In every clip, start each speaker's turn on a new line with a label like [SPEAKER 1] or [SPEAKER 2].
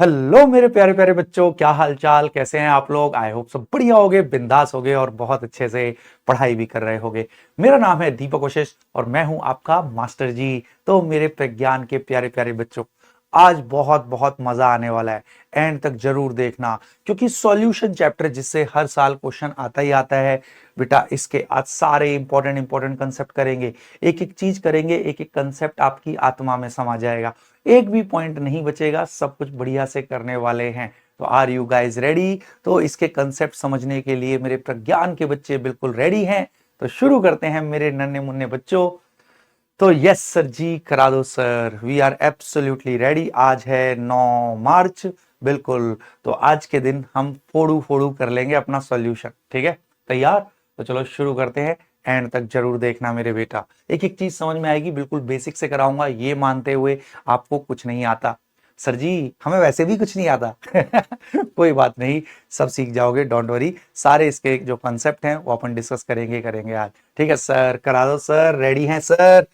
[SPEAKER 1] Hello मेरे प्यारे प्यारे बच्चों, क्या हाल चाल, कैसे हैं आप लोग। आई होप सब बढ़िया होगे, बिंदास होगे और बहुत अच्छे से पढ़ाई भी कर रहे होगे। मेरा नाम है दीपक कोशिश और मैं हूं आपका मास्टर जी। तो मेरे प्रज्ञान के प्यारे प्यारे बच्चों, आज बहुत बहुत मजा आने वाला है। एंड तक जरूर देखना, क्योंकि सॉल्यूशन चैप्टर जिससे हर साल क्वेश्चन आता ही आता है बेटा, इसके आज सारे इंपॉर्टेंट इंपॉर्टेंट कंसेप्ट करेंगे। एक एक चीज करेंगे, एक एक कंसेप्ट आपकी आत्मा में समा जाएगा, एक भी पॉइंट नहीं बचेगा, सब कुछ बढ़िया से करने वाले हैं। तो आर यू गाइज रेडी? तो इसके कंसेप्ट समझने के लिए मेरे प्रज्ञान के बच्चे बिल्कुल रेडी हैं। तो शुरू करते हैं मेरे नन्हे मुन्ने बच्चों। तो यस सर जी, करा दो sir, we are absolutely ready. आज है 9 मार्च, बिल्कुल। तो आज के दिन हम फोड़ू फोड़ू कर लेंगे अपना सॉल्यूशन, ठीक है? तैयार? तो चलो शुरू करते हैं। एंड तक जरूर देखना मेरे बेटा, एक एक चीज समझ में आएगी, बिल्कुल बेसिक से कराऊंगा, ये मानते हुए आपको कुछ नहीं आता। सर जी हमें वैसे भी कुछ नहीं आता कोई बात नहीं, सब सीख जाओगे, डोंट वरी। सारे इसके जो कॉन्सेप्ट हैं वो अपन डिस्कस करेंगे आज, ठीक है सर? करा दो सर, रेडी हैं सर?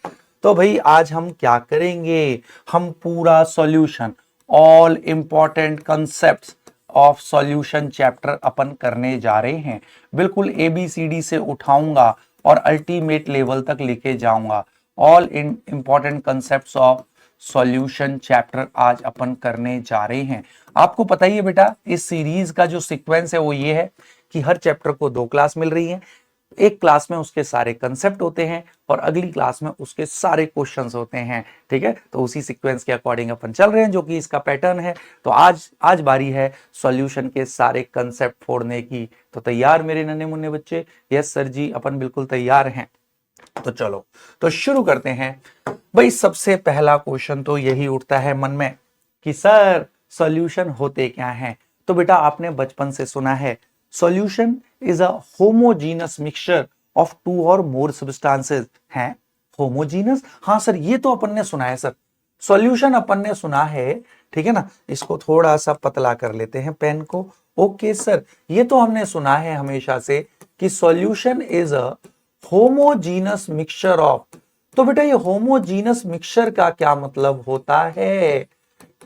[SPEAKER 1] तो भाई आज हम क्या करेंगे, हम पूरा solution, all important concepts of solution chapter अपन करने जा रहे हैं। बिल्कुल ABCD से उठाऊंगा और अल्टीमेट लेवल तक लेके जाऊंगा। All in important concepts of solution chapter आज अपन करने जा रहे हैं। आपको पता ही है बेटा, इस सीरीज का जो सीक्वेंस है वो ये है कि हर चैप्टर को 2 क्लास मिल रही है। एक क्लास में उसके सारे कंसेप्ट होते हैं और अगली क्लास में उसके सारे क्वेश्चंस होते हैं, ठीक है? तो उसी सीक्वेंस के अकॉर्डिंग अपन चल रहे हैं, जो कि इसका पैटर्न है। तो आज बारी है सॉल्यूशन के सारे कंसेप्ट फोड़ने की। तो तैयार मेरे नन्हे मुन्ने बच्चे? यस सर जी, अपन बिल्कुल तैयार हैं। तो चलो, तो शुरू करते हैं। भाई सबसे पहला क्वेश्चन तो यही उठता है मन में कि सर सॉल्यूशन होते क्या हैं? तो बेटा आपने बचपन से सुना है, solution is a homogeneous mixture of 2 और मोर सब्सटेंसेस। हैं होमोजीनस? हाँ सर, ये तो अपन ने सुना है सर। सॉल्यूशन अपन ने सुना है, ठीक है ना? इसको थोड़ा सा पतला कर लेते हैं पेन को। ओके सर, ये तो हमने सुना है हमेशा से कि solution is a homogeneous mixture of. तो बेटा ये होमोजीनस मिक्सचर का क्या मतलब होता है,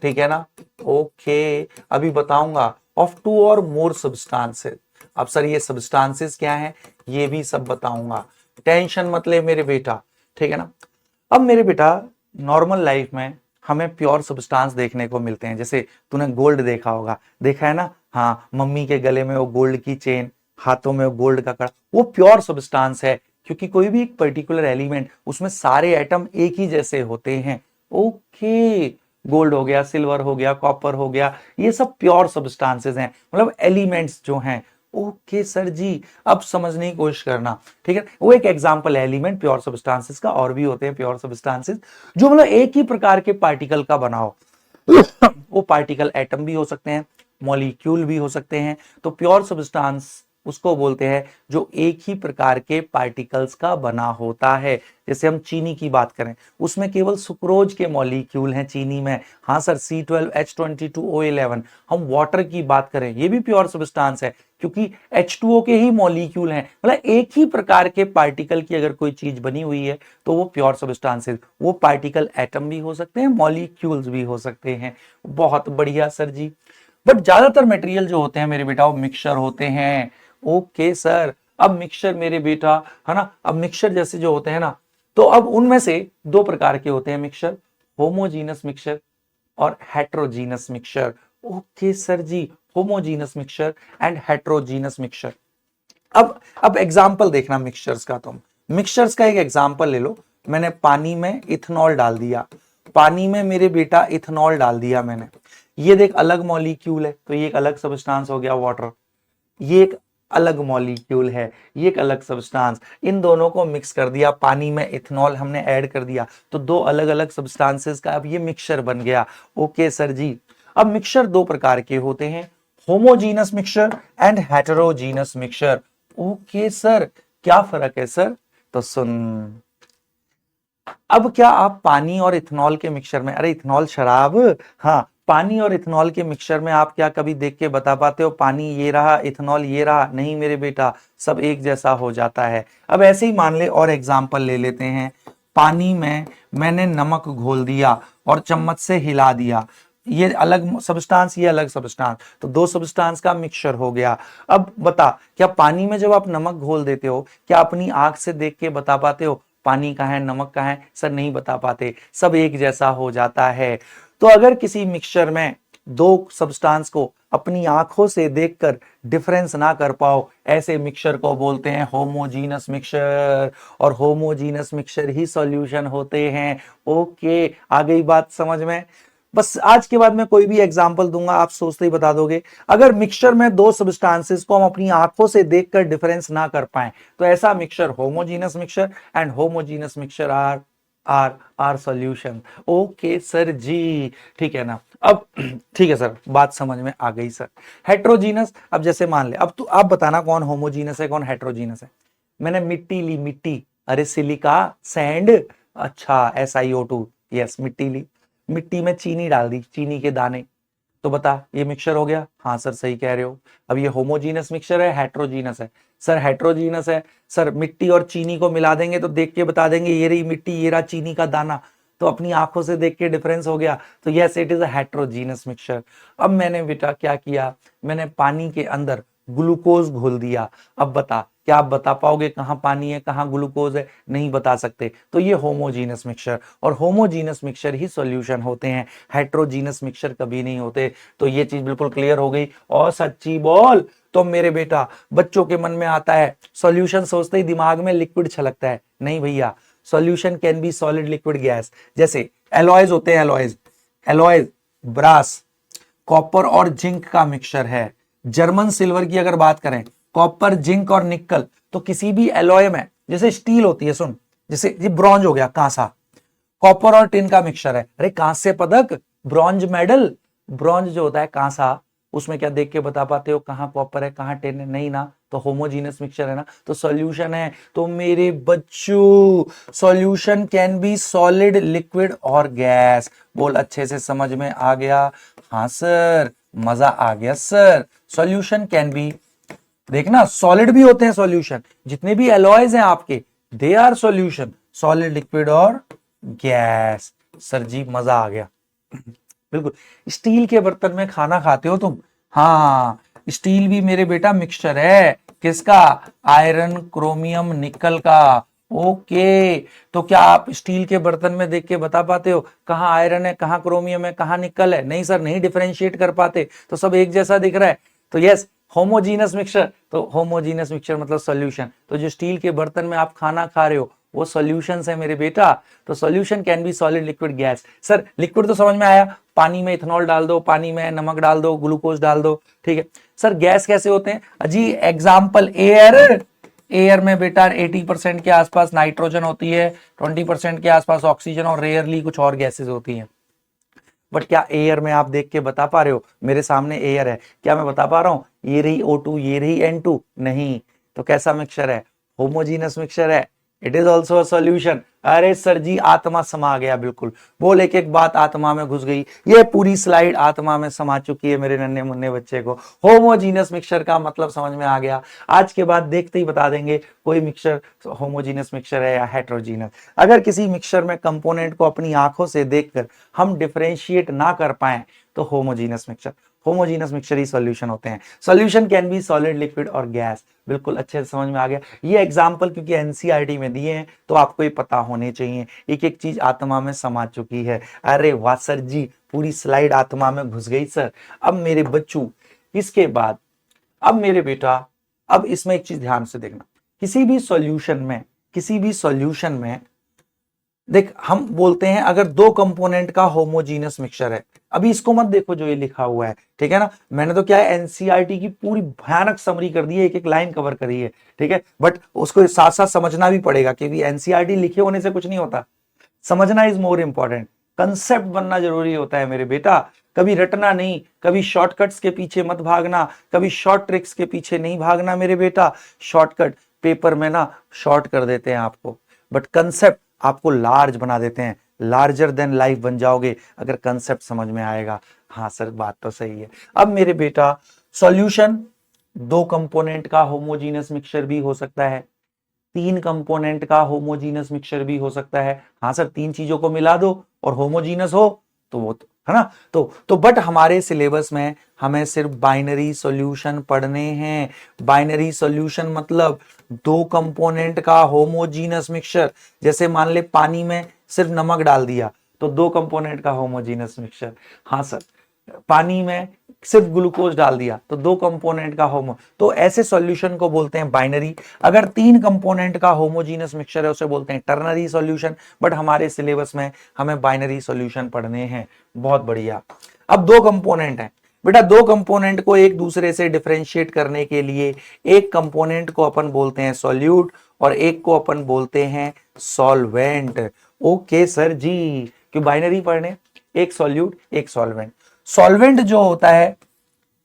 [SPEAKER 1] ठीक है ना? ओके, अभी बताऊंगा। ऑफ 2 और मोर सब्सटेंसेस। अब सर ये सब्सटेंसेस क्या है, ये भी सब बताऊंगा, टेंशन मत ले मेरे बेटा, ठीक है ना? अब मेरे बेटा, नॉर्मल लाइफ में हमें प्योर सब्सटेंस देखने को मिलते हैं। जैसे तूने गोल्ड देखा होगा, देखा है ना? हाँ, मम्मी के गले में वो गोल्ड की चेन, हाथों में वो गोल्ड का कड़ा, वो प्योर सब्सटेंस है। क्योंकि कोई भी एक पर्टिकुलर एलिमेंट, उसमें सारे एटम एक ही जैसे होते हैं। ओके, गोल्ड हो गया, सिल्वर हो गया, कॉपर हो गया, ये सब प्योर सब्सटेंसेस हैं, मतलब एलिमेंट्स जो हैं। ओके सर जी, अब समझने की कोशिश करना, ठीक है? वो एक एग्जांपल है एलिमेंट प्योर सब्सटेंसेस का। और भी होते हैं प्योर सब्सटेंसेस जो मतलब एक ही प्रकार के पार्टिकल का बना हो। वो पार्टिकल एटम भी हो सकते हैं, मॉलिक्यूल भी हो सकते हैं। तो प्योर सब्सटेंस उसको बोलते हैं जो एक ही प्रकार के पार्टिकल्स का बना होता है। जैसे हम चीनी की बात करें, उसमें केवल सुक्रोज के मॉलिक्यूल हैं चीनी में। हाँ सर, C12H22O11। हम वाटर की बात करें, ये भी प्योर सब्सटेंस है, क्योंकि H2O के ही मॉलिक्यूल हैं। मतलब एक ही प्रकार के पार्टिकल की अगर कोई चीज बनी हुई है तो वो प्योर सब्सटेंस है। वो पार्टिकल एटम भी हो सकते हैं, मॉलिक्यूल्स भी हो सकते हैं। बहुत बढ़िया सर जी। बट ज्यादातर मटेरियल जो होते हैं मेरे बेटा, वो मिक्सचर होते हैं। ओके सर, अब मिक्सचर मेरे बेटा, है ना? अब मिक्सचर जैसे जो होते हैं ना, तो अब उनमें से 2 प्रकार के होते हैं मिक्सचर, होमोजीनस मिक्सचर और हेट्रोजीनस मिक्सचर। ओके सर जी, homogeneous mixture and heterogeneous mixture. अब एग्जांपल देखना मिक्सचर्स का। तुम मिक्सचर्स का एक एग्जांपल ले लो। मैंने पानी में इथेनॉल डाल दिया, पानी में मेरे बेटा इथेनॉल डाल दिया मैंने। ये देख अलग मॉलिक्यूल है, तो ये एक अलग सब्सटेंस हो गया वाटर। ये एक अलग मॉलिक्यूल है, ये एक अलग सब्सटेंस। इन दोनों को मिक्स कर दिया, पानी में इथेनॉल हमने ऐड कर दिया, तो 2 अलग अलग सब्सटेंसेस का अब ये मिक्सचर बन गया। ओके सर जी। अब मिक्सचर 2 प्रकार के होते हैं, homogeneous mixture and heterogeneous mixture. Okay sir, क्या फर्क है सर? तो सुन, अब क्या आप पानी और इथेनॉल के मिक्सचर में, अरे इथेनॉल शराब, हाँ, पानी और इथेनॉल के मिक्सचर में आप क्या कभी देख के बता पाते हो पानी ये रहा, इथेनॉल ये रहा? नहीं मेरे बेटा, सब एक जैसा हो जाता है। अब ऐसे ही मान ले, और एग्जांपल ले लेते हैं। पानी में मैंने नमक घोल दिया और चम्मच से हिला दिया, ये अलग सब्सटेंस, ये अलग सब्सटेंस, तो दो सब्सटेंस का मिक्सचर हो गया। अब बता, क्या पानी में जब आप नमक घोल देते हो, क्या अपनी आंख से देख के बता पाते हो पानी कहाँ है नमक कहाँ है? सर नहीं बता पाते, सब एक जैसा हो जाता है। तो अगर किसी मिक्सचर में दो सब्सटेंस को अपनी आंखों से देखकर डिफरेंस ना कर पाओ, ऐसे मिक्सचर को बोलते हैं होमोजीनस मिक्सचर, और होमोजीनस मिक्सचर ही सॉल्यूशन होते हैं। ओके, आ गई बात समझ में? बस आज के बाद मैं कोई भी एग्जांपल दूंगा, आप सोचते ही बता दोगे। अगर मिक्सचर में दो सब्सटेंसेस को हम अपनी आंखों से देखकर डिफरेंस ना कर पाए, तो ऐसा mixture homogeneous mixture, and homogeneous mixture are solution. Okay sir जी, ठीक है ना? अब ठीक है सर, बात समझ में आ गई सर। हेट्रोजीनस, अब जैसे मान ले, अब तू आप बताना कौन होमोजीनस है कौन हेट्रोजीनस है। मैंने मिट्टी ली, मिट्टी, अरे सिलिका सैंड, अच्छा SiO2, यस मिट्टी ली, मिट्टी में चीनी डाल दी, चीनी के दाने, तो बता ये मिक्सचर हो गया? हाँ सर सही कह रहे हो। अब ये होमोजीनस मिक्सचर है हेट्रोजीनस है? सर हेट्रोजीनस है। सर मिट्टी और चीनी को मिला देंगे तो देख के बता देंगे ये रही मिट्टी, ये रहा चीनी का दाना, तो अपनी आंखों से देख के डिफरेंस हो गया, तो yes it is a heterogeneous mixture. अब मैंने बेटा क्या किया, मैंने पानी के अंदर ग्लूकोज घोल दिया। अब बता, क्या आप बता पाओगे कहाँ पानी है कहाँ ग्लूकोज है? नहीं बता सकते, तो ये होमोजीनस मिक्सचर, और होमोजीनस मिक्सचर ही सॉल्यूशन होते हैं, हेट्रोजीनस मिक्सचर कभी नहीं होते। तो ये चीज बिल्कुल क्लियर हो गई। और सच्ची बोल तो मेरे बेटा, बच्चों के मन में आता है सॉल्यूशन सोचते ही दिमाग में लिक्विड छलकता है, नहीं भैया, solution can B solid liquid gas. जैसे एलॉयज होते हैं, एलॉयज, एलॉयज ब्रास, कॉपर और जिंक का मिक्सचर है। जर्मन सिल्वर की अगर बात करें, कॉपर जिंक और निकल, तो किसी भी एलॉय में, जैसे स्टील होती है, सुन, जैसे ये ब्रॉन्ज हो गया, कांसा, कॉपर और टिन का मिक्सचर है। अरे कांस्य पदक, ब्रॉन्ज मेडल, ब्रॉन्ज जो होता है कांसा, उसमें क्या देख के बता पाते हो कहाँ कॉपर है कहाँ टिन है? नहीं ना, तो होमोजीनस मिक्सचर है ना, तो सॉल्यूशन है। तो मेरे बच्चों, solution can B solid liquid और गैस। बोल अच्छे से समझ में आ गया? हाँ सर, मजा आ गया सर। सॉल्यूशन कैन बी, देखना सॉलिड भी होते हैं सॉल्यूशन, जितने भी एलॉयज हैं आपके, they are solution, solid liquid और गैस। सर जी मजा आ गया। बिल्कुल। स्टील के बर्तन में खाना खाते हो तुम? हाँ, स्टील भी मेरे बेटा मिक्सचर है, किसका? आयरन क्रोमियम निकल का। ओके, तो क्या आप स्टील के बर्तन में देख के बता पाते हो कहाँ आयरन है कहाँ क्रोमियम है कहाँ निकल है? नहीं सर, नहीं डिफरेंशिएट कर पाते, तो सब एक जैसा दिख रहा है। तो यस, होमोजीनस मिक्सचर, तो होमोजीनस मिक्सचर मतलब सॉल्यूशन। तो जो स्टील के बर्तन में आप खाना खा रहे हो वो सॉल्यूशंस है मेरे बेटा। तो solution can B solid liquid gas. Sir liquid तो समझ में आया, पानी में इथेनॉल डाल दो, पानी में नमक डाल दो, ग्लूकोज डाल दो, ठीक है। सर गैस कैसे होते हैं? अजी एग्जाम्पल एयर, एयर में बेटा 80% के आसपास नाइट्रोजन होती है, 20% के आसपास ऑक्सीजन, और रेयरली कुछ और गैसेज होती हैं। बट क्या एयर में आप देख के बता पा रहे हो? मेरे सामने एयर है, क्या मैं बता पा रहा हूं ये रही O2 ये रही N2? नहीं। तो कैसा मिक्सचर है? होमोजीनस मिक्सचर है, it is also a solution. अरे सर जी आत्मा समा गया, बिल्कुल। बोल एक एक बात आत्मा में घुस गई, ये पूरी स्लाइड आत्मा में समा चुकी है मेरे नन्हे मुन्ने बच्चे को। होमोजीनस मिक्सचर का मतलब समझ में आ गया। आज के बाद देखते ही बता देंगे कोई मिक्सचर होमोजीनस मिक्सचर है या हेट्रोजीनस। अगर किसी मिक्सचर में कंपोनेंट को अपनी आंखों से देखकर हम डिफरेंशिएट ना कर पाए, तो होमोजीनस मिक्सचर, होमोजीनस मिक्सचर ही सॉल्यूशन होते हैं। Solution can B solid liquid और गैस। बिल्कुल अच्छे से समझ में आ गया। ये एग्जाम्पल क्योंकि एनसीईआरटी में दिए हैं तो आपको ये पता होने चाहिए, एक एक चीज आत्मा में समा चुकी है। अरे वाह सर जी, पूरी स्लाइड आत्मा में घुस गई सर। अब मेरे बच्चों, इसके बाद, अब मेरे बेटा, अब इसमें एक चीज ध्यान से देखना, किसी भी सॉल्यूशन में, किसी भी सॉल्यूशन में देख, हम बोलते हैं अगर दो कंपोनेंट का होमोजीनस मिक्सचर है, अभी इसको मत देखो जो ये लिखा हुआ है, ठीक है ना, मैंने तो क्या है एनसीईआरटी की पूरी भयानक समरी कर दी है, एक एक लाइन कवर करी है, ठीक है, बट उसको साथ साथ समझना भी पड़ेगा क्योंकि एनसीईआरटी लिखे होने से कुछ नहीं होता, समझना इज मोर इंपॉर्टेंट, कंसेप्ट बनना जरूरी होता है मेरे बेटा, कभी रटना नहीं, कभी शॉर्टकट्स के पीछे मत भागना, कभी शॉर्ट ट्रिक्स के पीछे नहीं भागना मेरे बेटा। शॉर्टकट पेपर में ना शॉर्ट कर देते हैं आपको, बट कंसेप्ट आपको लार्ज बना देते हैं, लार्जर देन लाइफ बन जाओगे अगर कंसेप्ट समझ में आएगा। हाँ सर बात तो सही है। अब मेरे बेटा, सॉल्यूशन दो कंपोनेंट का होमोजीनस मिक्सचर भी हो सकता है, तीन कंपोनेंट का होमोजीनस मिक्सचर भी हो सकता है। हाँ सर, तीन चीजों को मिला दो और होमोजीनस हो तो वो तो है ना। तो बट हमारे सिलेबस में हमें सिर्फ बाइनरी सॉल्यूशन पढ़ने हैं। बाइनरी सॉल्यूशन मतलब दो कंपोनेंट का होमोजीनस मिक्सचर। जैसे मान ले पानी में सिर्फ नमक डाल दिया तो दो कंपोनेंट का होमोजीनस मिक्सचर। हाँ सर, पानी में सिर्फ ग्लूकोज डाल दिया तो दो कंपोनेंट का होमो, तो ऐसे सॉल्यूशन को बोलते हैं बाइनरी। अगर तीन कंपोनेंट का होमोजीनस मिक्सचर है उसे बोलते हैं टर्नरी सॉल्यूशन। बट हमारे सिलेबस में हमें बाइनरी सॉल्यूशन पढ़ने हैं। बहुत बढ़िया। अब दो कंपोनेंट हैं बेटा, दो कंपोनेंट को एक दूसरे से डिफरेंशिएट करने के लिए एक कंपोनेंट को अपन बोलते हैं सॉल्यूट और एक को अपन बोलते हैं सॉल्वेंट। ओके सर जी, क्यों बाइनरी पढ़ने, एक सॉल्यूट एक सॉल्वेंट। सॉल्वेंट जो होता है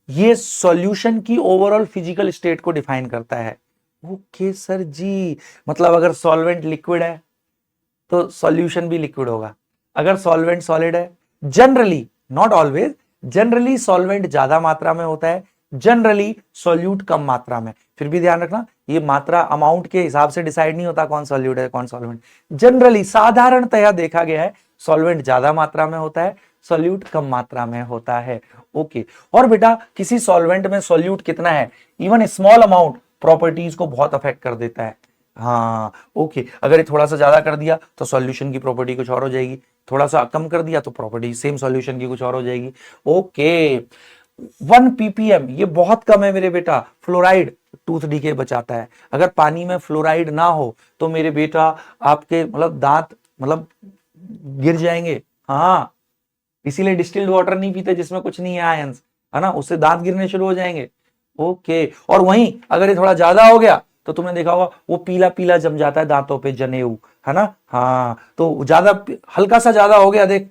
[SPEAKER 1] ये सॉल्यूशन की ओवरऑल फिजिकल स्टेट को डिफाइन करता है। ओके सर जी, मतलब अगर सॉल्वेंट लिक्विड है तो सॉल्यूशन भी लिक्विड होगा। अगर सॉल्वेंट सॉलिड है, generally not always, generally solvent ज्यादा मात्रा में होता है, जनरली सॉल्यूट कम मात्रा में। फिर भी ध्यान रखना ये मात्रा अमाउंट के हिसाब से डिसाइड नहीं होता कौन सॉल्यूट है कौन सॉल्वेंट। जनरली साधारणतया देखा गया है सॉल्वेंट ज्यादा मात्रा में होता है, सॉल्यूट कम मात्रा में होता है। ओके, और बेटा किसी सॉल्वेंट में सॉल्यूट कितना है, इवन स्मॉल अमाउंट प्रॉपर्टीज को बहुत अफेक्ट कर देता है। हाँ ओके, अगर ये थोड़ा सा ज्यादा कर दिया तो सॉल्यूशन की प्रॉपर्टी कुछ और हो जाएगी, थोड़ा सा कम कर दिया तो प्रॉपर्टी सेम सॉल्यूशन की कुछ और हो जाएगी। ओके, 1 ppm ये बहुत कम है मेरे बेटा। फ्लोराइड टूथ डीके बचाता है। अगर पानी में फ्लोराइड ना हो तो मेरे बेटा आपके मतलब दांत मतलब गिर जाएंगे। हाँ, इसीलिए डिस्टिल्ड वाटर नहीं पीते जिसमें कुछ नहीं है आयंस, है ना, उससे दांत गिरने शुरू हो जाएंगे। ओके, और वहीं अगर ये थोड़ा ज्यादा हो गया तो तुमने देखा होगा वो पीला पीला जम जाता है दांतों पे, जनेऊ, है ना। हाँ, तो ज्यादा हल्का सा ज्यादा हो गया देख,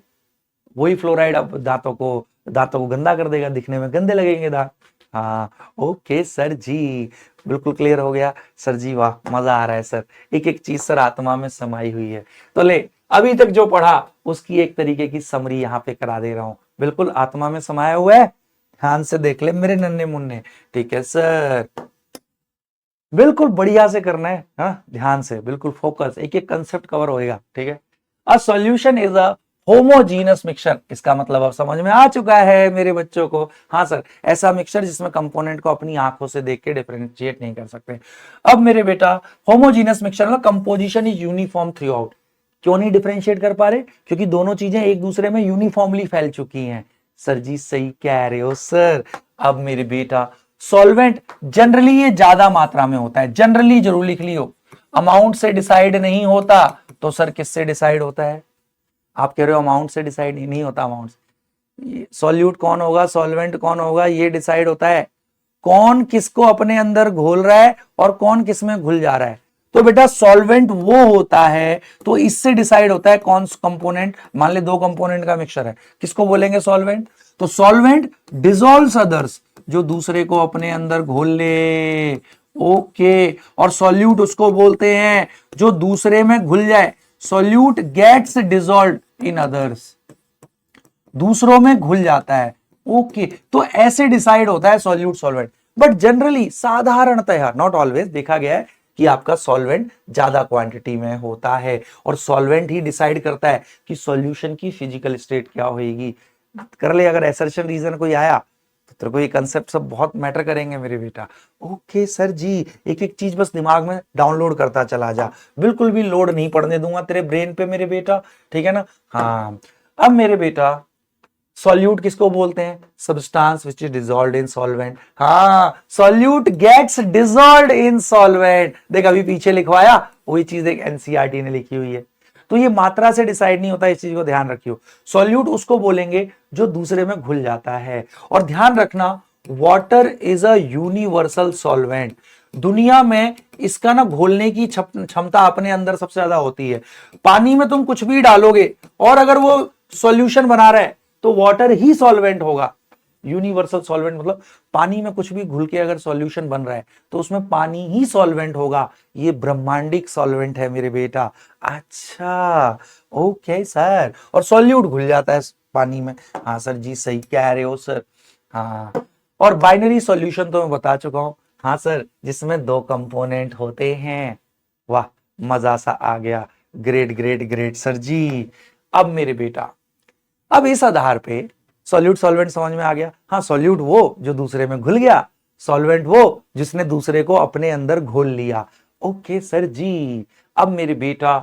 [SPEAKER 1] वही फ्लोराइड अब दांतों को गंदा कर देगा, दिखने में गंदे लगेंगे दांत। हाँ ओके सर जी, बिल्कुल क्लियर हो गया सर जी, वाह मजा आ रहा है सर, एक एक चीज सर आत्मा में समाई हुई है। तो ले अभी तक जो पढ़ा उसकी एक तरीके की समरी यहाँ पे करा दे रहा हूं, बिल्कुल आत्मा में समाया हुआ है, ध्यान से देख ले मेरे नन्हे मुन्ने। ठीक है सर, बिल्कुल बढ़िया से करना है, हाँ ध्यान से बिल्कुल फोकस, एक एक कंसेप्ट कवर होएगा। ठीक है, a solution is a homogeneous mixture, इसका मतलब अब समझ में आ चुका है मेरे बच्चों को। हाँ सर, ऐसा मिक्सचर जिसमें कंपोनेंट को अपनी आंखों से देख के डिफरेंशिएट नहीं कर सकते। अब मेरे बेटा होमोजीनस मिक्सचर में composition is uniform through out. क्यों नहीं डिफरेंशिएट कर पा रहे, क्योंकि दोनों चीजें एक दूसरे में यूनिफॉर्मली फैल चुकी हैं। सर जी सही कह रहे हो सर। अब मेरे बेटा सॉल्वेंट जनरली ये ज्यादा मात्रा में होता है, जनरली जरूर लिख लियो, अमाउंट से डिसाइड नहीं होता। तो सर किससे डिसाइड होता है, आप कह रहे हो अमाउंट से डिसाइड नहीं होता, अमाउंट सॉल्यूट कौन होगा सॉल्वेंट कौन होगा ये डिसाइड होता है कौन किसको अपने अंदर घोल रहा है और कौन किस में घुल जा रहा है। तो बेटा सॉल्वेंट वो होता है, तो इससे डिसाइड होता है कौन कंपोनेंट, मान ले दो कंपोनेंट का मिक्सचर है, किसको बोलेंगे सॉल्वेंट। तो सॉल्वेंट डिसॉल्व्स अदर्स, जो दूसरे को अपने अंदर घोल ले। ओके, और सॉल्यूट उसको बोलते हैं जो दूसरे में घुल जाए। Solute gets dissolved in others, दूसरों में घुल जाता है। ओके, तो ऐसे डिसाइड होता है सॉल्यूट सॉल्वेंट। बट जनरली साधारणतः नॉट ऑलवेज देखा गया है कि आपका सॉल्वेंट ज्यादा क्वांटिटी में होता है और सॉल्वेंट ही डिसाइड करता है कि सॉल्यूशन की फिजिकल स्टेट क्या होगी। कर ले, अगर असर्शन रीजन कोई आया तो तेरे को ये कंसेप्ट सब बहुत मैटर करेंगे मेरे बेटा। ओके सर जी, एक एक चीज बस दिमाग में डाउनलोड करता चला जा, बिल्कुल भी लोड नहीं पड़ने दूंगा तेरे ब्रेन पे मेरे बेटा, ठीक है ना। हाँ, अब मेरे बेटा सॉल्यूट किसको बोलते हैं, substance which is dissolved in solvent. हाँ, solute gets dissolved in solvent, देख अभी पीछे लिखवाया वही चीज एक एनसीईआरटी ने लिखी हुई है। तो ये मात्रा से डिसाइड नहीं होता, इस चीज को ध्यान रखियो। सॉल्यूट उसको बोलेंगे जो दूसरे में घुल जाता है। और ध्यान रखना water is a universal solvent, दुनिया में इसका ना घोलने की क्षमता अपने अंदर सबसे ज्यादा होती है। पानी में तुम कुछ भी डालोगे और अगर वो सॉल्यूशन बना रहा है तो वाटर ही सॉल्वेंट होगा। यूनिवर्सल सॉल्वेंट मतलब पानी में कुछ भी घुल के अगर सॉल्यूशन बन रहा है तो उसमें पानी ही सॉल्वेंट होगा। ये ब्रह्मांडिक सॉल्वेंट है मेरे बेटा। अच्छा ओके सर, और सॉल्यूट घुल जाता है पानी में। हाँ सर जी सही कह रहे हो सर। हाँ, और बाइनरी सॉल्यूशन तो मैं बता चुका हूं। हाँ सर, जिसमें दो कंपोनेंट होते हैं। वाह मजा सा आ गया, ग्रेट ग्रेट ग्रेट सर जी। अब मेरे बेटा अब इस आधार पे सॉल्यूट सॉल्वेंट समझ में आ गया। हाँ, सॉल्यूट वो जो दूसरे में घुल गया, सॉल्वेंट वो जिसने दूसरे को अपने अंदर घोल लिया। ओके सर जी। अब मेरे बेटा,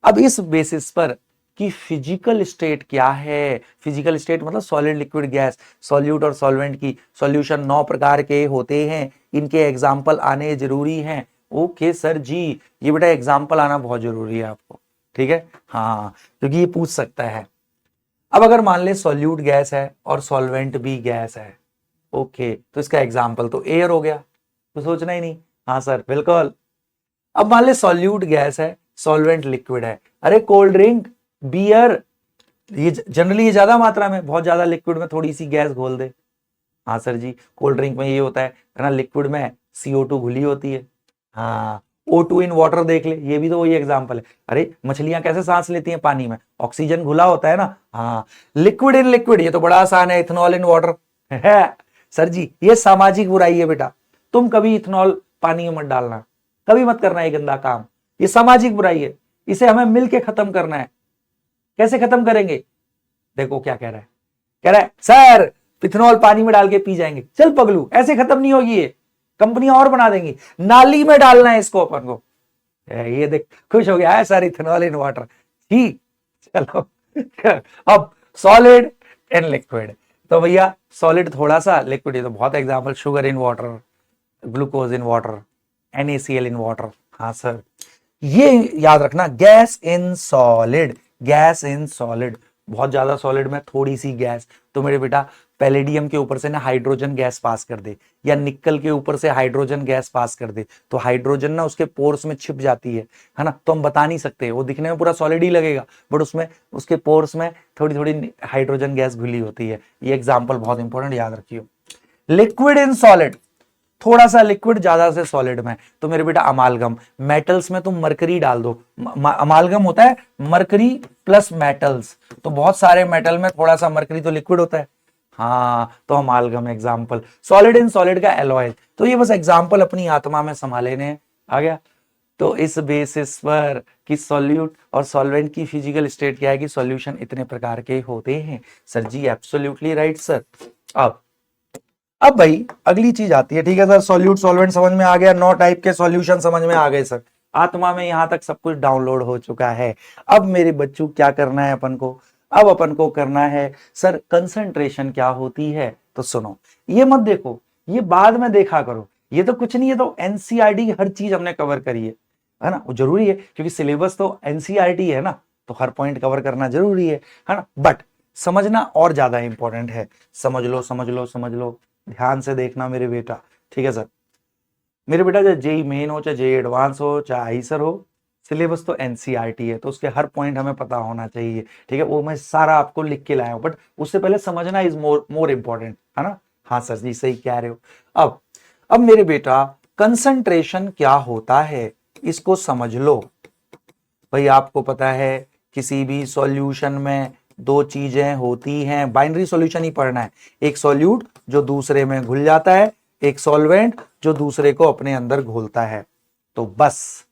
[SPEAKER 1] अब इस बेसिस पर कि फिजिकल स्टेट क्या है, फिजिकल स्टेट मतलब सॉलिड लिक्विड गैस, सॉल्यूट और सॉल्वेंट की सॉल्यूशन 9 प्रकार के होते हैं, इनके एग्जाम्पल आने जरूरी हैं। ओके सर जी, ये बेटा एग्जाम्पल आना बहुत जरूरी है आपको, ठीक है। हाँ, क्योंकि ये पूछ सकता है। अब अगर मान ले सॉल्यूट गैस है और सॉल्वेंट भी गैस है, ओके, तो इसका एग्जाम्पल तो एयर हो गया, तो सोचना ही नहीं। हाँ सर बिल्कुल। अब मान ले सॉल्यूट गैस है, सॉल्वेंट लिक्विड है, अरे कोल्ड ड्रिंक, बियर, ये जनरली ये ज्यादा मात्रा में, बहुत ज्यादा लिक्विड में थोड़ी सी गैस घोल दे। हाँ सर जी, कोल्ड ड्रिंक में ये होता है ना, लिक्विड में CO2 घुली होती है। हाँ, O2 इन वाटर देख ले, ये भी तो वही एग्जांपल है। अरे मछलियां कैसे सांस लेती हैं पानी में, ऑक्सीजन घुला होता है ना। हाँ, लिक्विड इन लिक्विड, ये तो बड़ा आसान है, इथेनॉल इन वाटर है। सर जी ये सामाजिक बुराई है बेटा, तुम कभी इथेनॉल पानी में मत डालना, कभी मत करना ये गंदा काम, ये सामाजिक बुराई है, इसे हमें मिलके खत्म करना है। कैसे खत्म करेंगे, देखो क्या कह रहा है, कह रहा है सर इथेनॉल पानी में डाल के पी जाएंगे। चल पगलू, ऐसे खत्म नहीं होगी ये, कंपनियां और बना देंगी, नाली में डालना है इसको अपन को। ये देख खुश हो गया है सर, इथेनॉल इन वाटर, ठीक। चलो अब सॉलिड एंड लिक्विड, तो भैया सॉलिड थोड़ा सा, लिक्विड ये तो बहुत example, sugar in water, glucose in water, NaCl in water. हाँ सर, ये याद रखना, gas in solid, gas in solid, बहुत ज्यादा सॉलिड में थोड़ी सी गैस, तो मेरे बेटा पैलेडियम के ऊपर से ना हाइड्रोजन गैस पास कर दे, या निकल के ऊपर से हाइड्रोजन गैस पास कर दे, तो हाइड्रोजन ना उसके पोर्स में छिप जाती है ना, तो हम बता नहीं सकते, वो दिखने में पूरा सॉलिड ही लगेगा, बट उसमें उसके पोर्स में थोड़ी थोड़ी हाइड्रोजन गैस घुली होती है। ये एग्जाम्पल बहुत इंपॉर्टेंट, याद रखियो। लिक्विड इन सॉलिड, थोड़ा सा लिक्विड ज्यादा से सॉलिड में, तो मेरे बेटा अमालगम, मेटल्स में तुम मरकरी डाल दो, अमालगम होता है मरकरी प्लस मेटल्स, तो बहुत सारे मेटल में थोड़ा सा मरकरी तो लिक्विड होता है। हाँ, तो अमालगम एग्जाम्पल, सॉलिड इन सॉलिड का एलॉय, तो ये बस एग्जाम्पल अपनी आत्मा में संभाले ने आ गया। तो इस बेसिस पर कि सॉल्यूट और सॉल्वेंट की फिजिकल स्टेट क्या है कि सॉल्यूशन इतने प्रकार के होते हैं। सर जी एब्सोल्युटली राइट सर। अब भाई अगली चीज आती है, ठीक है सर, सॉल्यूट सॉल्वेंट समझ में आ गया, 9 टाइप के सॉल्यूशन समझ में आ गए सर, आत्मा में यहां तक सब कुछ डाउनलोड हो चुका है। अब मेरे बच्चों क्या करना है अपन को, अब अपन को करना है सर कंसंट्रेशन क्या होती है। तो सुनो, ये मत देखो, ये बाद में देखा करो, ये तो कुछ नहीं है, तो एनसीईआरटी की हर चीज हमने कवर करी है ना, वो जरूरी है क्योंकि सिलेबस तो एनसीईआरटी है ना, तो हर पॉइंट कवर करना जरूरी है ना, बट समझना और ज्यादा इंपॉर्टेंट है। समझ लो समझ लो समझ लो, ध्यान से देखना मेरे बेटा, ठीक है सर। मेरे बेटा चाहे जेई मेन हो, चाहे जेई एडवांस हो, चाहे आईसर हो, सिलेबस तो एनसीईआरटी है, तो उसके हर पॉइंट हमें पता होना चाहिए, ठीक है। वो मैं सारा आपको लिख के लाया हूं, बट उससे पहले समझना इज मोर इंपॉर्टेंट, है ना। हाँ सर जी सही कह रहे हो। अब मेरे बेटा कंसंट्रेशन क्या होता है, इसको समझ लो। भाई आपको पता है किसी भी सॉल्यूशन में दो चीजें होती हैं, बाइनरी सॉल्यूशन ही पढ़ना है, एक सॉल्यूट जो दूसरे में घुल जाता है, एक सॉल्वेंट जो दूसरे को अपने अंदर घोलता है। तो बस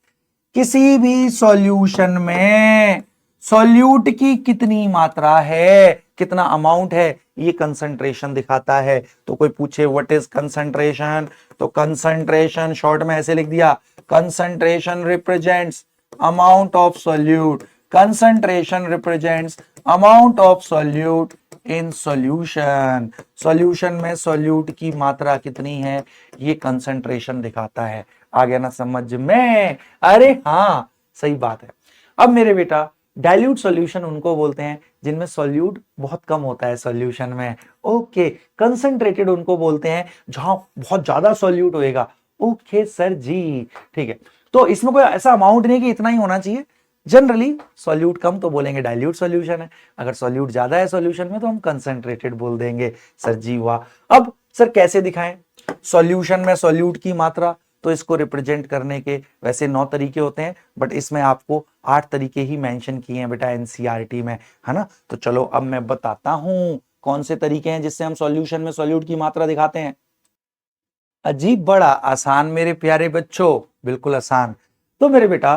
[SPEAKER 1] किसी भी सॉल्यूशन में सॉल्यूट की कितनी मात्रा है, कितना अमाउंट है, ये कंसंट्रेशन दिखाता है। तो कोई पूछे व्हाट इज कंसंट्रेशन, तो कंसंट्रेशन शॉर्ट में ऐसे लिख दिया, concentration represents amount of solute, concentration represents amount of solute in solution, solution में solute की मात्रा कितनी है ये concentration दिखाता है। आ गया ना समझ में, अरे हाँ सही बात है। अब मेरे बेटा डाइल्यूट सॉल्यूशन उनको बोलते हैं जिनमें सॉल्यूट बहुत कम होता है सॉल्यूशन में, ओके। कंसंट्रेटेड उनको बोलते हैं जहां बहुत ज्यादा सॉल्यूट होएगा, ओके सर जी, ठीक है। तो इसमें कोई ऐसा अमाउंट नहीं कि इतना ही होना चाहिए, जनरली सॉल्यूट कम तो बोलेंगे डाइल्यूट सॉल्यूशन है, अगर सॉल्यूट ज्यादा है सॉल्यूशन में तो हम कंसंट्रेटेड बोल देंगे। सर जी वाह। अब सर कैसे दिखाएं सॉल्यूशन में सॉल्यूट की मात्रा, तो इसको रिप्रेजेंट करने के वैसे 9 तरीके होते हैं, बट इसमें आपको 8 तरीके ही मेंशन किए हैं बेटा एनसीईआरटी में, है ना। तो चलो अब मैं बताता हूं कौन से तरीके हैं जिससे हम सॉल्यूशन में सॉल्यूट की मात्रा दिखाते हैं। अजीब बड़ा आसान मेरे प्यारे बच्चों, बिल्कुल आसान। तो मेरे बेटा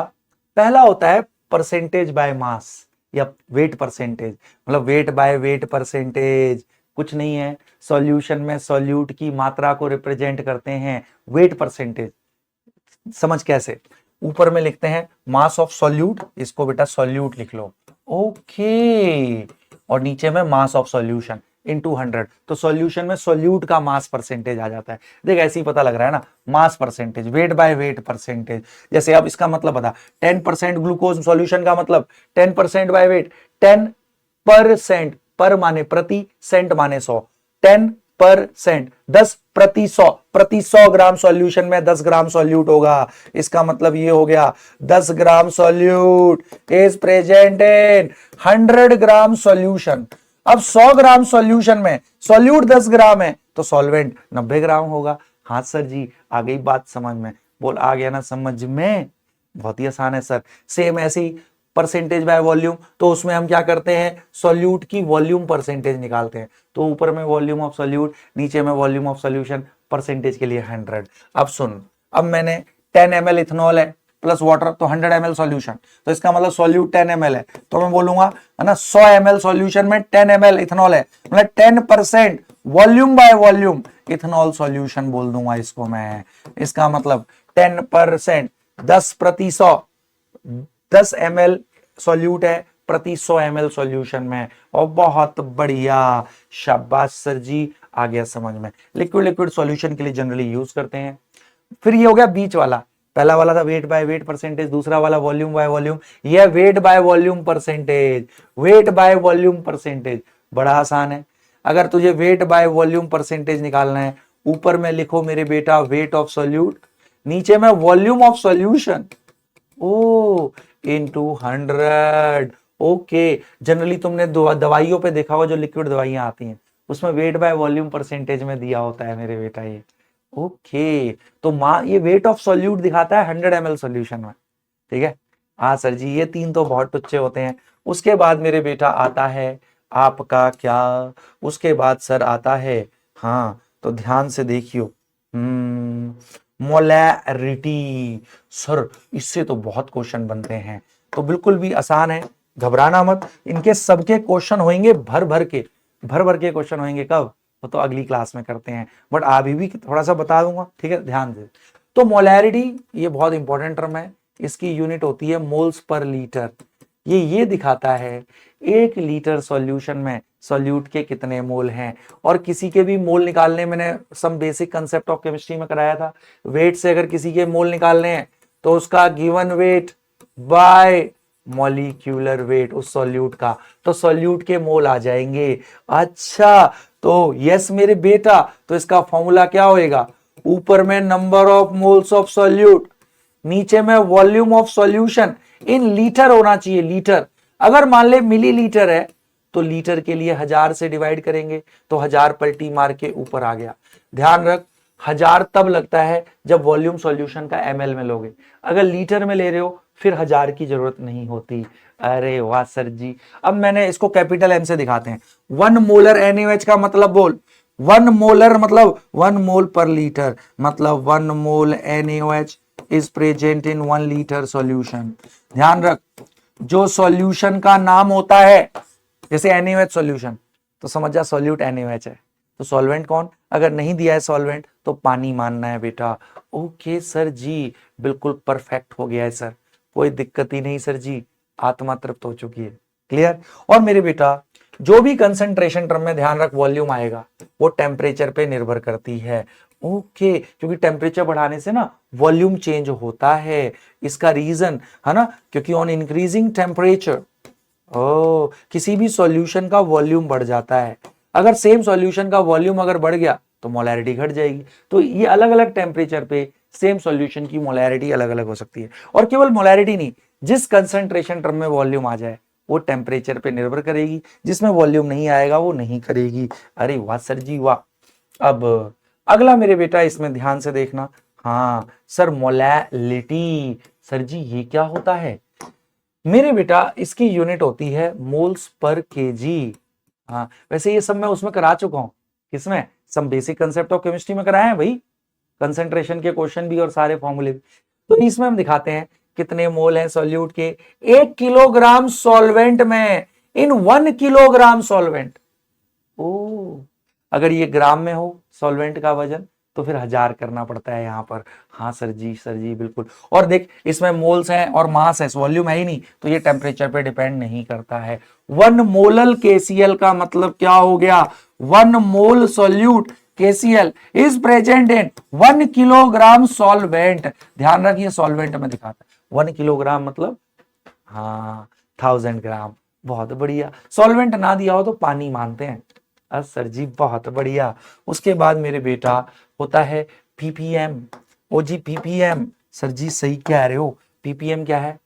[SPEAKER 1] पहला होता है परसेंटेज बाय मास, या वेट परसेंटेज, मतलब वेट बाय वेट परसेंटेज कुछ नहीं है। सॉल्यूशन में सॉल्यूट की मात्रा को रिप्रेजेंट करते हैं वेट परसेंटेज। समझ कैसे? ऊपर में लिखते हैं मास ऑफ सॉल्यूट, इसको बेटा सॉल्यूट लिख लो, ओके, और नीचे में मास ऑफ सॉल्यूशन इनटू 100, तो सॉल्यूशन में सॉल्यूट का मास परसेंटेज आ जाता है। देख ऐसे ही पता लग रहा है ना, mass percentage, weight by weight percentage. जैसे अब इसका मतलब बता, 10% ग्लूकोज सॉल्यूशन का मतलब 10% बाय वेट, 10%, पर माने प्रति, सेंट माने 100, 10%, 10 प्रति 100 ग्राम सॉल्यूशन में 10 ग्राम सॉल्यूट होगा। इसका मतलब ये हो गया 10 gram solute is present in 100 gram solution. अब 100 ग्राम सॉल्यूशन में सॉल्यूट 10 ग्राम है तो सॉल्वेंट 90 ग्राम होगा। हाँ सर जी, आ गई बात समझ में? बोल आ गया ना समझ में? बहुत ही आसान है सर। सेम ऐसे ही परसेंटेज बाय वॉल्यूम, तो उसमें हम क्या करते हैं, सॉल्यूट की वॉल्यूम परसेंटेज निकालते हैं। तो ऊपर में वॉल्यूम ऑफ सॉल्यूट, नीचे में वॉल्यूम ऑफ सॉल्यूशन, परसेंटेज के लिए 100। अब सुन, अब मैंने 10 ml इथेनॉल है प्लस वाटर, तो 100 ml सॉल्यूशन, तो इसका मतलब सॉल्यूट 10 ml है, तो मैं बोलूंगा है ना 100 ml सॉल्यूशन में 10 ml इथेनॉल है, मतलब 10% volume by volume ethanol solution बोल दूंगा इसको मैं। इसका मतलब 10%, 10 प्रति 100, 10 ml सॉल्यूट है प्रति 100 ml सॉल्यूशन में। और बहुत बढ़िया, शाबाश सर जी, आ गया समझ में। लिक्विड लिक्विड सॉल्यूशन के लिए जनरली यूज करते हैं। फिर ये हो गया बीच वाला, पहला वाला था वेट बाय वेट परसेंटेज, दूसरा वाला वॉल्यूम बाय वॉल्यूम, ये weight by volume percentage. Weight by volume percentage बड़ा आसान है। अगर तुझे वेट बाय वॉल्यूम परसेंटेज निकालना है, ऊपर में लिखो मेरे बेटा वेट ऑफ सॉल्यूट, नीचे में volume of solution, oh into 100। Okay, generally तुमने दवाइयों पे देखा होगा, जो लिक्विड दवाइयां आती हैं उसमें वेट बाय वॉल्यूम परसेंटेज में दिया होता है मेरे बेटा ये। ओके, तो ये वेट ऑफ सॉल्यूट दिखाता है 100 ml सॉल्यूशन में, ठीक है। हाँ सर जी, ये तीन तो बहुत टुच्चे होते हैं। उसके बाद मेरे बेटा आता है आपका क्या, उसके बाद सर आता है, हाँ तो ध्यान से देखियो, मोलैरिटी। सर इससे तो बहुत क्वेश्चन बनते हैं, तो बिल्कुल भी आसान है, घबराना मत। इनके सबके क्वेश्चन होंगे भर भर के क्वेश्चन होंगे। कब? वो तो अगली क्लास में करते हैं, बट अभी भी थोड़ा सा बता दूंगा, ठीक है, ध्यान से। तो मोलैरिटी ये बहुत इंपॉर्टेंट टर्म है, इसकी यूनिट होती है मोल्स पर लीटर। ये दिखाता है 1 लीटर सॉल्यूशन में सॉल्यूट के कितने मोल हैं। और किसी के भी मोल निकालने, मैंने some basic concept of chemistry में कराया था, वेट से अगर किसी के मोल निकालने हैं तो उसका given weight by molecular weight उस सॉल्यूट का, तो सॉल्यूट के मोल आ जाएंगे। अच्छा, तो यस मेरे बेटा, तो इसका फॉर्मूला क्या होएगा, ऊपर में number of moles of solute, नीचे में volume of solution, in litre होना चाहिए, लीटर। अगर मान ले मिलीलीटर है तो लीटर के लिए 1000 से डिवाइड करेंगे, तो 1000 पलटी मार के ऊपर आ गया। ध्यान रख, 1000 तब लगता है जब वॉल्यूम सॉल्यूशन का ml में लोगे, अगर लीटर में ले रहे हो फिर 1000 की जरूरत नहीं होती। अरे वाह सर जी। अब मैंने इसको कैपिटल M से दिखाते हैं। 1 मोलर NaOH का मतलब बोल, 1 मोलर मतलब 1 मोल पर लीटर, मतलब 1 मोल NaOH is present in 1 litre solution. ध्यान रख, जो सॉल्यूशन का नाम होता है, जैसे NaOH सॉल्यूशन, तो समझ जा सॉल्यूट NaOH है। तो सॉल्वेंट कौन, अगर नहीं दिया है सॉल्वेंट तो पानी मानना है बेटा। ओके सर जी, बिल्कुल परफेक्ट हो गया है सर, कोई दिक्कत ही नहीं सर जी, आत्मा तृप्त हो चुकी है। क्लियर? और मेरे बेटा जो भी कंसंट्रेशन टर्म में ध्यान रख वॉल्यूम आएगा, वो टेम्परेचर पे निर्भर करती है। ओके, क्योंकि टेम्परेचर बढ़ाने से ना वॉल्यूम चेंज होता है, इसका रीजन है ना, क्योंकि ऑन इंक्रीजिंग टेम्परेचर किसी भी सॉल्यूशन का वॉल्यूम बढ़ जाता है। अगर सेम सॉल्यूशन का वॉल्यूम अगर बढ़ गया तो मोलैरिटी घट जाएगी। तो ये अलग अलग टेम्परेचर पे सेम सॉल्यूशन की मोलैरिटी अलग अलग हो सकती है। और केवल मोलैरिटी नहीं, जिस कंसंट्रेशन टर्म में वॉल्यूम आ जाए वो टेम्परेचर पे निर्भर करेगी, जिसमें वॉल्यूम नहीं आएगा वो नहीं करेगी। अरे वाह सर जी वाह। अब अगला मेरे बेटा इसमें ध्यान से देखना, हाँ सर मोलैलिटी, सर जी ये क्या होता है मेरे बेटा, इसकी यूनिट होती है मोल्स पर केजी। हाँ वैसे ये सब मैं उसमें करा चुका हूं, किसमें, some basic concept of chemistry में कराए हैं भाई, कंसंट्रेशन के क्वेश्चन भी और सारे फॉर्मूले भी। तो इसमें हम दिखाते हैं कितने मोल हैं सॉल्यूट के 1 किलोग्राम सॉल्वेंट में, इन 1 किलोग्राम सॉल्वेंट। ओ, अगर ये ग्राम में हो सॉल्वेंट का वजन तो फिर 1000 करना पड़ता है यहां पर। हाँ सर जी बिल्कुल। और देख इसमें मोल्स हैं और मास है, वॉल्यूम है ही नहीं, तो ये टेम्परेचर पे डिपेंड नहीं करता है। 1 मोलल केसीएल का मतलब क्या हो गया, 1 मोल solute KCl is present in 1 kilogram solvent. ध्यान रखिए सॉल्वेंट में दिखाता है 1 किलोग्राम मतलब हाँ 1000 ग्राम। बहुत बढ़िया। सॉल्वेंट ना दिया हो तो पानी मानते हैं। सर जी बहुत बढ़िया। उसके बाद मेरे बेटा होता है ppm। ओ जी ppm, सर जी सही कह रहे हो। ppm क्या है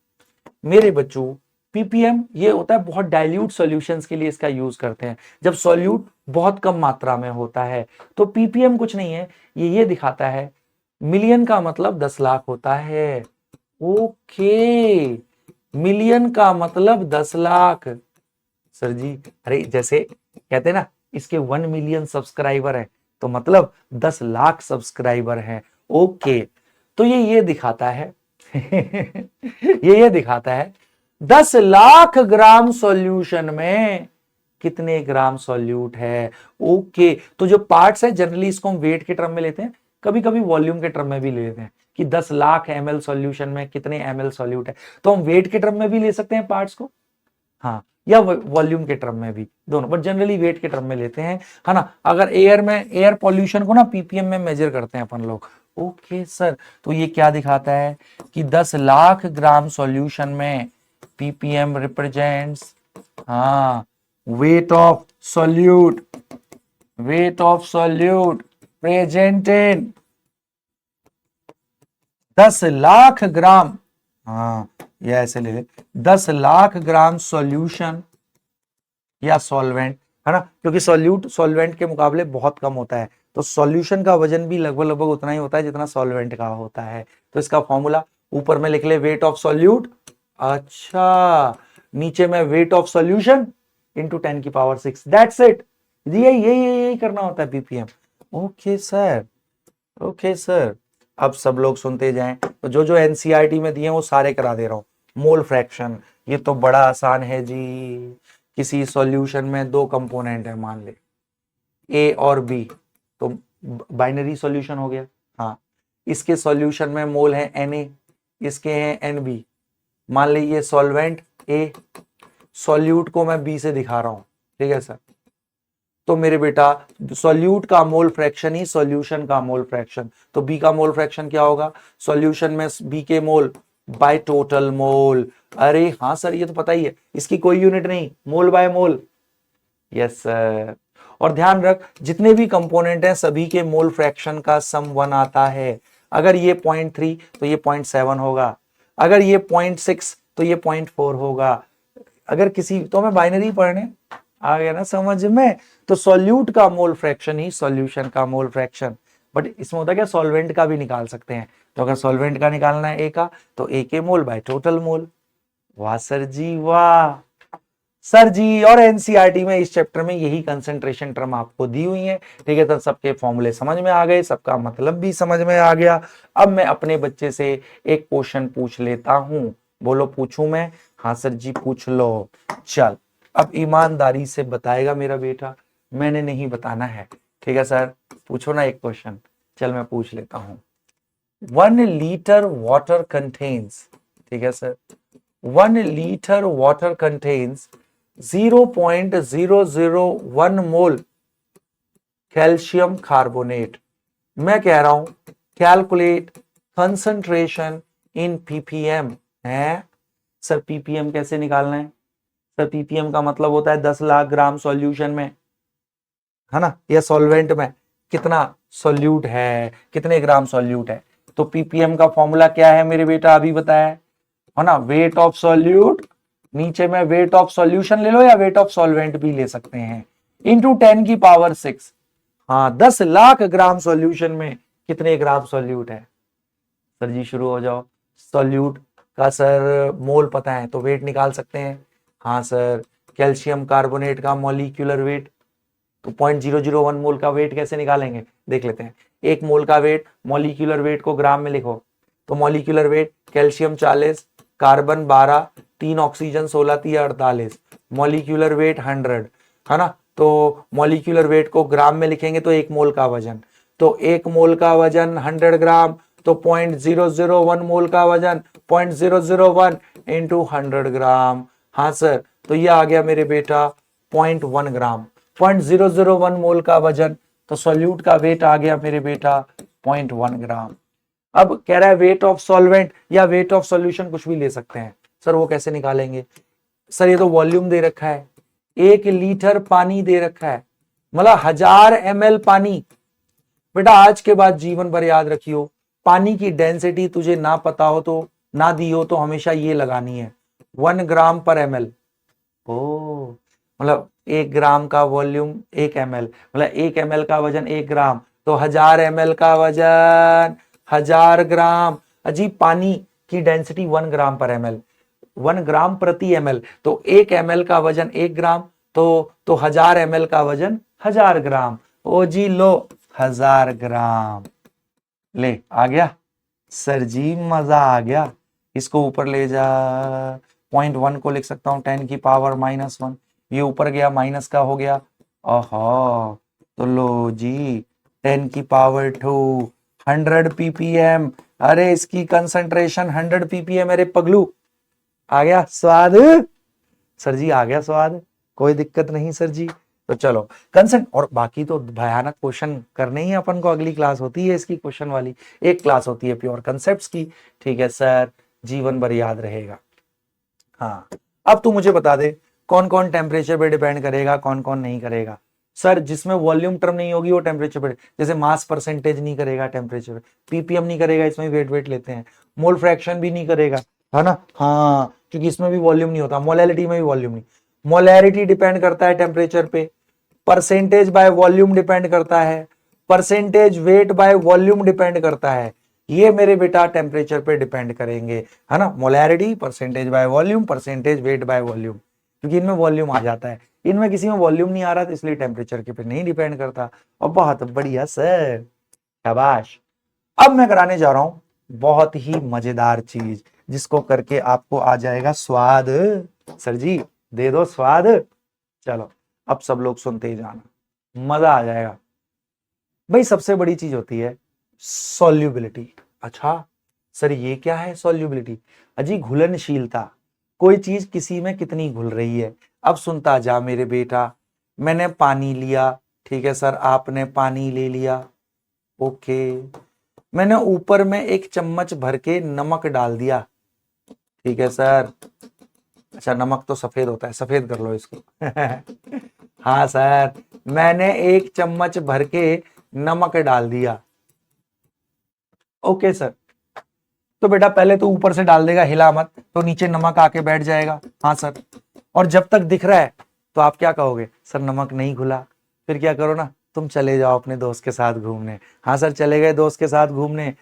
[SPEAKER 1] मेरे बच्चों, ppm ये होता है बहुत डाइल्यूट सॉल्यूशंस के लिए इसका यूज करते हैं, जब सॉल्यूट बहुत कम मात्रा में होता है। तो ppm कुछ नहीं है, ये दिखाता है मिलियन का मतलब 10 लाख होता है। ओके, मिलियन का मतलब 10 लाख। सर जी अरे जैसे कहते हैं ना इसके 1 मिलियन सब्सक्राइबर है तो मतलब 10 लाख सब्सक्राइबर हैं। ओके, तो ये दिखाता है ये दिखाता है 10 लाख ग्राम सॉल्यूशन में कितने ग्राम सॉल्यूट है। ओके, तो जो पार्ट्स है जनरली इसको हम वेट के टर्म में लेते हैं, कभी कभी वॉल्यूम के टर्म में भी ले लेते हैं कि 10 लाख ml सॉल्यूशन में कितने ml सॉल्यूट है, तो हम वेट के टर्म में भी ले सकते हैं पार्ट्स को, हाँ, या वॉल्यूम के टर्म में भी, दोनों, बट जनरली वेट के टर्म में लेते हैं, है ना। अगर एयर में एयर पॉल्यूशन को ना पीपीएम में मेजर करते हैं अपन लोग। ओके सर, तो ये क्या दिखाता है कि 10 लाख ग्राम सॉल्यूशन में पीपीएम रिप्रेजेंट्स हाँ weight of solute, weight of solute present in 10 lakh gram, हाँ ये ऐसे ले ले 10 लाख ग्राम सॉल्यूशन या सॉल्वेंट, है ना, क्योंकि सॉल्यूट सॉल्वेंट के मुकाबले बहुत कम होता है, तो सॉल्यूशन का वजन भी लगभग लगभग उतना ही होता है जितना सॉल्वेंट का होता है। तो इसका फॉर्मूला ऊपर में लिख ले वेट ऑफ सॉल्यूट, अच्छा नीचे में वेट ऑफ सॉल्यूशन इंटू 10 की पावर 6, दैट्स इट। यही करना होता है ppm. Okay sir, okay sir, अब सब लोग सुनते जाएं, तो जो जो एनसीईआरटी में दिए वो सारे करा दे रहा हूं। मोल फ्रैक्शन, ये तो बड़ा आसान है जी। किसी सॉल्यूशन में 2 कंपोनेंट है, मान ले ए और बी, तो बाइनरी सॉल्यूशन हो गया। हाँ, इसके सॉल्यूशन में मोल है Na, इसके हैं Nb। मान ली ये सॉल्वेंट ए, सॉल्यूट को मैं बी से दिखा रहा हूं, ठीक है सर। तो मेरे बेटा सॉल्यूट का मोल फ्रैक्शन ही सॉल्यूशन का मोल फ्रैक्शन, तो बी का मोल फ्रैक्शन क्या होगा, सॉल्यूशन में बी के मोल बाय टोटल मोल। अरे हाँ सर ये तो पता ही है, इसकी कोई यूनिट नहीं, मोल बाय मोल। यस सर, और ध्यान रख जितने भी कंपोनेंट हैं सभी के मोल फ्रैक्शन का सम 1 आता है। अगर ये 0.3 तो ये 0.7 होगा, अगर ये 0.6 तो ये 0.4 होगा। अगर किसी तो हमें बाइनरी पढ़ने आ गया ना समझ में, तो सॉल्यूट का मोल फ्रैक्शन ही सॉल्यूशन का मोल फ्रैक्शन। बट इसमें होता है क्या, सॉल्वेंट का भी निकाल सकते हैं, तो अगर सॉल्वेंट का निकालना है ए का तो ए के मोल बाय टोटल मोल। वाह सर जी वाह सर जी। और एनसीईआरटी में इस चैप्टर में यही कंसंट्रेशन टर्म आपको दी हुई है, ठीक है। तो सबके फॉर्मूले समझ में आ गए, सबका मतलब भी समझ में आ गया। अब मैं अपने बच्चे से एक क्वेश्चन पूछ लेता हूं, बोलो पूछूं मैं, हाँ सर जी पूछ लो। चल अब ईमानदारी से बताएगा मेरा बेटा, मैंने नहीं बताना है, ठीक है सर। पूछो ना एक क्वेश्चन, चल मैं पूछ लेता हूं। 1 लीटर वाटर कंटेन्स, ठीक है सर, 1 लीटर वाटर कंटेन्स 0.001 मोल कैल्शियम कार्बोनेट। मैं कह रहा हूं कैलकुलेट कंसंट्रेशन इन पीपीएम है। सर पीपीएम कैसे निकालना है, सर पीपीएम का मतलब होता है 10 लाख ग्राम सॉल्यूशन में, है ना, या सॉल्वेंट में कितना सॉल्यूट है, कितने ग्राम सॉल्यूट है। तो पीपीएम का फॉर्मूला क्या है मेरे बेटा, अभी बताया है ना, वेट ऑफ सॉल्यूट, नीचे में वेट ऑफ सॉल्यूशन ले लो या वेट ऑफ सॉल्वेंट भी ले सकते हैं, इंटू 10 की पावर 6। हाँ 10 लाख ग्राम सॉल्यूशन में कितने ग्राम सॉल्यूट है। सर जी शुरू हो जाओ। सॉल्यूट का सर मोल पता है तो वेट निकाल सकते हैं। हाँ सर, कैल्शियम कार्बोनेट का मॉलिक्यूलर वेट, तो 0.001 मोल का वेट कैसे निकालेंगे, देख लेते हैं। 1 मोल का वेट, मॉलिक्यूलर वेट को ग्राम में लिखो, तो molecular weight calcium 40, carbon 12, 3 oxygen 16, 3 48, molecular weight 100, है ना। तो मॉलिक्यूलर वेट को ग्राम में लिखेंगे तो 1 मोल का वजन, तो 1 मोल का वजन 100 ग्राम, तो 0.001 मोल का वजन 0.001 इंटू 100 ग्राम। हाँ सर, तो ये आ गया मेरे बेटा 0.1 ग्राम। 0.001 मोल का वजन, तो सॉल्यूट का वेट आ गया मेरे बेटा 0.1 ग्राम। अब कह रहा है वेट ऑफ सॉल्वेंट या वेट ऑफ सॉल्यूशन, कुछ भी ले सकते हैं सर, वो कैसे निकालेंगे सर? ये तो वॉल्यूम दे रखा है, 1 लीटर पानी दे रखा है, मतलब 1000 ml पानी। बेटा आज के बाद जीवन भर याद रखियो, पानी की डेंसिटी तुझे ना पता हो तो, ना दी हो तो हमेशा ये लगानी है 1 ग्राम पर ml। ओ मतलब 1 ग्राम का वॉल्यूम 1 ml, मतलब 1 ml का वजन 1 ग्राम, तो 1000 ml का वजन 1000 ग्राम। अजीब, पानी की डेंसिटी 1 ग्राम पर ml, 1 ग्राम प्रति ml, तो 1 ml का वजन 1 ग्राम, तो 1000 ml का वजन 1000 ग्राम। ओ जी लो 1000 ग्राम, ले आ गया सर जी, मजा आ गया। इसको ऊपर ले जा, 0.1 को लिख सकता हूं 10 की पावर -1, ये ऊपर गया माइनस का हो गया। ओहो, तो लो जी 10 की पावर 2, 100 ppm। अरे इसकी कंसंट्रेशन 100 ppm, मेरे पगलू। आ गया स्वाद सर जी, आ गया स्वाद, कोई दिक्कत नहीं सर जी। तो चलो कंसेंट, और बाकी तो भयानक क्वेश्चन करने ही अपन को, अगली क्लास होती है इसकी क्वेश्चन वाली, एक क्लास होती है प्योर कंसेप्ट्स की। ठीक है सर, जीवन भर याद रहेगा। हाँ, अब तू मुझे बता दे कौन कौन टेम्परेचर पे डिपेंड करेगा, कौन कौन नहीं करेगा। सर जिसमें वॉल्यूम टर्म नहीं होगी वो टेम्परेचर पे, जैसे मास परसेंटेज नहीं करेगा टेम्परेचर पे, पीपीएम नहीं करेगा, इसमें वेट वेट लेते हैं, मोल फ्रैक्शन भी नहीं करेगा, है ना। हाँ, क्योंकि इसमें भी वॉल्यूम नहीं होता, मोलैलिटी में भी वॉल्यूम नहीं। मोलैरिटी डिपेंड करता है टेम्परेचर पे, परसेंटेज बाय वॉल्यूम डिपेंड करता है, percentage weight by volume depend करता है। ये मेरे बेटा टेम्परेचर पे डिपेंड करेंगे, है ना। Molarity, percentage by volume, percentage weight by volume, क्योंकि इनमें वॉल्यूम आ जाता है, इनमें किसी में वॉल्यूम नहीं आ रहा, तो इसलिए टेम्परेचर के पे नहीं डिपेंड करता। और बहुत बढ़िया सर, शाबाश। अब मैं कराने जा रहा हूं बहुत ही मजेदार चीज, जिसको करके आपको आ जाएगा स्वाद। सर जी दे दो स्वाद। चलो अब सब लोग सुनते ही जाना, मजा आ जाएगा। भाई सबसे बड़ी चीज होती है सॉल्युबिलिटी। अच्छा सर ये क्या है सॉल्युबिलिटी? अजी घुलनशीलता, कोई चीज किसी में कितनी घुल रही है। अब सुनता जा मेरे बेटा, मैंने पानी लिया, ठीक है सर, आपने पानी ले लिया, ओके, मैंने ऊपर में 1 चम्मच भर के नमक डाल दिया, ठीक है सर। अच्छा नमक तो सफेद होता है, सफेद कर लो इसको हाँ सर, मैंने 1 चम्मच भर के नमक डाल दिया, ओके सर। तो बेटा पहले तो ऊपर से डाल देगा, हिला मत, तो नीचे नमक आके बैठ जाएगा। हाँ सर, और जब तक दिख रहा है तो आप क्या कहोगे, सर नमक नहीं घुला। फिर क्या करो ना, तुम चले जाओ अपने दोस्त के साथ घूमने। हाँ सर, चले गए दोस्त के साथ घूमने,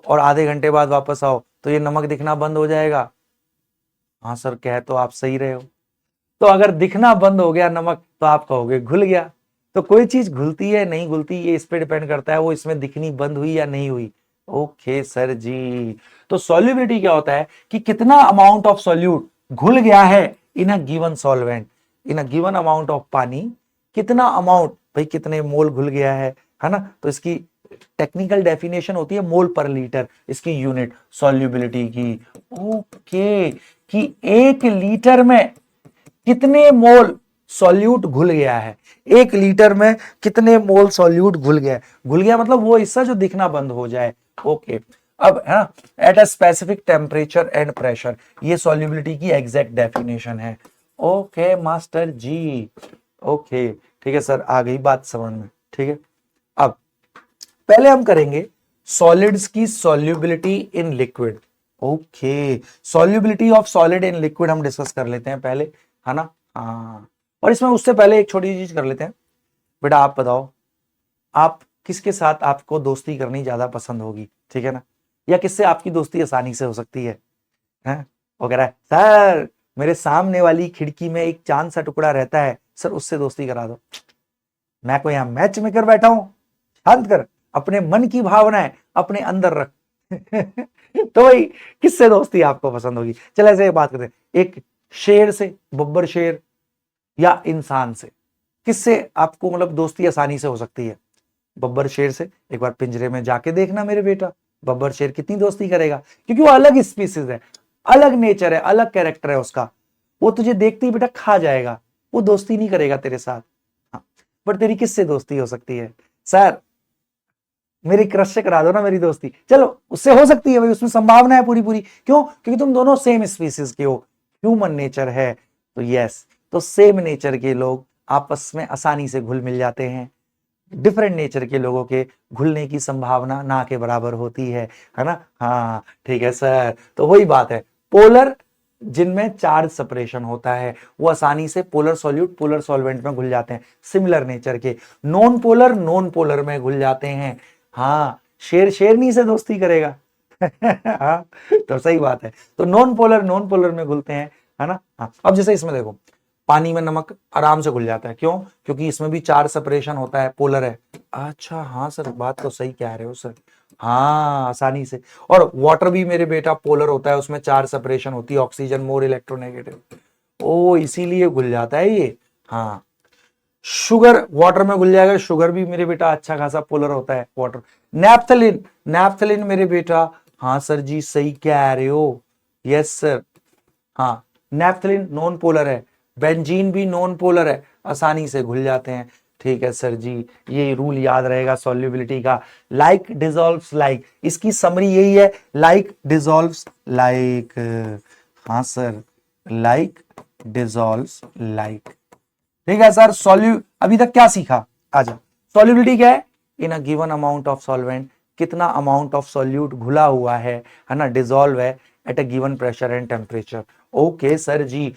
[SPEAKER 1] और आधे घंटे बाद वापस आओ तो ये नमक दिखना बंद हो जाएगा। हाँ सर, कह तो आप सही रहे हो। तो अगर दिखना बंद हो गया नमक, तो आप कहोगे घुल गया। तो कोई चीज घुलती है नहीं घुलती, ये इस पे डिपेंड करता है वो इसमें दिखनी बंद हुई या नहीं हुई। ओके सर जी। तो सॉल्युबिलिटी क्या होता है कि कितना अमाउंट ऑफ सॉल्यूट घुल गया है in a given solvent, in a given amount of पानी, कितना अमाउंट, भाई कितने मोल घुल गया है ना। तो इसकी टेक्निकल डेफिनेशन होती है मोल पर लीटर, इसकी यूनिट सॉल्युबिलिटी की। ओके, कि 1 लीटर में कितने मोल सॉल्यूट घुल गया है, 1 लीटर में कितने मोल सॉल्यूट घुल गया। घुल गया मतलब वो हिस्सा जो दिखना बंद हो जाए। ओके, अब है ना, at a specific temperature and pressure, ये सॉल्युबिलिटी की एग्जैक्ट डेफिनेशन है। ओके मास्टर जी, ओके ठीक है सर, आ गई बात समझ में। ठीक है, अब पहले हम करेंगे सॉलिड्स की solubility in liquid. Okay, solubility of solid in liquid हम डिस्कस कर लेते हैं पहले, है ना। हाँ, और इसमें उससे पहले एक छोटी चीज कर लेते हैं। बेटा आप बताओ, आप किसके साथ आपको दोस्ती करनी ज्यादा पसंद होगी, ठीक है ना, या किससे आपकी दोस्ती आसानी से हो सकती है? वो कह रहा है सर मेरे सामने वाली खिड़की में एक चांद सा टुकड़ा रहता है, सर उससे दोस्ती करा दो। मैं कोई यहां मैच मेकर बैठा हूं, शांत कर, अपने मन की भावनाएं अपने अंदर रख। तो भाई किससे दोस्ती आपको पसंद होगी? चल ऐसे बात करते हैं, एक शेर से, बब्बर शेर, या इंसान से, किससे आपको मतलब दोस्ती आसानी से हो सकती है? बब्बर शेर से। एक बार पिंजरे में जाके देखना मेरे बेटा, बब्बर शेर कितनी दोस्ती करेगा, क्योंकि वो अलग स्पीसीज है, अलग नेचर है, अलग कैरेक्टर है उसका। वो तुझे देखते ही बेटा खा जाएगा, वो दोस्ती नहीं करेगा तेरे साथ। हाँ, पर तेरी किससे दोस्ती हो सकती है? सर मेरी क्रश से करा दो ना मेरी दोस्ती। चलो उससे हो सकती है भाई, उसमें संभावना है पूरी पूरी। क्यों? क्योंकि तुम दोनों सेम स्पीसीज के हो, ह्यूमन नेचर है। तो यस, तो सेम नेचर के लोग आपस में आसानी से घुल मिल जाते हैं। डिफरेंट नेचर के लोगों के घुलने की संभावना ना के बराबर होती है ना? हाँ ठीक है सर। तो वही बात है, पोलर जिनमें चार्ज सेपरेशन होता है वो आसानी से पोलर सॉल्यूट पोलर सॉल्वेंट में घुल जाते हैं, सिमिलर नेचर के। नॉन पोलर में घुल जाते हैं। हाँ, शेर शेरनी से दोस्ती करेगा। हाँ, तो सही बात है। तो नॉन पोलर में घुलते हैं, है ना? हाँ, अब जैसे इसमें देखो, पानी में नमक आराम से घुल जाता है। क्यों? क्योंकि इसमें भी चार्ज सेपरेशन होता है, पोलर है। अच्छा हाँ सर, बात तो सही कह रहे हो सर। हाँ, आसानी से। और वाटर भी मेरे बेटा पोलर होता है, उसमें चार्ज सेपरेशन होती है, ऑक्सीजन मोर इलेक्ट्रोनेगेटिव। ओ इसीलिए घुल जाता है ये। हाँ, शुगर वाटर में घुल जाएगा, शुगर भी मेरे बेटा अच्छा खासा पोलर होता है वाटर। नैप्थलिन, नैप्थलिन मेरे बेटा, हाँ सर जी सही कह रहे हो, यस सर। हाँ, नैप्थलिन नॉन पोलर है, बेंजीन भी नॉन पोलर है, आसानी से घुल जाते हैं। ठीक है सर जी, ये रूल याद रहेगा सॉल्युबिलिटी का। लाइक डिसॉल्व्स लाइक, इसकी समरी यही है, लाइक डिसॉल्व्स लाइक। हाँ सर, लाइक डिसॉल्व्स लाइक। ठीक है सर। अभी तक क्या सीखा? आजा, सॉल्युबिलिटी क्या है? In a given amount of solvent, कितना अमाउंट ऑफ सॉल्यूट घुला हुआ है ना, डिसॉल्व है at a given pressure and temperature. Okay sir जी।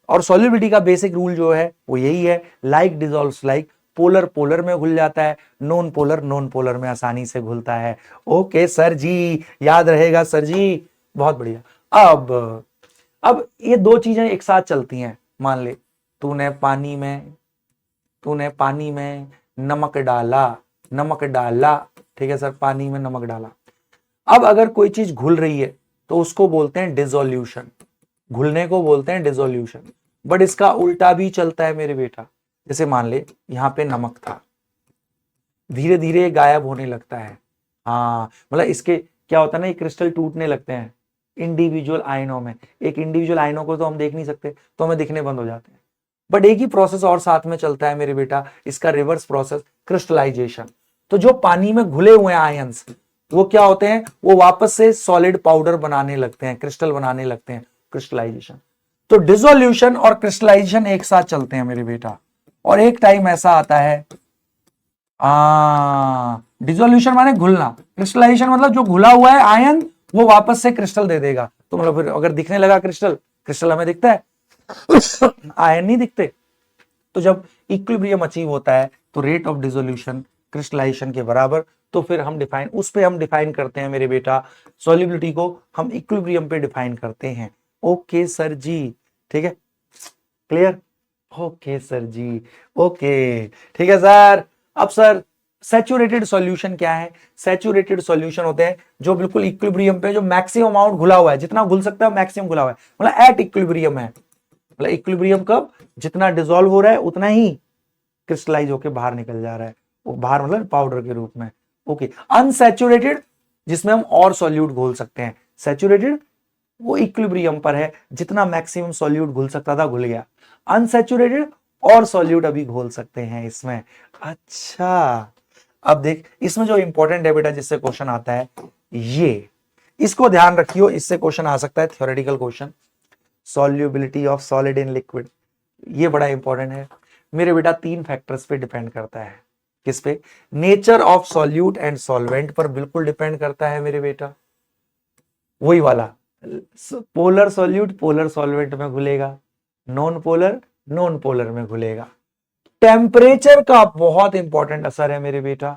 [SPEAKER 1] और सॉल्युबिलिटी का बेसिक रूल जो है वो यही है, like dissolves like, polar polar में घुल जाता है, नॉन पोलर में आसानी से घुलता है। ओके सर जी, याद रहेगा सर जी, बहुत बढ़िया। अब ये दो चीजें एक साथ चलती हैं। मान ले तूने पानी में नमक डाला, नमक डाला, ठीक है सर, पानी में नमक डाला। अब अगर कोई चीज घुल रही है तो उसको बोलते हैं डिसोल्यूशन, घुलने को बोलते हैं डिसोल्यूशन। बट इसका उल्टा भी चलता है मेरे बेटा। जैसे मान ले यहां पे नमक था, धीरे धीरे गायब होने लगता है। हाँ, मतलब इसके क्या होता है ना, ये क्रिस्टल टूटने लगते हैं इंडिविजुअल आयनों में। एक इंडिविजुअल आयनों को तो हम देख नहीं सकते, तो हमें दिखने बंद हो जाते हैं। बट एक ही प्रोसेस और साथ में चलता है मेरे बेटा, इसका रिवर्स प्रोसेस, क्रिस्टलाइजेशन। तो जो पानी में घुले हुए आयंस वो क्या होते हैं, वो वापस से सॉलिड पाउडर बनाने लगते हैं, क्रिस्टल बनाने लगते हैं, क्रिस्टलाइजेशन। तो डिसोल्यूशन और क्रिस्टलाइजेशन एक साथ चलते हैं मेरे बेटा। और एक टाइम ऐसा आता है, डिसोल्यूशन माने घुलना, क्रिस्टलाइजेशन मतलब जो घुला हुआ है आयन वो वापस से क्रिस्टल दे देगा। तो मतलब फिर अगर दिखने लगा क्रिस्टल, क्रिस्टल हमें दिखता है, आयन नहीं दिखते। तो जब इक्विलिब्रियम अचीव होता है तो रेट ऑफ डिसोल्यूशन क्रिस्टलाइजेशन के बराबर। तो फिर हम डिफाइन करते हैं मेरे बेटा, सॉल्युबिलिटी को हम इक्विलिब्रियम पे डिफाइन करते हैं। ओके सर जी, ठीक है, क्लियर? ओके सर जी, ओके ठीक है सर। अब सर सैचुरेटेड सॉल्यूशन क्या है? सैचुरेटेड सॉल्यूशन होते हैं जो बिल्कुल इक्विलिब्रियम पे, जो मैक्सिमम अमाउंट घुला हुआ है, जितना घुल सकता है मैक्सिमम घुला हुआ है, मतलब एट इक्विलिब्रियम है। मतलब इक्विलिब्रियम कब? जितना डिसॉल्व हो रहा है उतना ही क्रिस्टलाइज होकर बाहर निकल जा रहा है, वो बाहर मतलब पाउडर के रूप में। ओके, अनसैचुरेटेड जिसमें हम और सॉल्यूट घोल सकते हैं। सैचुरेटेड वो इक्विलिब्रियम पर है, जितना मैक्सिमम सॉल्यूट घुल सकता था घुल गया। अनसैचुरेटेड और सॉल्यूट अभी घोल सकते हैं इसमें। अच्छा, अब देख इसमें जो इंपॉर्टेंट है बेटा, जिससे क्वेश्चन आता है, ये इसको ध्यान रखियो, इससे क्वेश्चन आ सकता है, theoretical question, solubility of solid in liquid. ये बड़ा इंपॉर्टेंट है मेरे बेटा, 3 फैक्टर्स पे डिपेंड करता है। किस पे? Nature of solute and solvent पर बिल्कुल डिपेंड करता है मेरे बेटा। वही वाला, पोलर सॉल्यूट पोलर सॉल्वेंट में घुलेगा, नॉन पोलर में घुलेगा। टेम्परेचर का बहुत इंपॉर्टेंट असर है मेरे बेटा।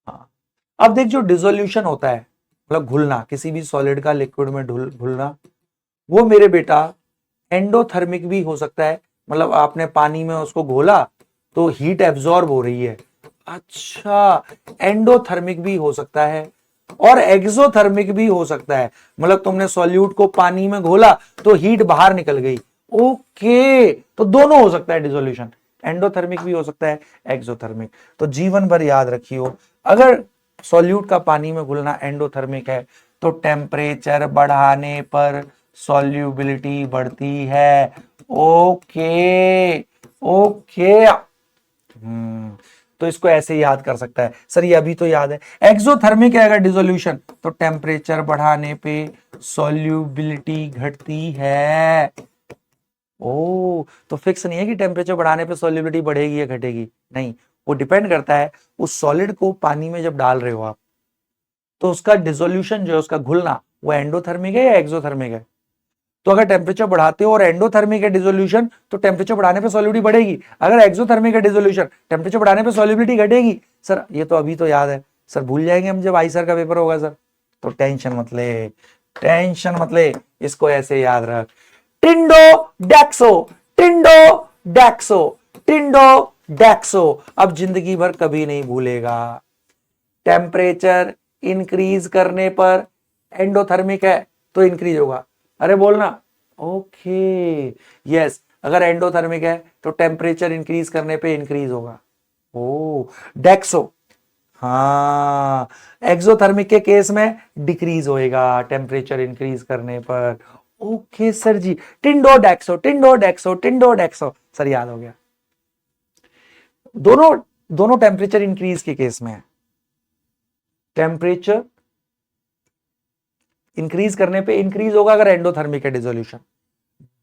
[SPEAKER 1] हाँ, अब देख जो डिसोल्यूशन होता है, मतलब घुलना, किसी भी सॉलिड का लिक्विड में घुलना, वो मेरे बेटा एंडोथर्मिक भी हो सकता है। मतलब आपने पानी में उसको घोला तो हीट एब्जॉर्ब हो रही है। अच्छा, एंडोथर्मिक भी हो सकता है, और एक्सोथर्मिक भी हो सकता है, मतलब तुमने सॉल्यूट को पानी में घोला तो हीट बाहर निकल गई, ओके, तो दोनों हो सकता है डिसोल्यूशन, एंडोथर्मिक भी हो सकता है, एक्सोथर्मिक। तो जीवन भर याद रखियो, अगर सॉल्यूट का पानी में घुलना एंडोथर्मिक है तो टेम्परेचर बढ़ाने पर सॉल्युबिलिटी बढ़ती है। Okay okay. तो इसको ऐसे याद कर सकता है सर, ये अभी तो याद है। एक्सोथर्मिक है अगर डिसोल्यूशन तो टेम्परेचर बढ़ाने पे सॉल्युबिलिटी घटती है। ओ, तो फिक्स नहीं है कि टेम्परेचर बढ़ाने पे सॉल्युबिलिटी बढ़ेगी या घटेगी, नहीं, वो डिपेंड करता है उस सॉलिड को पानी में जब डाल रहे हो आप, तो उसका डिसोल्यूशन जो है, उसका घुलना, वो एंडोथर्मिक है या एक्सोथर्मिक है। तो अगर टेम्परेचर बढ़ाते हो और एंडोथर्मिक है डिसोल्यूशन तो टेम्परेचर बढ़ाने पे सॉल्युबिलिटी बढ़ेगी, अगर एक्सोथर्मिक है डिसोल्यूशन टेम्परेचर बढ़ाने पे सॉल्युबिलिटी घटेगी। सर ये तो अभी तो याद है सर, भूल जाएंगे हम जब आई सर का पेपर होगा सर। तो टेंशन मत ले, टेंशन मत ले, इसको ऐसे याद रख, टिंडो डेक्सो, टिंडो डेक्सो, टिंडो डेक्सो। अब जिंदगी भर कभी नहीं भूलेगा। टेम्परेचर इंक्रीज करने पर एंडोथर्मिक है तो इंक्रीज होगा, अरे बोलना, ओके यस, अगर एंडोथर्मिक है तो टेम्परेचर इंक्रीज करने पे इंक्रीज होगा। ओ, डेक्सो, हाँ, एक्सोथर्मिक के केस में डिक्रीज होएगा टेम्परेचर इंक्रीज करने पर। ओके सर जी, टिंडो डेक्सो, टिंडो डेक्सो, टिंडो डेक्सो, सर याद हो गया। दोनों दोनों टेम्परेचर इंक्रीज के केस में है, टेम्परेचर इंक्रीज करने पे इंक्रीज होगा अगर एंडोथर्मिक है डिसोल्यूशन,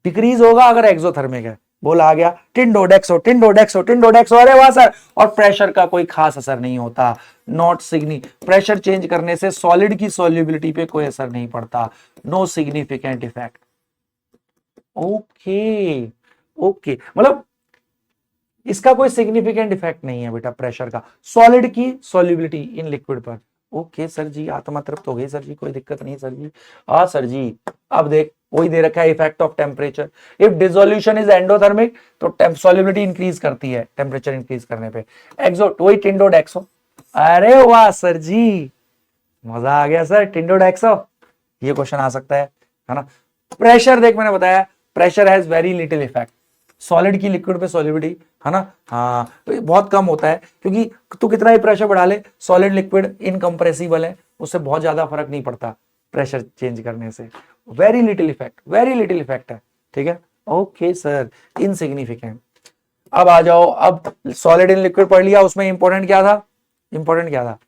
[SPEAKER 1] डिक्रीज होगा अगर एक्सोथर्मिक है। बोल आ गया, टिंडो डेक्सो, टिंडो डेक्सो, टिंडो डेक्सो, अरे वाह सर। और प्रेशर का कोई खास असर नहीं होता, नॉट सिग्नी, प्रेशर चेंज करने से सॉलिड की सॉल्युबिलिटी पे कोई असर नहीं पड़ता, no significant effect. Okay okay, मतलब इसका कोई सिग्निफिकेंट इफेक्ट नहीं है बेटा प्रेशर का सॉलिड की सॉल्युबिलिटी इन लिक्विड पर। ओके सर जी, आत्मा तृप्त हो गई सर जी, कोई दिक्कत नहीं सर जी। हाँ सर जी, अब देख वही दे रखा है, effect of temperature, if dissolution is endothermic तो सॉल्युबिलिटी इंक्रीज करती है टेम्परेचर इंक्रीज करने पे। एक्सो, वही टिंडो डेक्सो, अरे वाह सर जी, मजा आ गया सर, टिंडो डेक्सो, ये क्वेश्चन आ सकता है ना। प्रेशर देख मैंने बताया, pressure has very little effect solid की लिक्विड पे सॉल्युबिलिटी, है ना, हाँ, तो ये बहुत कम होता है क्योंकि तू कितना ही प्रेशर बढ़ा ले, सॉलिड लिक्विड इनकंप्रेसिबल है, उससे बहुत ज्यादा फर्क नहीं पड़ता प्रेशर चेंज करने से, very little effect, very little effect है, ठीक है। Okay sir, insignificant. अब आ जाओ, अब सॉलिड इन लिक्विड पढ़ लिया, उसमें इंपॉर्टेंट क्या था, इंपॉर्टेंट क्या था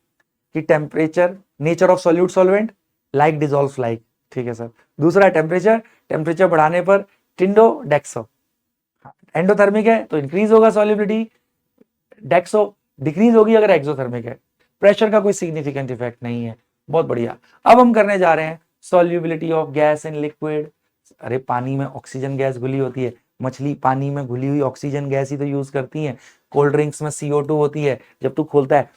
[SPEAKER 1] कि temperature, nature of solute solvent, like dissolves like, ठीक है सर। दूसरा टेम्परेचर, टेम्परेचर बढ़ाने पर टिंडो डेक्सो, एंडोथर्मिक है तो इंक्रीज होगा सॉल्युबिलिटी, डेक्सो डिक्रीज होगी अगर एक्सोथर्मिक है। प्रेशर का कोई सिग्निफिकेंट इफेक्ट नहीं है, बहुत बढ़िया। अब हम करने जा रहे हैं solubility of gas in liquid. अरे पानी में ऑक्सीजन गैस घुली होती है, मछली पानी में घुली हुई ऑक्सीजन गैस ही तो यूज करती है। कोल्ड ड्रिंक्स में CO2 होती है, जब तू खोलता है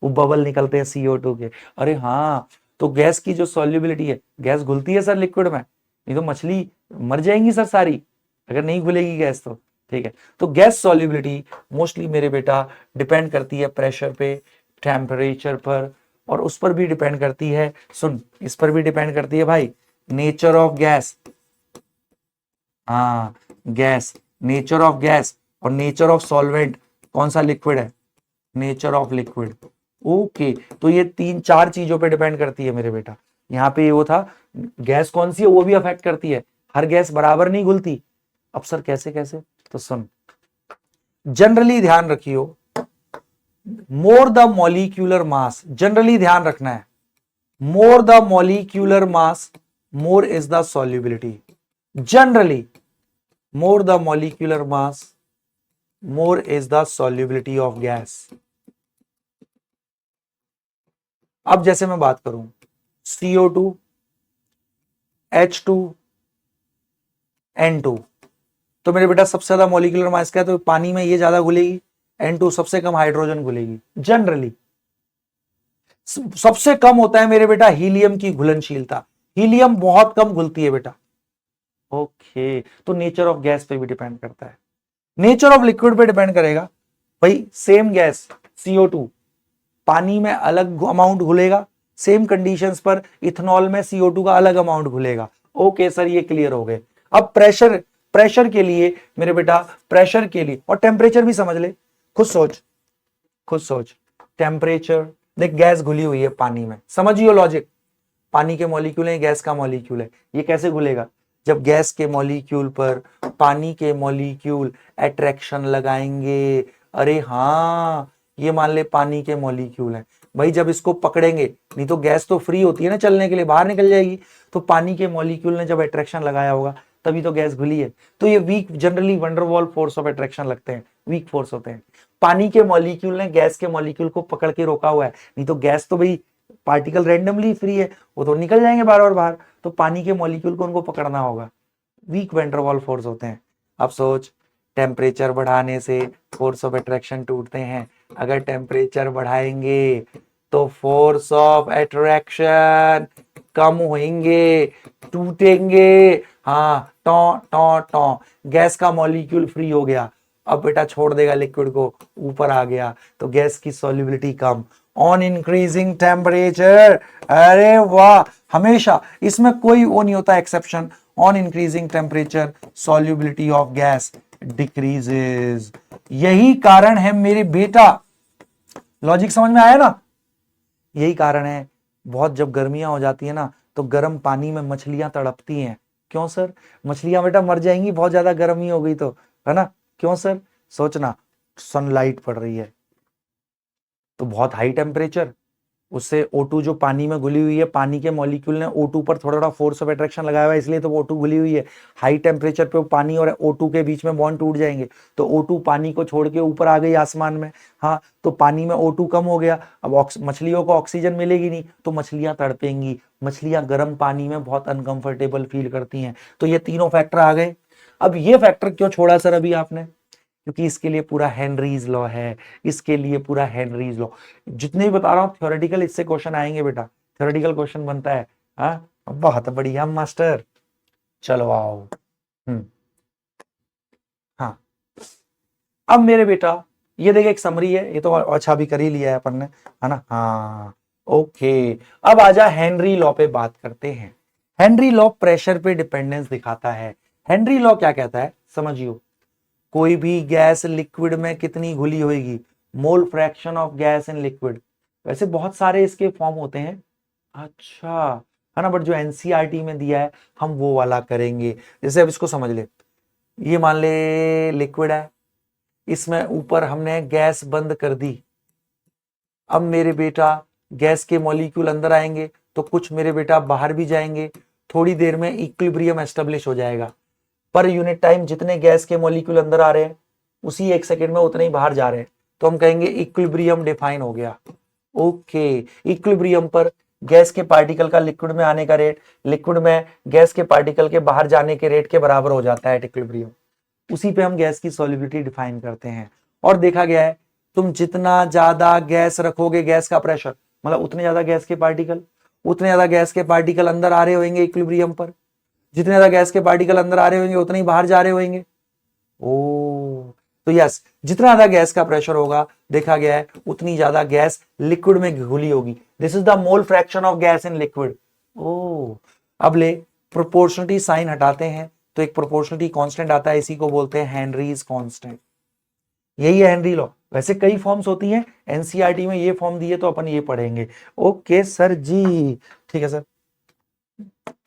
[SPEAKER 1] वो बबल निकलते हैं CO2 के। अरे हाँ, तो गैस की जो सॉल्युबिलिटी है, गैस घुलती है सर लिक्विड में, नहीं तो मछली मर जाएंगी सर सारी अगर नहीं घुलेगी गैस तो, ठीक है। तो गैस सॉल्युबिलिटी मोस्टली मेरे बेटा डिपेंड करती है प्रेशर पे, टेम्परेचर पर, और उस पर भी डिपेंड करती है, सुन, इस पर भी डिपेंड करती है भाई, नेचर ऑफ गैस, हाँ गैस, नेचर ऑफ गैस और नेचर ऑफ सॉल्वेंट, कौन सा लिक्विड है, नेचर ऑफ लिक्विड। ओके, तो ये तीन चार चीजों पे डिपेंड करती है मेरे बेटा। यहाँ पे वो था, गैस कौन सी है वो भी अफेक्ट करती है, हर गैस बराबर नहीं घुलती। अब सर कैसे कैसे, तो सुन, जनरली ध्यान रखियो, more the molecular mass, generally ध्यान रखना है, more the molecular mass more is the solubility, generally more the molecular mass more is the solubility of gas. अब जैसे मैं बात करूं CO2, H2, N2, तो मेरे बेटा सबसे ज्यादा मॉलिक्यूलर मास क्या है, तो पानी में ये ज्यादा घुलेगी, N2 सबसे कम हाइड्रोजन घुलेगी जनरली। सबसे कम होता है मेरे बेटा हीलियम की घुलनशीलता, हीलियम बहुत कम घुलती है बेटा। ओके, तो नेचर ऑफ गैस पे भी डिपेंड करता है, नेचर ऑफ लिक्विड पे डिपेंड करेगा भाई। सेम गैस CO2 पानी में अलग अमाउंट घुलेगा, सेम कंडीशंस पर इथेनॉल में CO2 का अलग अमाउंट घुलेगा। ओके सर, ये क्लियर हो गए। अब प्रेशर, प्रेशर के लिए मेरे बेटा, प्रेशर के लिए और टेम्परेचर भी समझ ले, खुद सोच, खुद सोच। टेम्परेचर देख, गैस घुली हुई है पानी में, समझियो लॉजिक। पानी के मॉलिक्यूल है, गैस का मॉलिक्यूल है, ये कैसे घुलेगा? जब गैस के मॉलिक्यूल पर पानी के मॉलिक्यूल अट्रैक्शन लगाएंगे। अरे हाँ, ये मान ले पानी के मॉलिक्यूल हैं भाई, जब इसको पकड़ेंगे, नहीं तो गैस तो फ्री होती है ना चलने के लिए, बाहर निकल जाएगी। तो पानी के मॉलिक्यूल ने जब अट्रैक्शन लगाया होगा तभी तो गैस घुली है। तो ये weak, generally van der Waals force of attraction लगते हैं, वीक फोर्स होते हैं। पानी के मॉलिक्यूल ने गैस के मॉलिक्यूल को पकड़ के रोका हुआ है, नहीं तो गैस तो भाई पार्टिकल रैंडमली फ्री है, वो तो निकल जाएंगे बार और बाहर। तो पानी के मॉलिक्यूल को उनको पकड़ना होगा, वीक वैंडरवॉल फोर्स होते हैं। अब सोच, टेम्परेचर बढ़ाने से फोर्स ऑफ अट्रैक्शन टूटते हैं, अगर टेम्परेचर बढ़ाएंगे तो फोर्स ऑफ अट्रैक्शन कम होंगे, टूटेंगे। हाँ, टॉ टॉ टॉ, गैस का मॉलिक्यूल फ्री हो गया, अब बेटा छोड़ देगा लिक्विड को, ऊपर आ गया, तो गैस की solubility come on increasing temperature. अरे वाह, हमेशा इसमें कोई वो नहीं होता exception. On increasing temperature solubility of gas decreases. यही कारण है मेरे बेटा, लॉजिक समझ में आया ना? यही कारण है, बहुत जब गर्मियां हो जाती है ना, तो गर्म पानी में मछलियां तड़पती हैं। क्यों सर? मछलियां बेटा मर जाएंगी, बहुत ज्यादा गर्मी हो गई तो, है ना? क्यों सर? सोचना, सनलाइट पड़ रही है तो बहुत हाई टेम्परेचर, उससे O2 जो पानी में घुली हुई है, पानी के मॉलिक्यूल ने O2 पर थोड़ा थोड़ा फोर्स ऑफ अट्रैक्शन लगाया हुआ है, इसलिए तो O2 घुली हुई है। हाई टेम्परेचर पे पानी और O2 के बीच में बॉन्ड टूट जाएंगे, तो O2 पानी को छोड़ के ऊपर आ गई आसमान में। हाँ, तो पानी में O2 कम हो गया, अब मछलियों को ऑक्सीजन मिलेगी नहीं, तो मछलियां तड़पेंगी। मछलियां गर्म पानी में बहुत अनकंफर्टेबल फील करती हैं। तो ये तीनों फैक्टर आ गए। अब ये फैक्टर क्यों छोड़ा सर अभी आपने? क्योंकि इसके लिए पूरा हेनरीज लॉ है, इसके लिए पूरा हेनरीज लॉ। जितने भी बता रहा हूं थ्योरेटिकल, इससे क्वेश्चन आएंगे बेटा, थ्योरेटिकल क्वेश्चन बनता है। हाँ, बहुत बढ़िया मास्टर, चलो आओ। हाँ, अब मेरे बेटा ये देखिए एक समरी है, ये तो अच्छा भी कर ही लिया है अपन ने, है ना? हाँ, ओके। अब आजा हेनरी लॉ पे बात करते हैं। हेनरी लॉ प्रेशर पे डिपेंडेंस दिखाता है। हेनरी लॉ क्या कहता है समझियो, कोई भी गैस लिक्विड में कितनी घुली होगी, मोल fraction of gas in liquid. वैसे बहुत सारे इसके फॉर्म होते हैं, अच्छा, है ना? बट जो एनसीईआरटी में दिया है हम वो वाला करेंगे। जैसे अब इसको समझ ले, ये मान ले लिक्विड है, इसमें ऊपर हमने गैस बंद कर दी। अब मेरे बेटा गैस के मॉलिक्यूल अंदर आएंगे तो कुछ मेरे बेटा बाहर भी जाएंगे, थोड़ी देर में इक्विलिब्रियम एस्टेब्लिश हो जाएगा। पर यूनिट टाइम जितने गैस के मॉलिक्यूल अंदर आ रहे हैं उसी 1 सेकेंड में उतने ही बाहर जा रहे हैं, तो हम कहेंगे इक्विलिब्रियम डिफाइन हो गया। ओके, इक्विलिब्रियम पर गैस के पार्टिकल का लिक्विड में आने का रेट लिक्विड में गैस के पार्टिकल के बाहर जाने के रेट के बराबर हो जाता है इक्विलिब्रियम। उसी पे हम गैस की सॉल्युबिलिटी डिफाइन करते हैं। और देखा गया है, तुम जितना ज्यादा गैस रखोगे, गैस का प्रेशर मतलब उतने ज्यादा गैस के पार्टिकल, उतने ज्यादा गैस के पार्टिकल अंदर आ रहे होंगे इक्विलिब्रियम पर, जितने ज्यादा गैस के पार्टिकल अंदर आ रहे होंगे उतने ही बाहर जा रहे होंगे। ओ, तो यस, जितना ज्यादा गैस का प्रेशर होगा, देखा गया है उतनी ज्यादा गैस लिक्विड में घुली होगी। This is the mole fraction of gas in liquid. ओ, अब ले प्रोपोर्शनलिटी साइन हटाते हैं तो एक प्रोपोर्शनलिटी कांस्टेंट आता है, इसी को बोलते हैं हेनरीज कांस्टेंट। यही है हेनरी लॉ। वैसे कई फॉर्म्स होती हैं, एनसीईआरटी में ये फॉर्म दिए तो अपन ये पढ़ेंगे। ओके सर जी, ठीक है सर।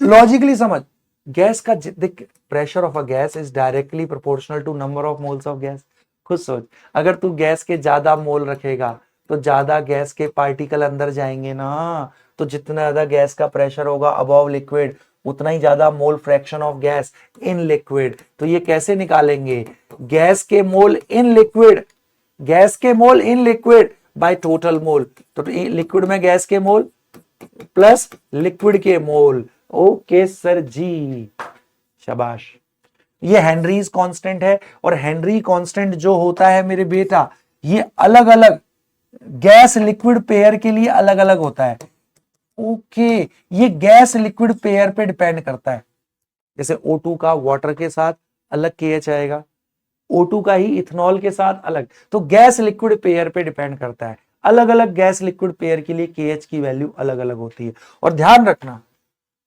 [SPEAKER 1] लॉजिकली समझ, गैस का pressure of a gas is directly proportional to number of moles of gas. खुद सोच, अगर तू गैस के ज्यादा मोल रखेगा तो ज्यादा गैस के पार्टिकल अंदर जाएंगे ना, तो जितना ज्यादा गैस का प्रेशर होगा अबव लिक्विड, उतना ही ज्यादा मोल fraction of gas in liquid. तो ये कैसे निकालेंगे, गैस के मोल इन लिक्विड, गैस के mole in liquid by total mole. तो लिक्विड में गैस के मोल प्लस लिक्विड के मोल। ओके सर जी, शाबाश। ये हेनरीज कांस्टेंट है, और हेनरी कांस्टेंट जो होता है मेरे बेटा, ये अलग अलग गैस लिक्विड पेयर के लिए अलग अलग होता है। ओके, ये गैस लिक्विड पेयर पे डिपेंड करता है। जैसे O2 का वाटर के साथ अलग KH आएगा, O2 का ही इथेनॉल के साथ अलग, तो गैस लिक्विड पेयर पे डिपेंड करता है। अलग अलग गैस लिक्विड पेयर के लिए KH की वैल्यू अलग अलग होती है। और ध्यान रखना,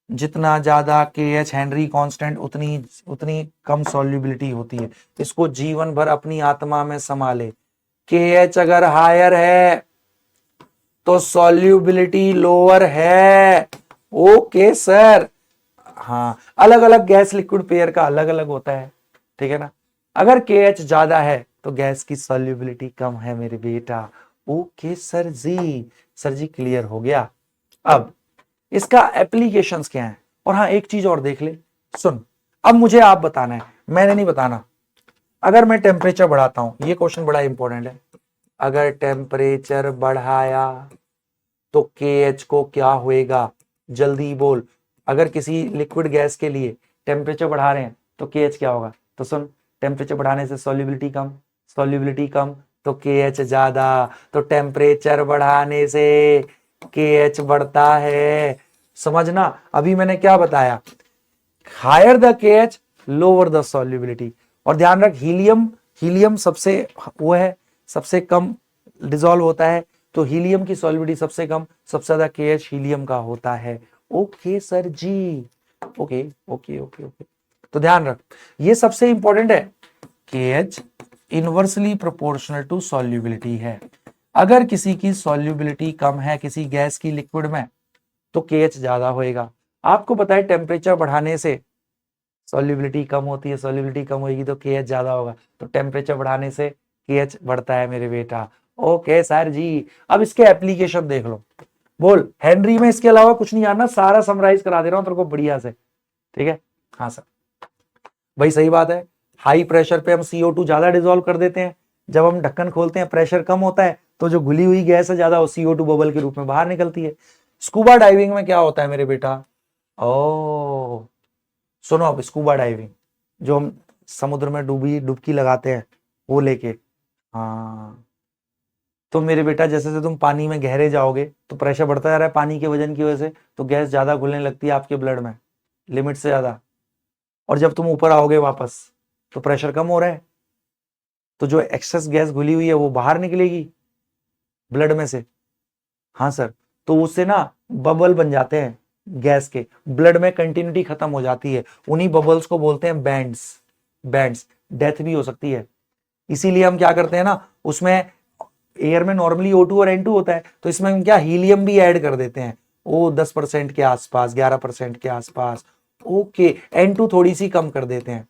[SPEAKER 1] जितना ज्यादा KH हेनरी कांस्टेंट उतनी उतनी कम सॉल्युबिलिटी होती है। इसको जीवन भर अपनी आत्मा में संभाले। KH अगर हायर है तो सॉल्युबिलिटी लोअर है। Okay sir. हाँ, अलग अलग गैस लिक्विड पेयर का अलग अलग होता है, ठीक है ना। अगर KH ज्यादा है तो गैस की सॉल्युबिलिटी कम है मेरे बेटा। ओके सर जी, सर जी क्लियर हो गया। अब इसका एप्लीकेशंस क्या है। और हाँ, एक चीज और देख ले, सुन, अब मुझे आप बताना है, मैंने नहीं बताना। अगर मैं टेम्परेचर बढ़ाता हूं, ये क्वेश्चन बड़ा इंपॉर्टेंट है, अगर टेम्परेचर बढ़ाया तो KH को क्या होएगा, जल्दी बोल। अगर किसी लिक्विड गैस के लिए टेम्परेचर बढ़ा रहे हैं तो KH क्या होगा। तो सुन, टेम्परेचर बढ़ाने से सॉल्युबिलिटी कम, सॉल्युबिलिटी कम तो KH ज्यादा, तो टेम्परेचर बढ़ाने से KH बढ़ता है। समझना, अभी मैंने क्या बताया, higher the KH lower the solubility. और ध्यान रख, हीलियम हीलियम सबसे वो है, सबसे कम डिसॉल्व होता है, तो हीलियम की सॉल्युबिलिटी सबसे कम, सबसे ज्यादा KH हीलियम का होता है। ओके सर जी, ओके ओके ओके ओके। तो ध्यान रख, ये सबसे इंपॉर्टेंट है, KH inversely proportional to solubility है। अगर किसी की सॉल्युबिलिटी कम है किसी गैस की लिक्विड में तो KH ज्यादा होएगा। आपको पता है टेम्परेचर बढ़ाने से सॉल्युबिलिटी कम होती है, सॉल्युबिलिटी कम होगी तो KH ज्यादा होगा, तो टेम्परेचर बढ़ाने से KH बढ़ता है मेरे बेटा। ओके सर जी। अब इसके एप्लीकेशन देख लो, बोल हेनरी में इसके अलावा कुछ नहीं जानना, सारा समराइज करा दे रहा हूं तेरे को बढ़िया से, ठीक है। हाँ सर, भाई सही बात है, हाई प्रेशर पे हम CO2 ज्यादा डिसॉल्व कर देते हैं, जब हम ढक्कन खोलते हैं प्रेशर कम होता है तो जो घुली हुई गैस है ज्यादा वो CO2 बबल के रूप में बाहर निकलती है। स्कूबा डाइविंग में क्या होता है मेरे बेटा, ओ सुनो, अब स्कूबा डाइविंग जो हम समुद्र में डुबकी लगाते हैं वो लेके, हाँ, तो मेरे बेटा जैसे जैसे तुम पानी में गहरे जाओगे तो प्रेशर बढ़ता जा रहा है पानी के वजन की वजह से, तो गैस ज्यादा घुलने लगती है आपके ब्लड में, लिमिट से ज्यादा। और जब तुम ऊपर आओगे वापस तो प्रेशर कम हो रहा है, तो जो एक्सेस गैस घुली हुई है वो बाहर निकलेगी ब्लड में से। हाँ सर, तो उससे ना बबल बन जाते हैं गैस के, ब्लड में कंटिन्यूटी खत्म हो जाती है, उन्हीं बबल्स को बोलते हैं बैंड्स। बैंड्स, डेथ भी हो सकती है। इसीलिए हम क्या करते हैं ना, उसमें एयर में नॉर्मली O2 और N2 होता है, तो इसमें हम क्या हीलियम भी ऐड कर देते हैं, वो 10% के आसपास, 11% के आसपास। ओके, N2 थोड़ी सी कम कर देते हैं,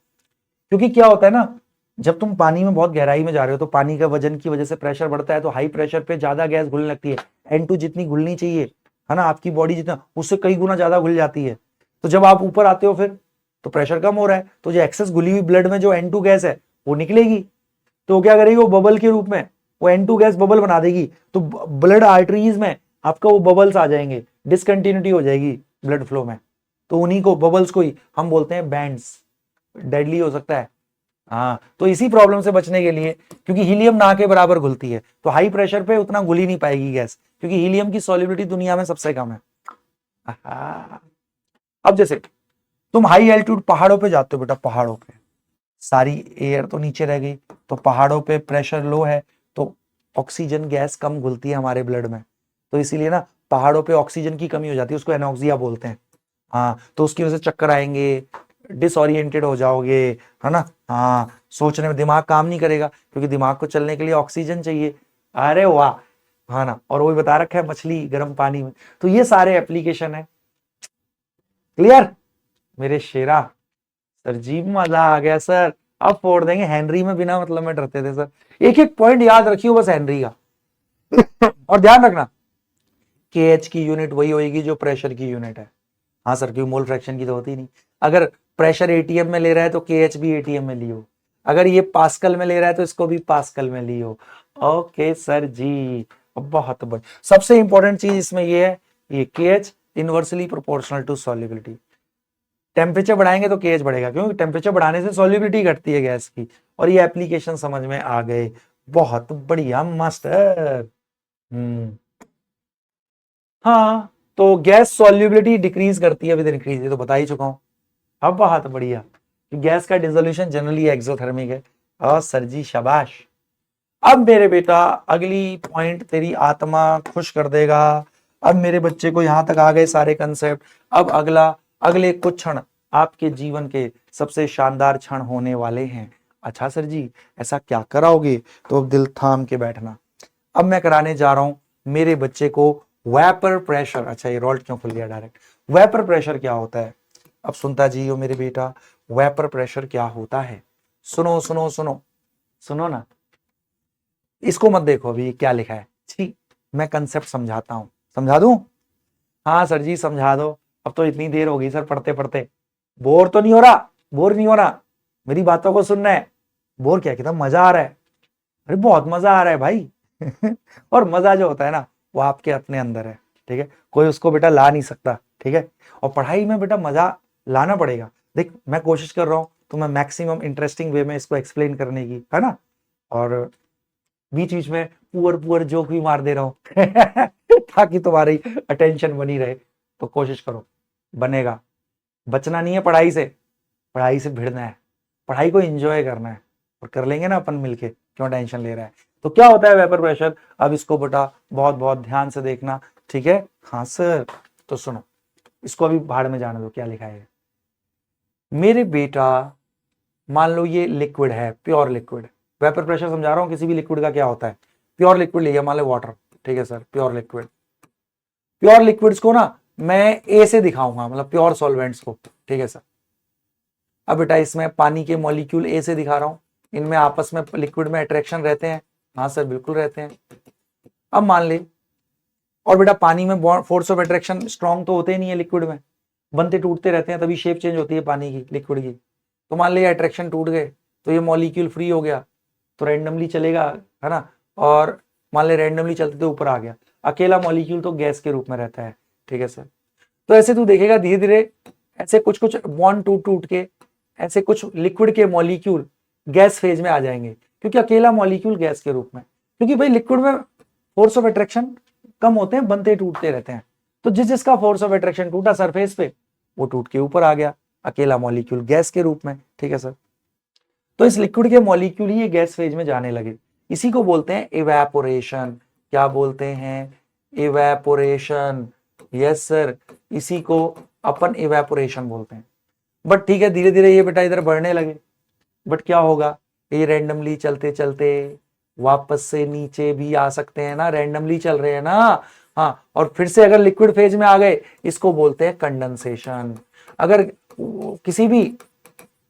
[SPEAKER 1] क्योंकि क्या होता है ना, जब तुम पानी में बहुत गहराई में जा रहे हो तो पानी का वजन की वजह से प्रेशर बढ़ता है, तो हाई प्रेशर पे ज्यादा गैस घुलने लगती है। N2 जितनी घुलनी चाहिए है ना, आपकी बॉडी जितना, उससे कई गुना ज्यादा घुल जाती है। तो जब आप ऊपर आते हो फिर तो प्रेशर कम हो रहा है, तो जो एक्सेस घुली हुई ब्लड में जो N2 गैस है वो निकलेगी, तो क्या करेगी वो बबल के रूप में, वो N2 गैस बबल बना देगी, तो ब्लड आर्टरीज में आपका वो बबल्स आ जाएंगे, डिसकंटिन्यूटी हो जाएगी ब्लड फ्लो में, तो उन्हीं को बबल्स को ही हम बोलते हैं बैंड्स। डेडली हो सकता है। हाँ, तो इसी प्रॉब्लम से बचने के लिए, क्योंकि हीलियम ना के बराबर घुलती है, तो हाई प्रेशर पे उतना घुल ही नहीं पाएगी गैस, क्योंकि हीलियम की सॉल्युबिलिटी दुनिया में सबसे कम है। अब जैसे तुम हाई एल्टीट्यूड पहाड़ों पे जाते हो बेटा, पहाड़ों पे सारी एयर तो नीचे रह गई, तो पहाड़ों पे प्रेशर लो है, तो ऑक्सीजन गैस कम घुलती है हमारे ब्लड में, तो इसीलिए ना पहाड़ों पे ऑक्सीजन की कमी हो जाती है, उसको एनॉक्सिया बोलते हैं। हाँ, तो उसकी वजह से चक्कर आएंगे, डिसओरिएंटेड हो जाओगे, है ना। हाँ, सोचने में दिमाग काम नहीं करेगा, क्योंकि दिमाग को चलने के लिए ऑक्सीजन चाहिए। अरे वाह, हाँ ना, और वो भी बता रखा है मछली गर्म पानी में, तो ये सारे एप्लीकेशन है। क्लियर मेरे शेरा। सर जी मजा आ गया सर, अब फोड़ देंगे हेनरी में, बिना मतलब में डरते थे सर। एक एक पॉइंट याद रखियो बस हेनरी का और ध्यान रखना, KH की यूनिट वही होगी जो प्रेशर की यूनिट है। हाँ सर, क्योंकि मोल फ्रैक्शन की तो होती नहीं। अगर प्रेशर ATM में ले रहा है तो KH भी ATM में लियो, अगर ये पास्कल में ले रहा है तो इसको भी पास्कल में लियो। ओके सर जी, बहुत बढ़िया। सबसे इंपॉर्टेंट चीज इसमें ये है, ये KH inversely proportional to solubility. Temperature बढ़ाएंगे तो KH बढ़ेगा, क्योंकि टेम्परेचर बढ़ाने से सॉल्युबिलिटी घटती है गैस की। और ये एप्लीकेशन समझ में आ गए, बहुत बढ़िया मास्टर। हाँ, तो गैस सॉल्युबिलिटी डिक्रीज करती है विद इंक्रीज, ये तो बता ही चुका हूं। अब बहुत बढ़िया, गैस का डिसोल्यूशन जनरली एक्सोथर्मिक है। और सर जी शाबाश। अब मेरे बेटा अगली पॉइंट तेरी आत्मा खुश कर देगा। अब मेरे बच्चे को यहां तक आ गए सारे कंसेप्ट। अब अगले कुछ क्षण आपके जीवन के सबसे शानदार क्षण होने वाले हैं। अच्छा सर जी, ऐसा क्या कराओगे? तो अब दिल थाम के बैठना। अब मैं कराने जा रहा हूं मेरे बच्चे को वेपर प्रेशर। अच्छा, ये रोल्ट क्यों खुल गया डायरेक्ट? वेपर प्रेशर क्या होता है? अब सुनता जी हो मेरे बेटा, वेपर प्रेशर क्या होता है? सुनो सुनो सुनो सुनो ना, इसको मत देखो अभी क्या लिखा है। ठीक, मैं कंसेप्ट समझाता हूं। समझा दूं? हाँ सर जी समझा दो। अब तो इतनी देर हो गई सर पढ़ते पढ़ते। बोर तो नहीं हो रहा? बोर नहीं हो रहा? मेरी बातों को सुनना है। बोर क्या, कितना मजा आ रहा है? अरे बहुत मजा आ रहा है भाई। और मजा जो होता है ना, वो आपके अपने अंदर है। ठीक है, कोई उसको बेटा ला नहीं सकता। ठीक है, और पढ़ाई में बेटा मजा लाना पड़ेगा। देख, मैं कोशिश कर रहा हूं तो मैं मैक्सिमम इंटरेस्टिंग वे में इसको एक्सप्लेन करने की, है ना। और बीच बीच में पुअर पुअर जोक भी मार दे रहा हूं ताकि तुम्हारी अटेंशन बनी रहे। तो कोशिश करो, बनेगा। बचना नहीं है पढ़ाई से, पढ़ाई से भिड़ना है, पढ़ाई को एंजॉय करना है। और कर लेंगे ना अपन मिलके, क्यों टेंशन ले रहा है? तो क्या होता है वेपर प्रेशर? अब इसको बेटा बहुत बहुत ध्यान से देखना। ठीक है? हाँ सर। तो सुनो, इसको अभी भाड़ में जाने दो, क्या लिखा है मेरे बेटा। मान लो ये लिक्विड है, प्योर लिक्विड। वेपर प्रेशर समझा रहा हूं किसी भी लिक्विड का क्या होता है। प्योर लिक्विड लिया, मान लो वाटर। ठीक है sir, pure liquid. Pure liquids को ना मैं ए से दिखाऊंगा, मतलब प्योर सॉल्वेंट्स को। ठीक है सर। अब बेटा इसमें पानी के मॉलिक्यूल ए से दिखा रहा हूं, इनमें आपस में लिक्विड में अट्रैक्शन रहते हैं। हाँ सर बिल्कुल रहते हैं। अब मान ले, और बेटा पानी में फोर्स ऑफ अट्रैक्शन स्ट्रॉन्ग तो होते ही नहीं है लिक्विड में, बनते टूटते रहते हैं, तभी शेप चेंज होती है पानी की, लिक्विड की। तो मान ले अट्रैक्शन टूट गए तो ये मॉलिक्यूल फ्री हो गया, तो रैंडमली चलेगा, है ना। और मान ले रैंडमली चलते तो ऊपर आ गया। अकेला मॉलिक्यूल तो गैस के रूप में रहता है। ठीक है सर। तो ऐसे तू देखेगा धीरे धीरे ऐसे कुछ कुछ बॉन्ड टूट टूट के ऐसे कुछ लिक्विड के मॉलिक्यूल गैस फेज में आ जाएंगे, क्योंकि अकेला मॉलिक्यूल गैस के रूप में, क्योंकि भाई लिक्विड में फोर्स ऑफ अट्रैक्शन कम होते हैं, बनते टूटते रहते हैं। तो जिस जिसका फोर्स ऑफ अट्रैक्शन टूटा सरफेस पे, वो टूट के ऊपर आ गया, अकेला मॉलिक्यूल गैस के रूप में। ठीक है सर। तो इस लिक्विड के मॉलिक्यूल ही ये गैस फेज में जाने लगे, इसी को बोलते हैं इवेपोरेशन। क्या बोलते हैं? इवेपोरेशन। यस सर, इसी को अपन इवेपोरेशन बोलते हैं। बट ठीक है, धीरे धीरे ये बेटा इधर बढ़ने लगे। बट क्या होगा, ये रैंडमली चलते चलते वापस से नीचे भी आ सकते हैं ना, रैंडमली चल रहे हैं ना। हाँ, और फिर से अगर लिक्विड फेज में आ गए, इसको बोलते हैं कंडेंसेशन। अगर किसी भी,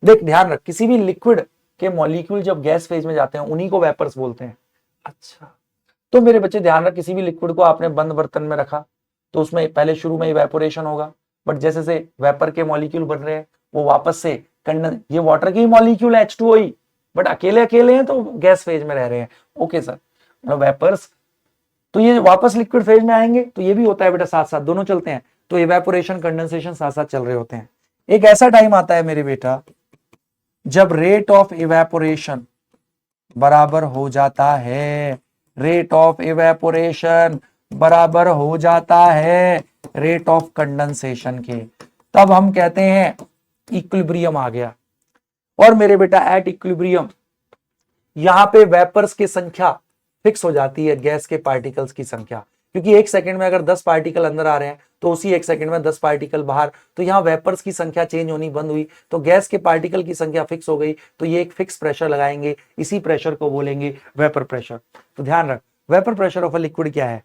[SPEAKER 1] देख ध्यान रख, किसी भी लिक्विड के मॉलिक्यूल जब गैस फेज में जाते हैं उन्हीं को वेपर्स बोलते हैं। अच्छा, तो मेरे बच्चे ध्यान रख, किसी भी लिक्विड को आपने बंद बर्तन में रखा तो उसमें पहले शुरू में इवेपोरेशन होगा, बट जैसे से वेपर के मॉलिक्यूल बन रहे हैं वो वापस से कंडन, ये वाटर के ही मॉलिक्यूल है H2O ही, बट अकेले अकेले हैं तो गैस फेज में रह रहे हैं। ओके सर, मतलब वेपर्स, तो ये वापस लिक्विड फेज में आएंगे, तो ये भी होता है बेटा, साथ साथ दोनों चलते हैं। तो इवेपोरेशन कंडेंसेशन साथ साथ चल रहे होते हैं। एक ऐसा टाइम आता है मेरे बेटा जब रेट ऑफ इवेपोरेशन बराबर हो जाता है, रेट ऑफ इवेपोरेशन बराबर हो जाता है रेट ऑफ कंडेंसेशन के, तब हम कहते हैं इक्विलिब्रियम आ गया। और मेरे बेटा एट इक्विलिब्रियम यहां पे वेपर्स की संख्या फिक्स हो जाती है गैस के पार्टिकल्स की संख्या, क्योंकि एक सेकंड में अगर 10 पार्टिकल अंदर आ रहे हैं तो उसी एक सेकंड में 10 पार्टिकल बाहर, तो यहाँ वेपर्स की संख्या चेंज होनी बंद हुई, तो गैस के पार्टिकल की संख्या फिक्स हो गई, तो ये एक फिक्स प्रेशर लगाएंगे, इसी प्रेशर को बोलेंगे वेपर प्रेशर। तो ध्यान रख, vapour pressure of a liquid क्या है?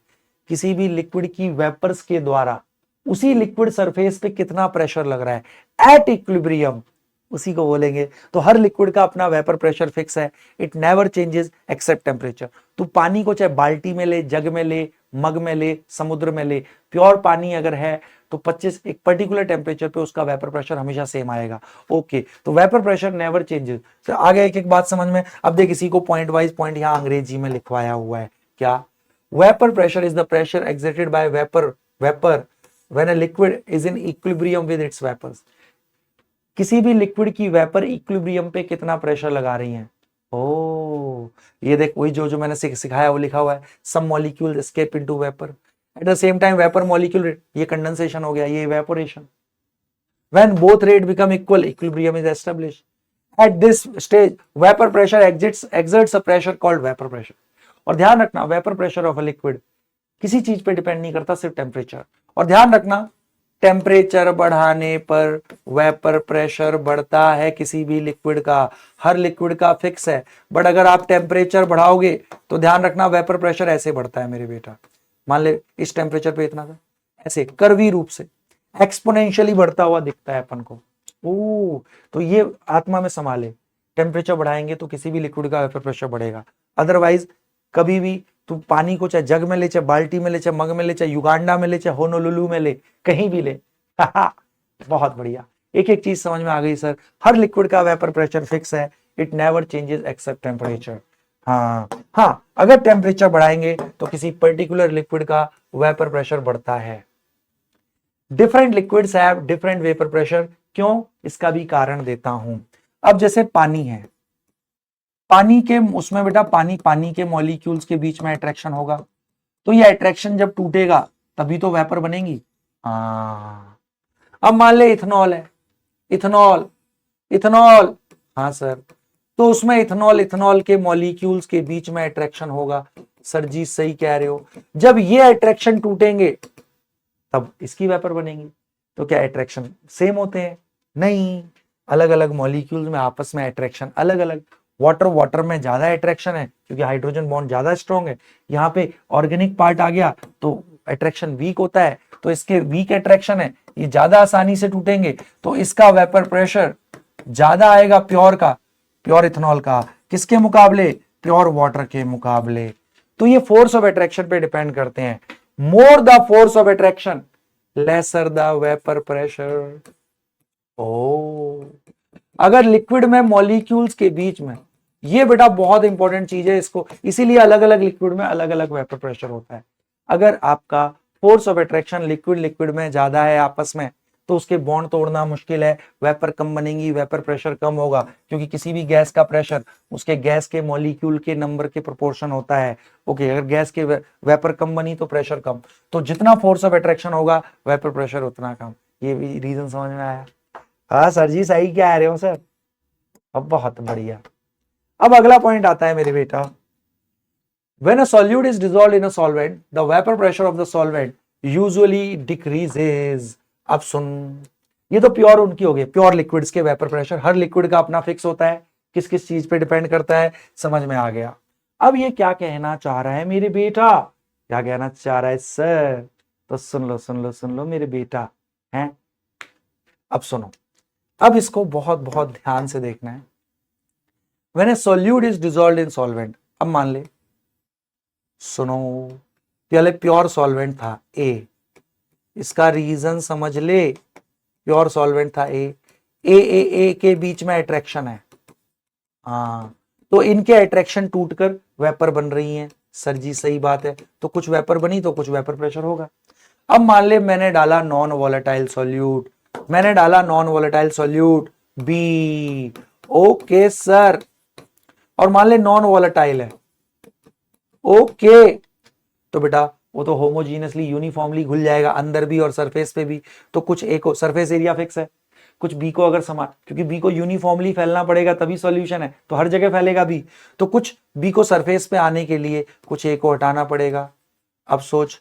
[SPEAKER 1] किसी भी लिक्विड की वेपर्स के द्वारा उसी लिक्विड सरफेस पे कितना प्रेशर लग रहा है एट इक्विलिब्रियम, उसी को बोलेंगे। तो हर लिक्विड का अपना वेपर प्रेशर फिक्स है, it never changes except temperature. तू पानी को चाहे बाल्टी में ले, जग में ले, मग में ले, समुद्र में ले, प्योर पानी अगर है तो 25 एक पर्टिकुलर टेम्परेचर पे उसका वेपर प्रेशर हमेशा सेम आएगा। ओके, तो वेपर प्रेशर नेवर चेंजेस। तो आगे एक एक बात समझ में। अब देख, इसी को पॉइंट वाइज पॉइंट यहां अंग्रेजी में लिखवाया हुआ है। क्या? Vapour pressure is the pressure exerted by vapour when a liquid is in equilibrium with its vapours. किसी भी लिक्विड की वेपर इक्विलिब्रियम पे कितना प्रेशर लगा रही है। ओ, ये देख, वही जो मैंने सिखाया वो लिखा हुआ है, some molecule escape into vapour at the same time vapour molecule, ये कंडेंसेशन हो गया, ये evaporation. When both rate become equal, equilibrium is established. At this stage vapour pressure exerts a pressure called vapour pressure. और ध्यान रखना vapour pressure of a liquid किसी चीज पे डिपेंड नहीं करता, सिर्फ टेम्परेचर। और ध्यान रखना टेम्परेचर बढ़ाने पर वेपर प्रेशर बढ़ता है किसी भी लिक्विड का, हर लिक्विड का फिक्स है, बट अगर आप टेम्परेचर बढ़ाओगे तो ध्यान रखना वेपर प्रेशर ऐसे बढ़ता है मेरे बेटा। मान ले इस टेम्परेचर पे इतना था, ऐसे कर्वी रूप से एक्सपोनेंशियली बढ़ता हुआ दिखता है अपन को। ओ, तो ये आत्मा में संभाले, टेम्परेचर बढ़ाएंगे तो किसी भी लिक्विड का वेपर प्रेशर बढ़ेगा, अदरवाइज कभी भी तू पानी को चाहे जग में ले, चाहे बाल्टी में ले, चाहे मग में ले, चाहे युगांडा में ले, चाहे होनोलुलु में ले, कहीं भी ले। बहुत बढ़िया, एक एक चीज समझ में आ गई सर। हर लिक्विड का वेपर प्रेशर फिक्स है, it never changes except temperature. हाँ हाँ, अगर टेम्परेचर बढ़ाएंगे तो किसी पर्टिकुलर लिक्विड का वेपर प्रेशर बढ़ता है। Different liquids have different vapour pressure, क्यों, इसका भी कारण देता हूं। अब जैसे पानी है, पानी के उसमें बेटा पानी के मॉलिक्यूल्स के बीच में अट्रैक्शन होगा, तो ये अट्रैक्शन जब टूटेगा तभी तो वेपर बनेगी। हाँ, अब मान ले इथेनॉल है, इथेनॉल इथेनॉल, हाँ सर, तो उसमें इथेनॉल के मॉलिक्यूल्स के बीच में अट्रैक्शन होगा। सर जी सही कह रहे हो, जब ये अट्रैक्शन टूटेंगे तब इसकी वेपर बनेगी। तो क्या अट्रैक्शन सेम होते हैं? नहीं, अलग अलग मॉलिक्यूल्स में आपस में अट्रैक्शन अलग अलग। वाटर में ज्यादा अट्रैक्शन है क्योंकि हाइड्रोजन बॉन्ड ज्यादा स्ट्रॉन्ग है, यहाँ पे ऑर्गेनिक पार्ट आ गया तो अट्रैक्शन वीक होता है, तो इसके वीक अट्रैक्शन है, ये ज्यादा आसानी से टूटेंगे, तो इसका वेपर प्रेशर ज्यादा आएगा प्योर इथेनॉल का, किसके मुकाबले? प्योर वाटर के मुकाबले। तो ये फोर्स ऑफ अट्रैक्शन पे डिपेंड करते हैं, more the force of attraction lesser the vapour pressure. ओ, अगर लिक्विड में मॉलिक्यूल्स के बीच में, ये बेटा बहुत इंपॉर्टेंट चीज है, इसको इसीलिए अलग अलग लिक्विड में अलग अलग वेपर प्रेशर होता है। अगर आपका फोर्स ऑफ अट्रैक्शन लिक्विड में ज्यादा है आपस में, तो उसके बॉन्ड तोड़ना मुश्किल है, वेपर कम बनेंगी, वेपर प्रेशर कम होगा, क्योंकि किसी भी गैस का प्रेशर उसके गैस के मॉलिक्यूल के नंबर के प्रोपोर्शन होता है। ओके, अगर गैस के वेपर कम बनी तो प्रेशर कम, तो जितना फोर्स ऑफ अट्रैक्शन होगा वेपर प्रेशर उतना कम। ये भी रीजन समझ में आया? हाँ सर जी सही कह रहे हो सर। अब बहुत बढ़िया, अब अगला पॉइंट आता है मेरे बेटा, when a solute is dissolved in a solvent the vapor pressure of the solvent usually decreases। अब सुन, ये तो प्योर उनकी हो गई, प्योर लिक्विड्स के वेपर प्रेशर, हर लिक्विड का अपना फिक्स होता है, किस किस चीज पे डिपेंड करता है, समझ में आ गया। अब ये क्या कहना चाह रहा है मेरे बेटा, क्या कहना चाह रहा है सर? तो सुन लो मेरे बेटा, हैं, अब सुनो, अब इसको बहुत बहुत ध्यान से देखना है। When a solute is dissolved in solvent, अब मान ले, सुनो, पहले प्योर सॉल्वेंट था ए, इसका रीजन समझ ले, प्योर सॉल्वेंट था ए के बीच में अट्रैक्शन है, हाँ, तो इनके अट्रैक्शन टूटकर वेपर बन रही हैं। सर जी सही बात है, तो कुछ वेपर बनी तो कुछ वेपर प्रेशर होगा। अब मान ले मैंने डाला नॉन वॉलेटाइल सॉल्यूट, मैंने डाला non volatile solute B, okay sir, और मान ले नॉन वॉलेटाइल है, ओके, तो बेटा वो तो होमोजीनियसली यूनिफॉर्मली घुल जाएगा अंदर भी और सरफेस पे भी, तो कुछ ए को सरफेस एरिया फिक्स है, कुछ बी को अगर समान, क्योंकि बी को यूनिफॉर्मली फैलना पड़ेगा तभी सॉल्यूशन है, तो हर जगह फैलेगा बी, तो कुछ बी को सरफेस पे आने के लिए कुछ ए को हटाना पड़ेगा। अब सोच,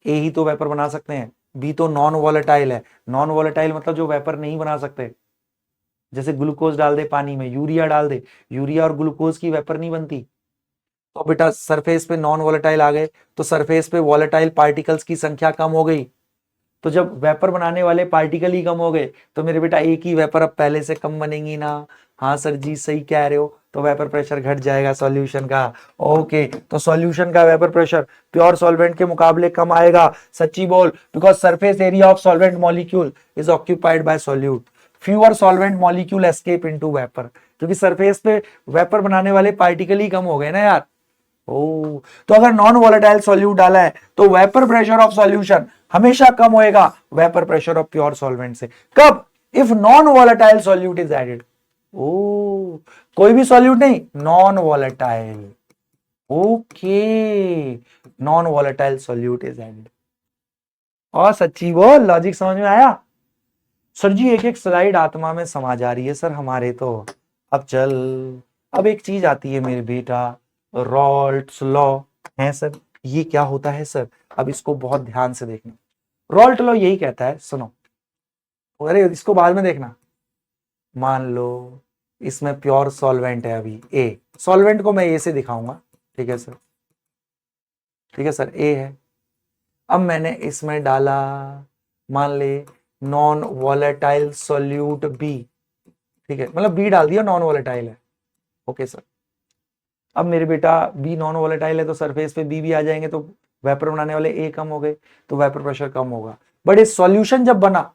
[SPEAKER 1] ए ही तो वेपर बना सकते हैं, बी तो नॉन वॉलेटाइल है, नॉन वॉलेटाइल मतलब जो वेपर नहीं बना सकते, जैसे ग्लूकोज डाल दे पानी में, यूरिया डाल दे, यूरिया और ग्लूकोज की वेपर नहीं बनती, तो बेटा सरफेस पे नॉन वॉलेटाइल आ गए, तो सरफेस पे वॉलेटाइल पार्टिकल्स की संख्या कम हो गई, तो जब वेपर बनाने वाले पार्टिकल ही कम हो गए तो मेरे बेटा एक ही वेपर अब पहले से कम बनेंगी ना। हाँ सर जी सही कह रहे हो, तो वेपर प्रेशर घट जाएगा सॉल्यूशन का। ओके, तो सॉल्यूशन का वेपर प्रेशर प्योर सॉल्वेंट के मुकाबले कम आएगा, सच्ची बोल, because surface area of solvent molecule is occupied by solute, fewer solvent molecule escape into vapour, क्योंकि सरफेस पे वेपर बनाने वाले पार्टिकल ही कम हो गए ना यार। ओ, तो अगर नॉन वॉलेटाइल सॉल्यूट डाला है तो वेपर प्रेशर ऑफ सॉल्यूशन हमेशा कम होएगा vapour pressure of pure solvent से। कब? If non volatile solute is added. ओ, कोई भी सॉल्यूट नहीं, non volatile, okay, non volatile solute is added. और सच्ची वो लॉजिक समझ में आया? सर जी एक एक स्लाइड आत्मा में समा जा रही है सर हमारे तो। अब चल, अब एक चीज आती है मेरे बेटा, रॉल्ट्स लॉ है सर। ये क्या होता है सर? अब इसको बहुत ध्यान से देखना। रॉल्ट लॉ यही कहता है, सुनो, अरे इसको बाद में देखना। मान लो इसमें प्योर सॉल्वेंट है, अभी ए, सॉल्वेंट को मैं ए से दिखाऊंगा, ठीक है सर, ठीक है सर, ए है। अब मैंने इसमें डाला, मान ले, नॉन वॉलेटाइल सोल्यूट बी, ठीक है, मतलब बी डाल दिया, नॉन वॉलेटाइल है, ओके सर। अब मेरे बेटा बी नॉन वॉलेटाइल है तो सरफेस पे बी भी आ जाएंगे, तो वेपर बनाने वाले ए कम हो गए, तो वेपर प्रेशर कम होगा। बट ये सॉल्यूशन जब बना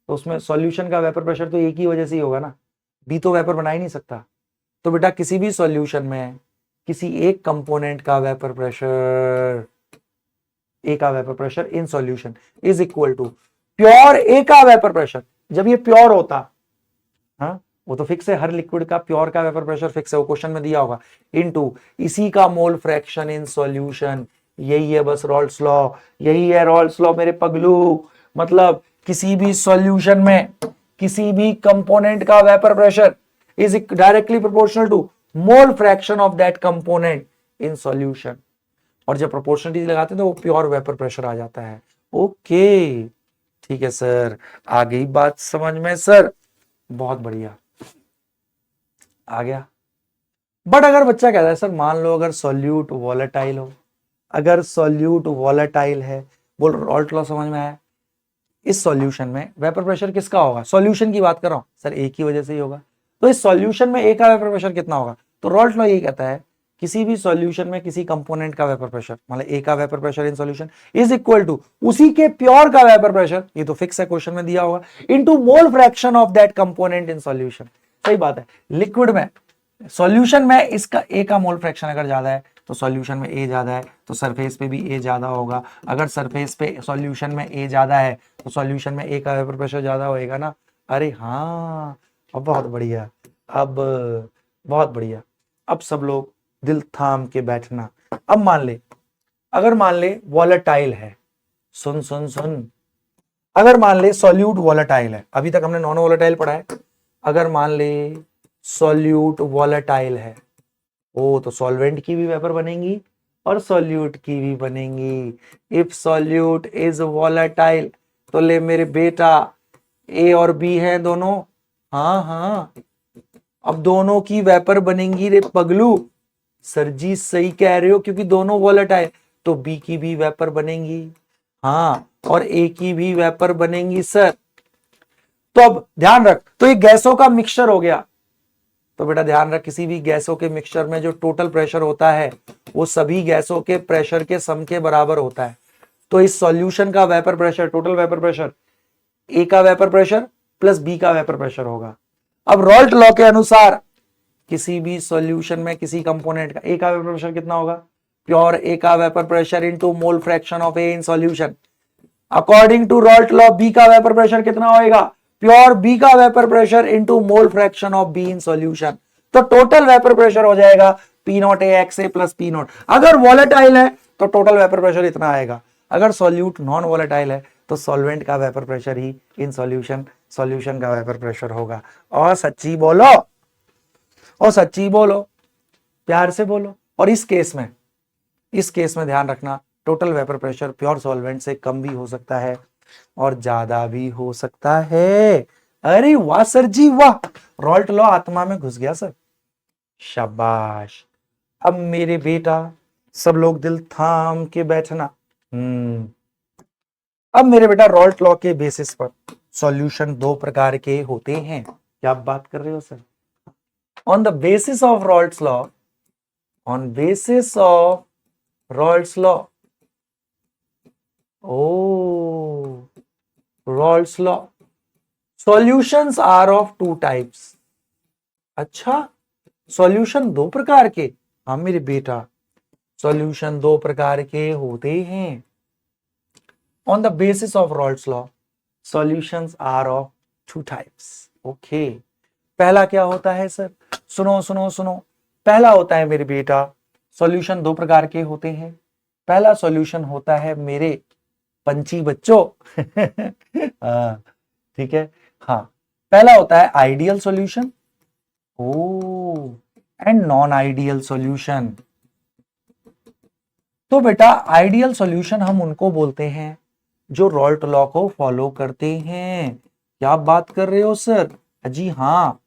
[SPEAKER 1] तो उसमें सॉल्यूशन का वेपर प्रेशर तो एक ही वजह से ही होगा ना, बी तो वेपर बना ही नहीं सकता। तो बेटा किसी भी सॉल्यूशन में किसी एक कंपोनेंट का वेपर प्रेशर, ए का vapour pressure in solution is equal to pure A का वेपर प्रेशर। जब ये प्योर होता, हाँ वो तो फिक्स है, हर लिक्विड का प्योर का वेपर प्रेशर फिक्स है, वो क्वेश्चन में दिया होगा, इनटू इसी का मोल फ्रैक्शन इन सॉल्यूशन। यही है बस रॉल्ट्स लॉ, यही है रॉल्ट्स लॉ मेरे पगलू। मतलब किसी भी सॉल्यूशन में किसी भी कंपोनेंट का vapour pressure is directly proportional to mole fraction of that component in solution. और जब प्रोपोर्शनलिटी लगाते हैं तो वो प्योर वेपर प्रेशर आ जाता है। ओके ठीक है सर, आ गई बात समझ में सर, बहुत बढ़िया, आ गया। बट अगर बच्चा कहता है सर मान लो अगर सॉल्यूट वॉलेटाइल हो, अगर सॉल्यूट वॉलेटाइल है, बोल रॉल्ट लॉ समझ में आया, इस सॉल्यूशन में वेपर प्रेशर किसका होगा, सॉल्यूशन की बात कर रहा हूं सर, एक ही वजह से ही होगा, तो इस सॉल्यूशन में ए का वेपर प्रेशर कितना होगा, तो रॉल्ट लॉ यही कहता है किसी भी सॉल्यूशन में किसी कंपोनेंट का वेपर प्रेशर, मतलब ए का vapour pressure in solution is equal to उसी के प्योर का वेपर प्रेशर, ये तो फिक्स है क्वेश्चन में दिया होगा, into mole fraction of that component in solution. सही बात है, लिक्विड में सॉल्यूशन में इसका ए का मोल फ्रैक्शन अगर ज्यादा है तो सॉल्यूशन में ए ज्यादा है, तो सरफेस पे भी ए ज्यादा होगा। अगर सरफेस पे सॉल्यूशन में ए ज्यादा है तो सॉल्यूशन में ए का वेपर प्रेशर ज्यादा होएगा ना। अरे हाँ, अब बहुत बढ़िया, अब बहुत बढ़िया। अब सब लोग दिल थाम के बैठना। अब मान ले, अगर मान ले वॉलेटाइल है, सुन सुन सुन, अगर मान ले सॉल्यूट वॉलेटाइल है, अभी तक हमने नॉन वॉलेटाइल पढ़ा है, अगर मान ले सॉल्यूट वॉलेटाइल है, ओ तो सॉल्वेंट की भी वेपर बनेंगी और सॉल्यूट की भी बनेंगी। इफ सॉल्यूट इज वॉलेटाइल तो ले मेरे बेटा ए और बी है दोनों, हाँ हाँ, अब दोनों की वेपर बनेंगी रे पगलू। सर जी सही कह रहे हो, क्योंकि दोनों वॉलेटाइल, तो बी की भी वेपर बनेंगी, हाँ, और ए की भी वेपर बनेंगी सर। तो अब ध्यान रख, तो ये गैसों का मिक्सचर हो गया, तो बेटा ध्यान रख किसी भी गैसों के मिक्सचर में जो टोटल प्रेशर होता है वो सभी गैसों के प्रेशर के सम के बराबर होता है। तो इस सॉल्यूशन का vapour pressure, total vapour pressure, A का वेपर प्रेशर प्लस बी का वेपर प्रेशर होगा। अब रॉल्ट लॉ के अनुसार किसी भी सॉल्यूशन में किसी कंपोनेंट का ए का वेपर प्रेशर कितना होगा, प्योर ए का vapour pressure into mole fraction of A in solution. According to Raoult law B का वेपर प्रेशर कितना होएगा, प्योर बी का vapour pressure into mole fraction of B in solution. तो total vapour pressure हो जाएगा P not A X A plus P naught. अगर volatile है तो टोटल वेपर प्रेशर इतना आएगा, अगर सॉल्यूट नॉन वॉलेटाइल है तो सॉल्वेंट का vapour pressure he in solution, solution का वेपर प्रेशर होगा। और सच्ची बोलो, और सच्ची बोलो, प्यार से बोलो। और इस केस में, इस केस में ध्यान रखना, total vapour pressure pure solvent से कम भी हो सकता है और ज्यादा भी हो सकता है। अरे वाह सर जी वाह, रॉल्ट लॉ आत्मा में घुस गया सर, शाबाश। अब मेरे बेटा सब लोग दिल थाम के बैठना। अब मेरे बेटा रॉल्ट लॉ के बेसिस पर सॉल्यूशन दो प्रकार के होते हैं। क्या आप बात कर रहे हो sir? On the basis of Raoult's law, on basis of Raoult's law, ओ Raoult's law, solutions are of two types. अच्छा, सॉल्यूशन दो प्रकार के, हाँ मेरे बेटा सॉल्यूशन दो प्रकार के होते हैं। On the basis of Raoult's law solutions are of two types. Okay, पहला क्या होता है सर, सुनो सुनो सुनो, पहला होता है मेरे बेटा, सॉल्यूशन दो प्रकार के होते हैं। पहला सॉल्यूशन होता है मेरे पंची बच्चों हाँ, ठीक है, हाँ, पहला होता है ideal solution, oh, and non ideal solution. तो बेटा आइडियल सॉल्यूशन हम उनको बोलते हैं जो रॉल्ट लॉ को फॉलो करते हैं। क्या आप बात कर रहे हो सर? जी हाँ,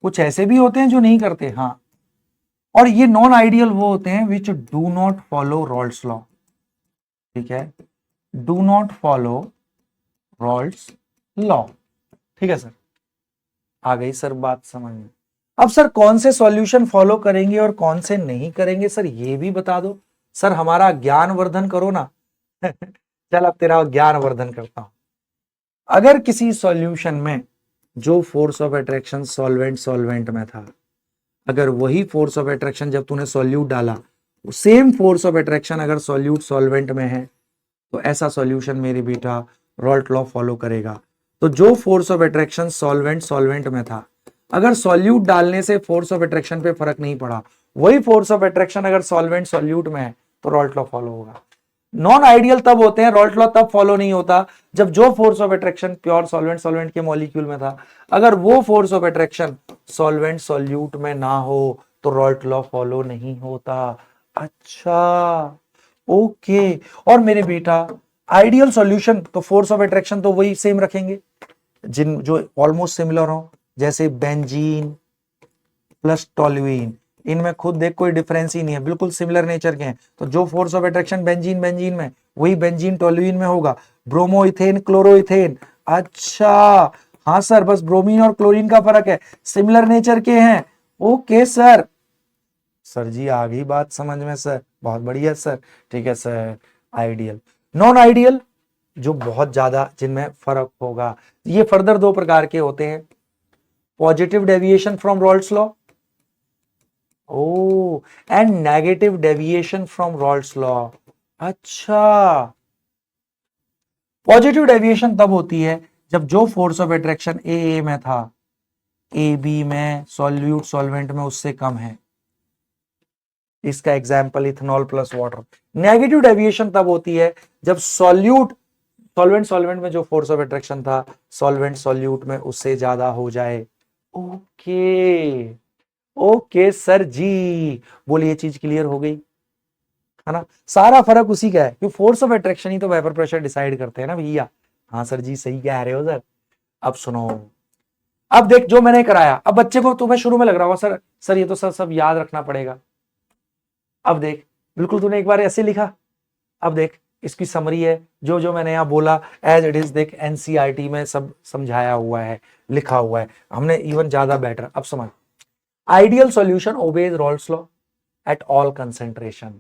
[SPEAKER 1] कुछ ऐसे भी होते हैं जो नहीं करते, हाँ। और ये नॉन आइडियल वो होते हैं which do not follow Raoult's law. ठीक है, do not follow Raoult's law. ठीक है सर, आ गई सर बात समझ में। अब सर कौन से सॉल्यूशन फॉलो करेंगे और कौन से नहीं करेंगे सर, ये भी बता दो। सर हमारा ज्ञान वर्धन करो ना। चल अब तेरा ज्ञान वर्धन करता हूं। अगर किसी सॉल्यूशन में जो force of attraction solvent solvent में था, अगर वही फोर्स ऑफ अट्रैक्शन जब तूने सॉल्यूट डाला, सेम फोर्स ऑफ अट्रैक्शन अगर सॉल्यूट सॉल्वेंट में है, तो ऐसा सॉल्यूशन मेरे बेटा रॉल्ट लॉ फॉलो करेगा। तो जो force of attraction solvent solvent में था, अगर सॉल्यूट डालने से फोर्स ऑफ अट्रैक्शन पे फर्क नहीं पड़ा, वही फोर्स ऑफ अट्रैक्शन अगर सॉल्वेंट सॉल्यूट में है, तो रॉल्ट लॉ फॉलो होगा। नॉन आइडियल तब होते हैं, रॉल्ट लॉ तब फॉलो नहीं होता जब जो force of attraction pure solvent solvent के मॉलिक्यूल में था, अगर वो force of attraction solvent solute में ना हो, तो रॉल्ट लॉ फॉलो नहीं होता। अच्छा, ओके। और मेरे बेटा आइडियल सॉल्यूशन तो फोर्स ऑफ अट्रैक्शन तो वही सेम रखेंगे जिन जो ऑलमोस्ट सिमिलर हो, जैसे बेंजीन प्लस टोल्यूइन, इनमें खुद देख कोई डिफरेंस ही नहीं है, बिल्कुल सिमिलर नेचर के हैं। तो जो force of attraction benzene benzene में, वही बेंजीन टोल्यूइन में होगा। ब्रोमो इथेन क्लोरो इथेन, अच्छा हाँ सर, बस ब्रोमीन और क्लोरीन का फर्क है, सिमिलर नेचर के हैं। ओके सर, सर जी आ गई बात समझ में सर, बहुत बढ़िया सर। ठीक है सर, आइडियल नॉन आइडियल जो बहुत ज्यादा जिनमें फर्क होगा, ये फर्दर दो प्रकार के होते हैं। Positive deviation from Raoult's law, ओ, and negative deviation from Raoult's law. अच्छा, पॉजिटिव डेविएशन तब होती है जब जो फोर्स ऑफ अट्रैक्शन ए में था, ए बी में, सॉल्यूट सॉल्वेंट में उससे कम है। इसका example ethanol plus water. Negative deviation तब होती है जब सॉल्यूट सॉल्वेंट सॉल्वेंट में जो फोर्स ऑफ अट्रैक्शन था, सॉल्वेंट सॉल्यूट में उससे ज्यादा हो जाए। ओके, ओके सर जी, बोलिए चीज क्लियर हो गई है ना। सारा फर्क उसी का है कि फोर्स ऑफ अट्रैक्शन ही तो वेपर प्रेशर डिसाइड करते हैं ना भैया। हाँ सर जी, सही कह रहे हो सर। अब सुनो, अब देख जो मैंने कराया, अब बच्चे को तुम्हें शुरू में लग रहा होगा सर सर ये तो सर सब याद रखना पड़ेगा। अब देख, बिल्कुल तूने एक बार ऐसे लिखा, अब देख इसकी समरी है, जो जो मैंने यहां बोला एज इट इज, देख एनसीईआरटी में सब समझाया हुआ है, लिखा हुआ है हमने, इवन ज्यादा बेटर। अब समझ, ideal solution obeys Raoult's law at all concentration.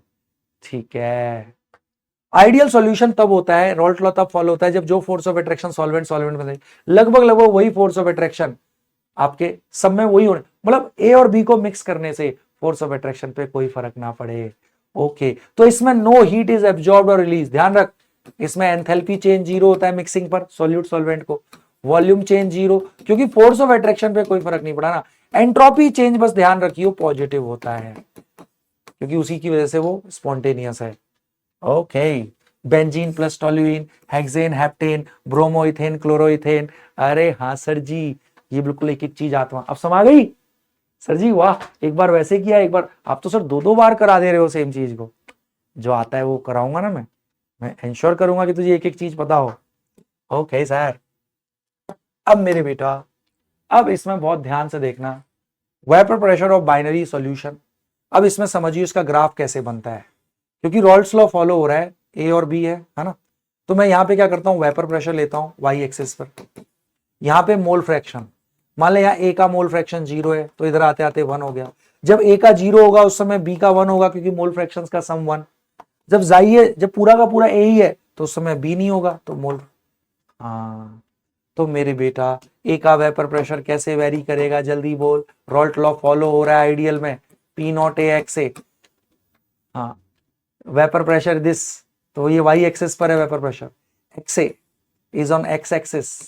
[SPEAKER 1] ठीक है, आइडियल सॉल्यूशन तब होता है, रॉल्ट लॉ तब फॉलो होता है जब जो force of attraction solvent solvent में लगभग लगभग वही फोर्स ऑफ अट्रैक्शन आपके सब में वही होने, मतलब ए और बी को मिक्स करने से फोर्स ऑफ अट्रैक्शन पे कोई फर्क ना पड़े। ओके, तो इसमें नो हीट इज एब्जॉर्ब्ड और रिलीज, ध्यान रख, इसमें एंथैल्पी चेंज जीरो होता है मिक्सिंग पर सॉल्यूट सॉल्वेंट को, वॉल्यूम चेंज जीरो, क्योंकि फोर्स ऑफ अट्रैक्शन पे कोई फर्क नहीं पड़ा ना। एंट्रोपी चेंज बस ध्यान रखियो पॉजिटिव होता है, क्योंकि उसी की वजह से वो स्पॉन्टेनियस है। Okay, benzene plus toluene, hexane heptane, bromo ethane chloro ethane. अरे हाँ सर जी, ये बिल्कुल एक एक चीज आत्मा अब समा गई। सर जी वाह, एक बार वैसे किया, एक बार आप तो सर दो दो बार करा दे रहे हो सेम चीज को। जो आता है वो कराऊंगा ना मैं इंश्योर करूंगा कि तुझे एक एक चीज पता हो। ओके सर, अब मेरे बेटा, अब इसमें बहुत ध्यान से देखना, vapour pressure of binary solution. अब इसमें समझिए इसका ग्राफ कैसे बनता है, क्योंकि रॉल्ट्स लॉ फॉलो हो रहा है, ए और बी है ना। तो मैं यहां पे क्या करता हूं, वेपर प्रेशर लेता हूं वाई एक्सिस पर, यहां पे मोल फ्रैक्शन, मान ले यहाँ ए का मोल फ्रैक्शन 0 है, तो इधर आते आते 1 हो गया। जब ए का 0 होगा उस समय बी का 1 होगा, क्योंकि मोल फ्रैक्शंस का सम 1। जब जाइए, जब पूरा का पूरा ए ही है, तो उस समय बी नहीं होगा, तो मोल, हाँ। तो मेरे बेटा ए का वेपर प्रेशर कैसे वेरी करेगा, जल्दी बोल। रॉल्ट लॉ फॉलो हो रहा है आइडियल में, पी नॉट ए एक्स ए, हाँ, वेपर प्रेशर दिस, तो ये वाई एक्सिस पर है vapour pressure, x A is on x axis,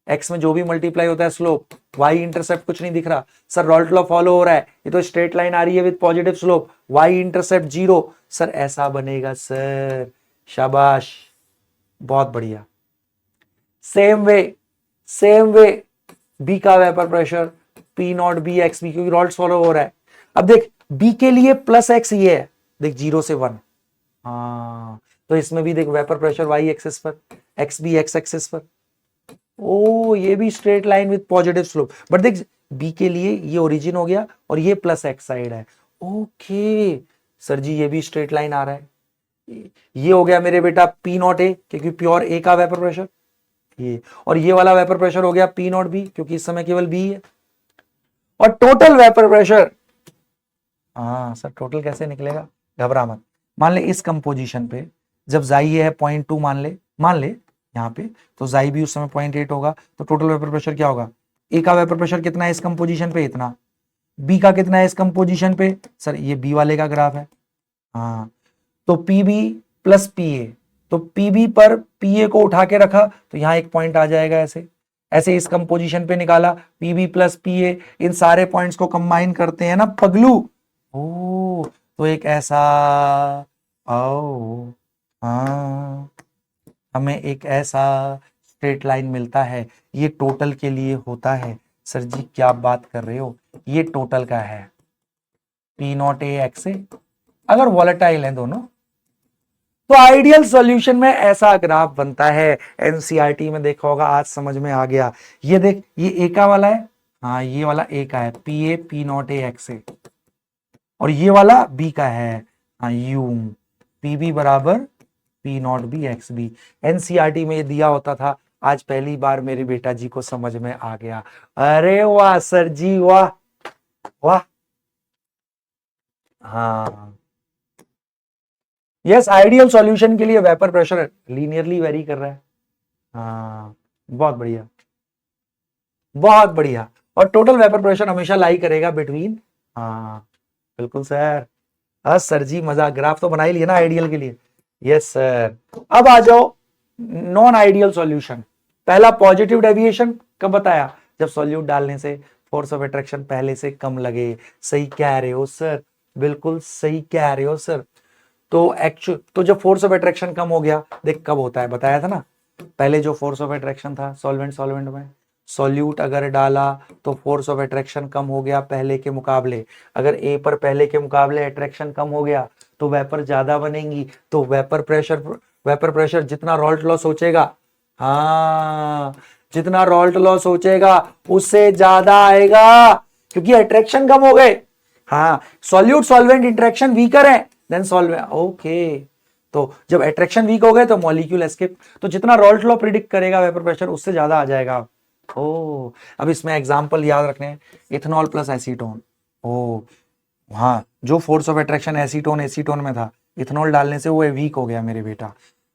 [SPEAKER 1] x में जो भी मल्टीप्लाई होता है स्लोप, वाई इंटरसेप्ट कुछ नहीं दिख रहा सर, रॉल्ट लॉ फॉलो हो रहा है, ये तो स्ट्रेट लाइन आ रही है with positive slope, Y intercept 0 sir, ऐसा बनेगा सर, शाबाश, बहुत बढ़िया। सेम वे बी का vapour pressure P not B X B, क्योंकि रॉल्ट फॉलो हो रहा है। अब देख बी के लिए प्लस एक्स ये है, देख 0 से 1, हाँ, तो इसमें भी देख वेपर प्रेशर वाई एक्सिस पर, एक्स भी एक्स एक्सिस पर। ओ ये भी straight line with positive slope, but देख बी के लिए ये ओरिजिन हो गया और ये प्लस एक्स साइड है। ओके सर जी, ये भी स्ट्रेट लाइन आ रहा है। ये हो गया मेरे बेटा पी नॉट ए, क्योंकि प्योर ए का वेपर प्रेशर ये, और ये वाला वेपर प्रेशर हो गया पी नॉट बी, क्योंकि इस समय केवल बी है। और टोटल वेपर प्रेशर, हाँ सर टोटल कैसे निकलेगा, घबरा मत। मान ले इस कंपोजिशन पे जब जाई है 0.2 मान ले यहाँ पे, तो जाई भी उस समय 0.8 होगा, तो टोटल वेपर प्रेशर क्या होगा, ए का वेपर प्रेशर कितना है इस कंपोजिशन पे, इतना। बी का कितना है इस कंपोजिशन पे, सर ये बी वाले का ग्राफ है, हाँ, तो पीबी प्लस पीए, तो पीबी पर पीए को उठा के रखा तो यहां एक पॉइंट आ जाएगा, ऐसे ऐसे इस कंपोजिशन पे निकाला पीबी प्लस पीए, इन सारे पॉइंट्स को कंबाइन करते हैं ना पगलू। ओ तो एक ऐसा, ओ हाँ, हमें एक ऐसा स्ट्रेट लाइन मिलता है, ये टोटल के लिए होता है। सर जी क्या बात कर रहे हो, ये टोटल का है, पी नॉट ए एक्स ए, अगर वॉलेटाइल है दोनों तो आइडियल सॉल्यूशन में ऐसा ग्राफ बनता है। एनसीईआरटी में देखा होगा, आज समझ में आ गया। ये देख ये ए का वाला है, हाँ ये वाला ए का है, P A P not A X A, और ये वाला बी का है, हाँ यू पी बी बराबर P not B X B. NCERT में ये दिया होता था, आज पहली बार मेरे बेटा जी को समझ में आ गया। अरे वाह सर जी वाह वाह। हाँ यस, आइडियल सॉल्यूशन के लिए वेपर प्रेशर लीनियरली वेरी कर रहा है। हाँ बहुत बढ़िया बहुत बढ़िया, और टोटल वेपर प्रेशर हमेशा लाई करेगा बिटवीन, हाँ बिल्कुल सर। सर जी मजा, ग्राफ तो बना ही लिया ना आइडियल के लिए। यस सर, अब आ जाओ नॉन आइडियल सॉल्यूशन। पहला पॉजिटिव डेविएशन कब बताया, जब सॉल्यूट डालने से फोर्स ऑफ अट्रैक्शन पहले से कम लगे। सही कह रहे हो सर, बिल्कुल सही कह रहे हो सर। तो एक्चुअल तो जब फोर्स ऑफ अट्रैक्शन कम हो गया, देख कब होता है बताया था ना, पहले जो फोर्स ऑफ अट्रैक्शन था सॉल्वेंट में, सॉल्यूट अगर डाला तो फोर्स ऑफ अट्रैक्शन कम हो गया पहले के मुकाबले। अगर ए पर पहले के मुकाबले अट्रैक्शन कम हो गया तो वेपर ज्यादा बनेंगी, तो वेपर प्रेशर जितना रॉल्ट लॉ सोचेगा, हाँ जितना रॉल्ट लॉ सोचेगा उससे ज्यादा आएगा, क्योंकि अट्रैक्शन कम हो गए। हाँ सॉल्यूट सॉल्वेंट इंटरेक्शन वीकर है देन सॉल्वेंट, ओके। तो जब अट्रैक्शन वीक हो गए तो मॉलिक्यूल एस्केप, तो जितना रॉल्ट लॉ प्रिडिक्ट करेगा वेपर प्रेशर उससे ज्यादा आ जाएगा। ओ अब इसमें एग्जांपल याद रखने हैं, इथेनॉल प्लस एसीटोन। ओ हाँ, जो फोर्स ऑफ अट्रैक्शन एसीटोन में था, इथेनॉल डालने से वो वीक हो गया मेरे बेटा।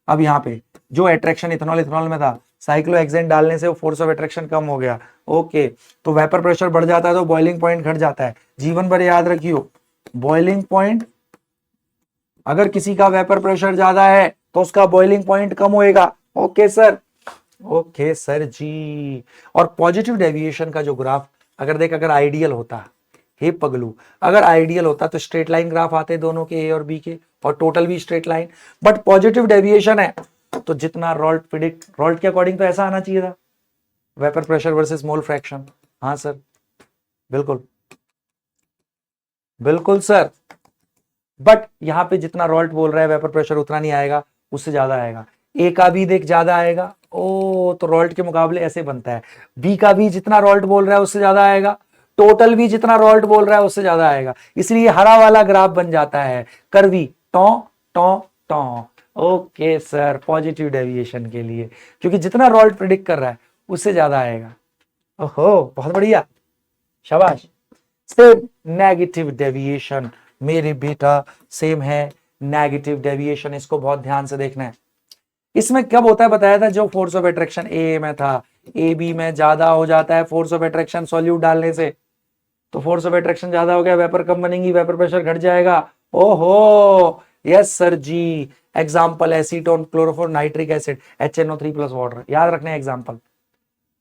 [SPEAKER 1] अब यहाँ पे जो अट्रैक्शन इथेनॉल में था, साइक्लोहेक्सेन डालने से वो फोर्स ऑफ अट्रैक्शन कम हो गया। ओके, तो वेपर प्रेशर बढ़ जाता है तो बॉइलिंग पॉइंट घट जाता है। जीवन भर याद रखियो, बॉइलिंग पॉइंट, अगर किसी का वेपर प्रेशर ज्यादा है तो उसका बॉइलिंग पॉइंट कम होएगा। ओके सर, ओके सर जी। और पॉजिटिव डेविएशन का जो ग्राफ, अगर देख अगर आइडियल होता, हे पगलू, अगर आइडियल होता तो स्ट्रेट लाइन ग्राफ आते दोनों के, ए और बी के, और टोटल भी straight line. But positive deviation है तो जितना रॉल्ट के अकॉर्डिंग तो ऐसा आना चाहिए था, vapour pressure versus mole fraction. हाँ सर बिल्कुल बिल्कुल सर, बट यहां पे जितना रॉल्ट बोल रहा है वेपर प्रेशर उतना नहीं आएगा, उससे ज्यादा आएगा। ए का भी देख ज्यादा आएगा, ओ तो रॉल्ट के मुकाबले ऐसे बनता है। बी का भी जितना रॉल्ट बोल रहा है उससे ज्यादा आएगा, टोटल भी जितना रॉल्ट बोल रहा है उससे ज्यादा आएगा, इसलिए हरा वाला ग्राफ बन जाता है करवी टॉ टॉ टॉ। ओके सर, पॉजिटिव डेविएशन के लिए, क्योंकि जितना रॉल्ट प्रिडिक्ट कर रहा है उससे ज्यादा आएगा। ओहो बहुत बढ़िया, शाबाश। सेम नेगेटिव डेविएशन मेरे बेटा, सेम है नेगेटिव डेविएशन, इसको बहुत ध्यान से देखना है। इसमें कब होता है बताया था, जो फोर्स ऑफ अट्रैक्शन ए में था, ए बी में ज्यादा हो जाता है फोर्स ऑफ अट्रैक्शन सॉल्यूट डालने से, तो फोर्स ऑफ अट्रैक्शन ज्यादा हो गया, वेपर कम बनेंगी, वेपर प्रेशर घट जाएगा। ओहो यस सर जी, example acetone chloroform nitric acid HNO3 plus water, याद रखने एग्जाम्पल।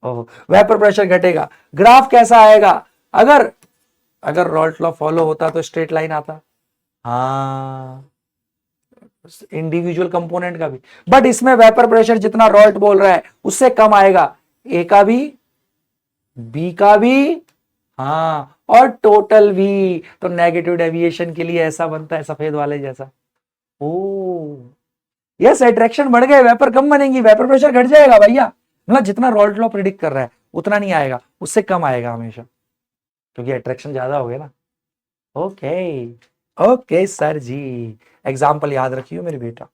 [SPEAKER 1] ओहो वेपर प्रेशर घटेगा, ग्राफ कैसा आएगा, अगर अगर रॉल्ट लॉ फॉलो होता तो स्ट्रेट लाइन आता, हाँ इंडिविजुअल कंपोनेंट का भी, बट इसमें वेपर प्रेशर जितना रॉल्ट बोल रहा है उससे कम आएगा, ए का भी बी का भी, हाँ और टोटल भी। तो नेगेटिव डेविएशन के लिए ऐसा बनता है सफेद वाले जैसा। ओ यस, एट्रैक्शन बढ़ गए, वेपर कम बनेंगी, वेपर प्रेशर घट जाएगा भैया। मतलब जितना रॉल्ट लॉ प्रिडिक्ट कर रहा है उतना नहीं आएगा, उससे कम आएगा हमेशा, क्योंकि अट्रैक्शन ज्यादा हो गया ना। ओके ओके सर जी, एग्जाम्पल याद रखियो मेरे बेटा।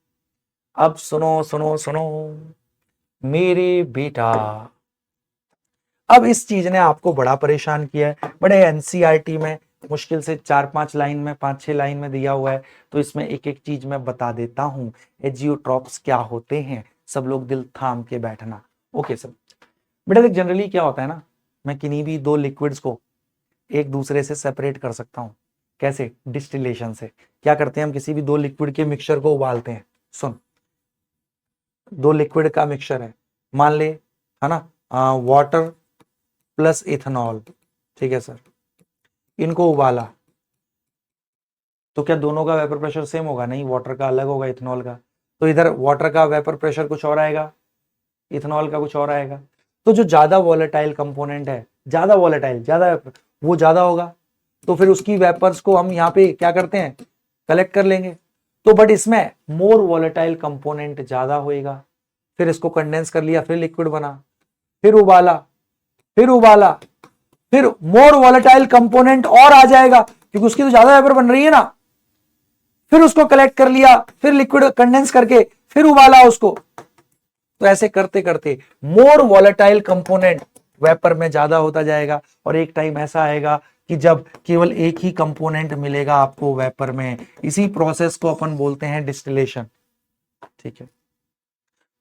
[SPEAKER 1] अब सुनो सुनो सुनो मेरे बेटा, अब इस चीज ने आपको बड़ा परेशान किया है, बड़े एनसीईआरटी में मुश्किल से 4-5 लाइन में, 5-6 लाइन में दिया हुआ है, तो इसमें एक एक चीज मैं बता देता हूं। एजियोट्रॉप्स क्या होते हैं, सब लोग दिल थाम के बैठना। Okay sir. बेटा देख, जनरली क्या होता है ना, मैं किन्हीं भी दो लिक्विड्स को एक दूसरे से सेपरेट कर सकता हूं। कैसे? डिस्टिलेशन से। क्या करते हैं हम, किसी भी दो लिक्विड के मिक्सचर को उबालते हैं। सुन, दो लिक्विड का मिक्सचर है, मान ले, है ना, वाटर प्लस इथेनॉल, ठीक है सर, इनको उबाला, तो क्या दोनों का वेपर प्रेशर सेम होगा? नहीं, वाटर का अलग होगा इथेनॉल का। तो इधर वाटर का वेपर प्रेशर कुछ और आएगा, इथेनॉल का कुछ और आएगा। तो जो ज्यादा वॉलेटाइल कंपोनेंट है, ज्यादा वॉलेटाइल, ज्यादा वो ज्यादा होगा, तो फिर उसकी वेपर्स को हम यहाँ पे क्या करते हैं, कलेक्ट कर लेंगे। तो बट इसमें मोर वॉलेटाइल कंपोनेंट ज्यादा होएगा, फिर इसको कंडेंस कर लिया, फिर लिक्विड बना, फिर उबाला, फिर उबाला, फिर मोर वॉलेटाइल कंपोनेंट और आ जाएगा, क्योंकि उसकी तो ज्यादा वेपर बन रही है ना, फिर उसको कलेक्ट कर लिया, फिर लिक्विड कंडेंस करके फिर उबाला उसको। तो ऐसे करते करते मोर वॉलेटाइल कंपोनेंट वेपर में ज्यादा होता जाएगा, और एक टाइम ऐसा आएगा कि जब केवल एक ही कंपोनेंट मिलेगा आपको वेपर में। इसी प्रोसेस को अपन बोलते हैं डिस्टिलेशन, ठीक है।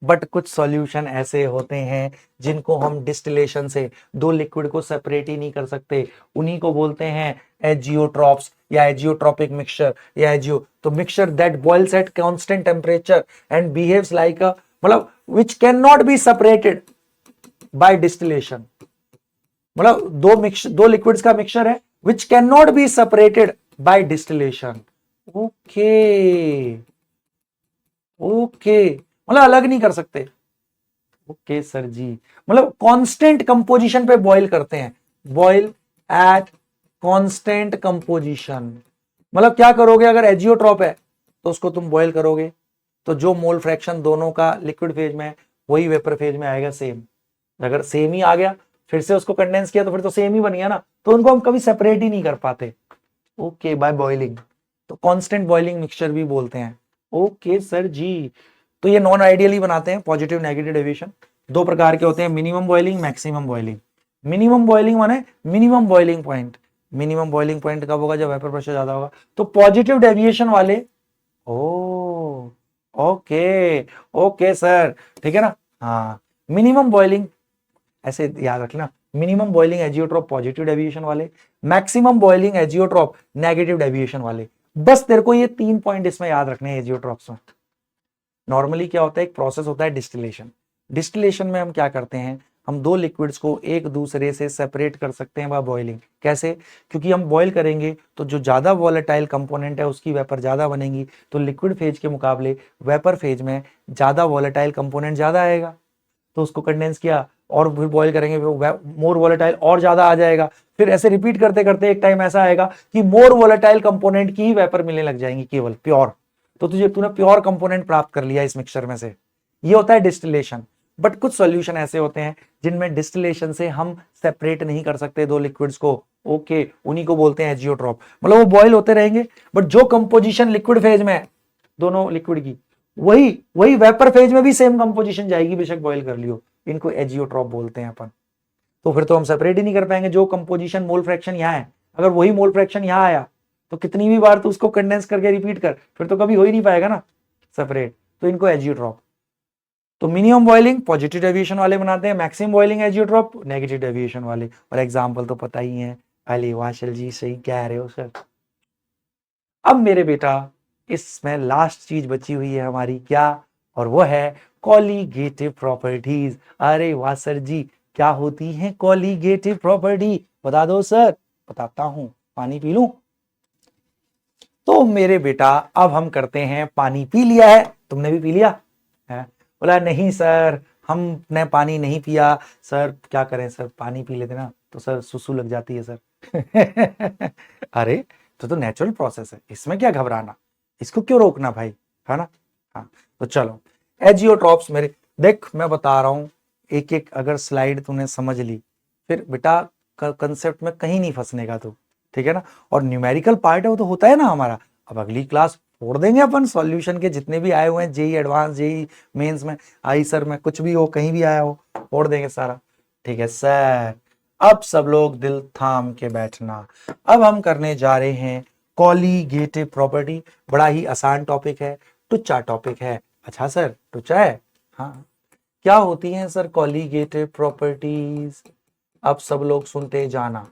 [SPEAKER 1] बट कुछ सॉल्यूशन ऐसे होते हैं जिनको हम डिस्टिलेशन से, दो लिक्विड को सेपरेट ही नहीं कर सकते, उन्हीं को बोलते हैं एजियोट्रॉप्स या एजियोट्रॉपिक मिक्सचर या एजियो। तो mixture that boils at constant temperature and behaves like a, मतलब which can not be separated by distillation. मतलब दो लिक्विड्स का मिक्सचर है which can not be separated by distillation. Okay okay, मतलब अलग नहीं कर सकते। ओके सर जी, मतलब कांस्टेंट कंपोजिशन पे बॉईल करते हैं, बॉईल एट कांस्टेंट कंपोजिशन। मतलब क्या करोगे, अगर एजियोट्रॉप है तो उसको तुम बॉईल करोगे, तो जो मोल फ्रैक्शन दोनों का लिक्विड फेज में है वही वेपर फेज में आएगा सेम। अगर सेम ही आ गया, फिर से उसको कंडेंस किया, तो फिर तो सेम ही बन गया ना, तो उनको हम कभी सेपरेट ही नहीं कर पाते। ओके, बाय बॉइलिंग, तो कांस्टेंट बॉइलिंग मिक्सचर भी बोलते हैं। ओके सर जी। तो ये नॉन आइडियली बनाते हैं, पॉजिटिव नेगेटिव डेविएशन दो प्रकार के होते हैं, minimum boiling, maximum boiling. Minimum boiling माने minimum boiling point. Minimum boiling point कब होगा, जब वेपर प्रेशर ज्यादा होगा। तो पॉजिटिव डेविएशन वाले, ओ ओके ओके सर, ठीक है ना। हाँ, मिनिमम बॉइलिंग ऐसे याद रखना, minimum boiling azeotrope positive deviation वाले, maximum boiling azeotrope negative deviation वाले। बस तेरे को ये 3 पॉइंट इसमें याद रखने हैं एजियोट्रॉप्स में। नॉर्मली क्या होता है, एक प्रोसेस होता है डिस्टिलेशन। डिस्टिलेशन में हम क्या करते हैं, हम दो लिक्विड्स को एक दूसरे से सेपरेट कर सकते हैं बाय बॉइलिंग। कैसे? क्योंकि हम बॉईल करेंगे तो जो ज्यादा वॉलेटाइल कंपोनेंट है उसकी वेपर ज्यादा बनेगी, तो लिक्विड फेज के मुकाबले वेपर फेज में ज्यादा वॉलेटाइल कंपोनेंट ज्यादा आएगा, तो उसको कंडेंस किया और फिर बॉईल करेंगे, मोर वॉलेटाइल और ज्यादा आ जाएगा। फिर ऐसे रिपीट करते करते एक टाइम ऐसा आएगा कि मोर वॉलेटाइल कंपोनेंट की ही वेपर मिलने लग जाएंगी, केवल प्योर। तो तूने प्योर कंपोनेंट प्राप्त कर लिया इस मिक्सचर में से। ये होता है डिस्टिलेशन। बट कुछ सॉल्यूशन ऐसे होते हैं जिनमें डिस्टिलेशन से हम सेपरेट नहीं कर सकते दो लिक्विड्स को। ओके, उन्हीं को बोलते हैं एजियोट्रॉप। मतलब वो बॉईल होते रहेंगे, बट जो कंपोजिशन लिक्विड फेज में है दोनों लिक्विड की, वही वही वेपर फेज में भी सेम कंपोजिशन जाएगी, बेशक बॉईल कर लियो। इनको एजियोट्रॉप बोलते हैं अपन। तो फिर तो हम सेपरेट ही नहीं कर पाएंगे। जो कंपोजिशन मोल फ्रैक्शन यहाँ है, अगर वही मोल फ्रैक्शन यहाँ आया, तो कितनी भी बार तो उसको कंडेंस करके रिपीट कर, फिर तो कभी हो ही नहीं पाएगा ना सेपरेट। तो इनको एजियोट्रॉप। तो मिनिमम बॉइलिंग पॉजिटिव डेविएशन वाले बनाते हैं, maximum boiling azeotrope negative deviation वाले। और एग्जाम्पल तो पता ही है। अली वाशल जी, सही कह रहे हो सर। अब मेरे बेटा, इसमें लास्ट चीज बची हुई है हमारी, क्या? और वो है कॉलीगेटिव प्रॉपर्टीज। अरे वाह सर जी, क्या होती हैं कॉलीगेटिव प्रॉपर्टी? बता दो सर। बताता हूं, पानी पी लूं? तो मेरे बेटा, अब हम करते हैं, पानी पी लिया है, तुमने भी पी लिया है? बोला नहीं सर, हमने पानी नहीं पिया। सर क्या करें सर, पानी पी लेते ना तो सर सुसु लग जाती है सर। अरे तो नेचुरल प्रोसेस है, इसमें क्या घबराना, इसको क्यों रोकना भाई, है ना। हाँ, तो चलो एजियोट्रॉप्स मेरे, देख मैं बता रहा हूं, एक एक अगर स्लाइड तूने समझ ली फिर बेटा कंसेप्ट में कहीं नहीं फंसने का तू, ठीक है ना। और न्यूमेरिकल पार्ट है वो तो होता है ना हमारा। अब अगली क्लास फोड़ देंगे अपन सॉल्यूशन के जितने भी आए हुए हैं, जेई एडवांस, जेई मेंस में, आई सर में, कुछ भी हो, कहीं भी आया हो, फोड़ देंगे सारा। ठीक है सर, अब सब लोग दिल थाम के बैठना। अब हम करने जा रहे हैं कॉलीगेटिव प्रॉपर्टी। बड़ा ही आसान टॉपिक है, टुच्चा टॉपिक है। अच्छा सर टुच्चा है, हाँ। क्या होती हैं सर कॉलीगेटिव प्रॉपर्टीज? अब सब लोग सुनते जाना,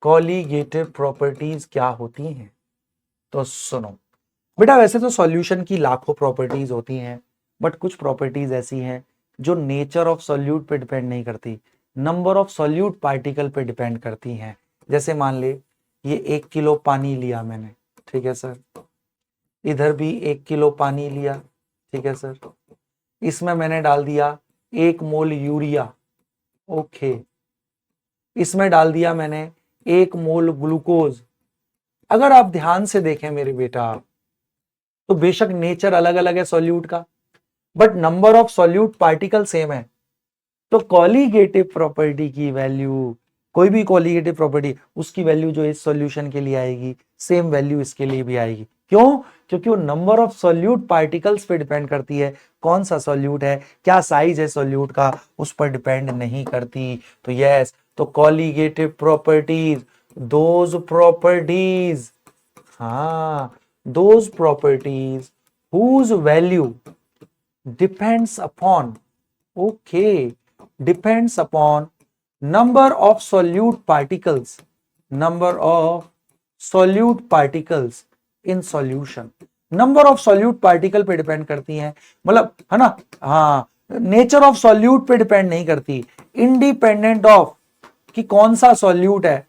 [SPEAKER 1] कॉलीगेटिव प्रॉपर्टीज क्या होती हैं? तो सुनो बेटा, वैसे तो सॉल्यूशन की लाखों प्रॉपर्टीज होती हैं, बट कुछ प्रॉपर्टीज ऐसी हैं जो नेचर ऑफ सॉल्यूट पे डिपेंड नहीं करती, नंबर ऑफ सॉल्यूट पार्टिकल पे डिपेंड करती हैं। जैसे मान ले ये 1 किलो पानी लिया मैंने, ठीक है सर, इधर भी 1 किलो पानी लिया, ठीक है सर, इसमें मैंने डाल दिया 1 मोल यूरिया, ओके, इसमें डाल दिया मैंने 1 मोल ग्लूकोज। अगर आप ध्यान से देखें मेरे बेटा, तो बेशक नेचर अलग अलग है सॉल्यूट का, but number of solute particle same है। तो कॉलीगेटिव प्रॉपर्टी की वैल्यू, कोई भी कॉलीगेटिव प्रॉपर्टी, उसकी वैल्यू जो इस सॉल्यूशन के लिए आएगी, सेम वैल्यू इसके लिए भी आएगी। क्यों? क्योंकि वो नंबर ऑफ सॉल्यूट पार्टिकल्स पे डिपेंड करती है। कौन सा सॉल्यूट है, क्या साइज है सॉल्यूट का, उस पर डिपेंड नहीं करती। तो यस, तो कॉलीगेटिव प्रॉपर्टीज, दोज प्रॉपर्टीज, हाँ, those properties whose value depends upon, okay, depends upon number of solute particles, number of solute particles in solution, number of solute particle पे डिपेंड करती हैं, मतलब है ना, हाँ, नेचर ऑफ सॉल्यूट पे depend नहीं करती, इंडिपेंडेंट ऑफ कि कौन सा सॉल्यूट है,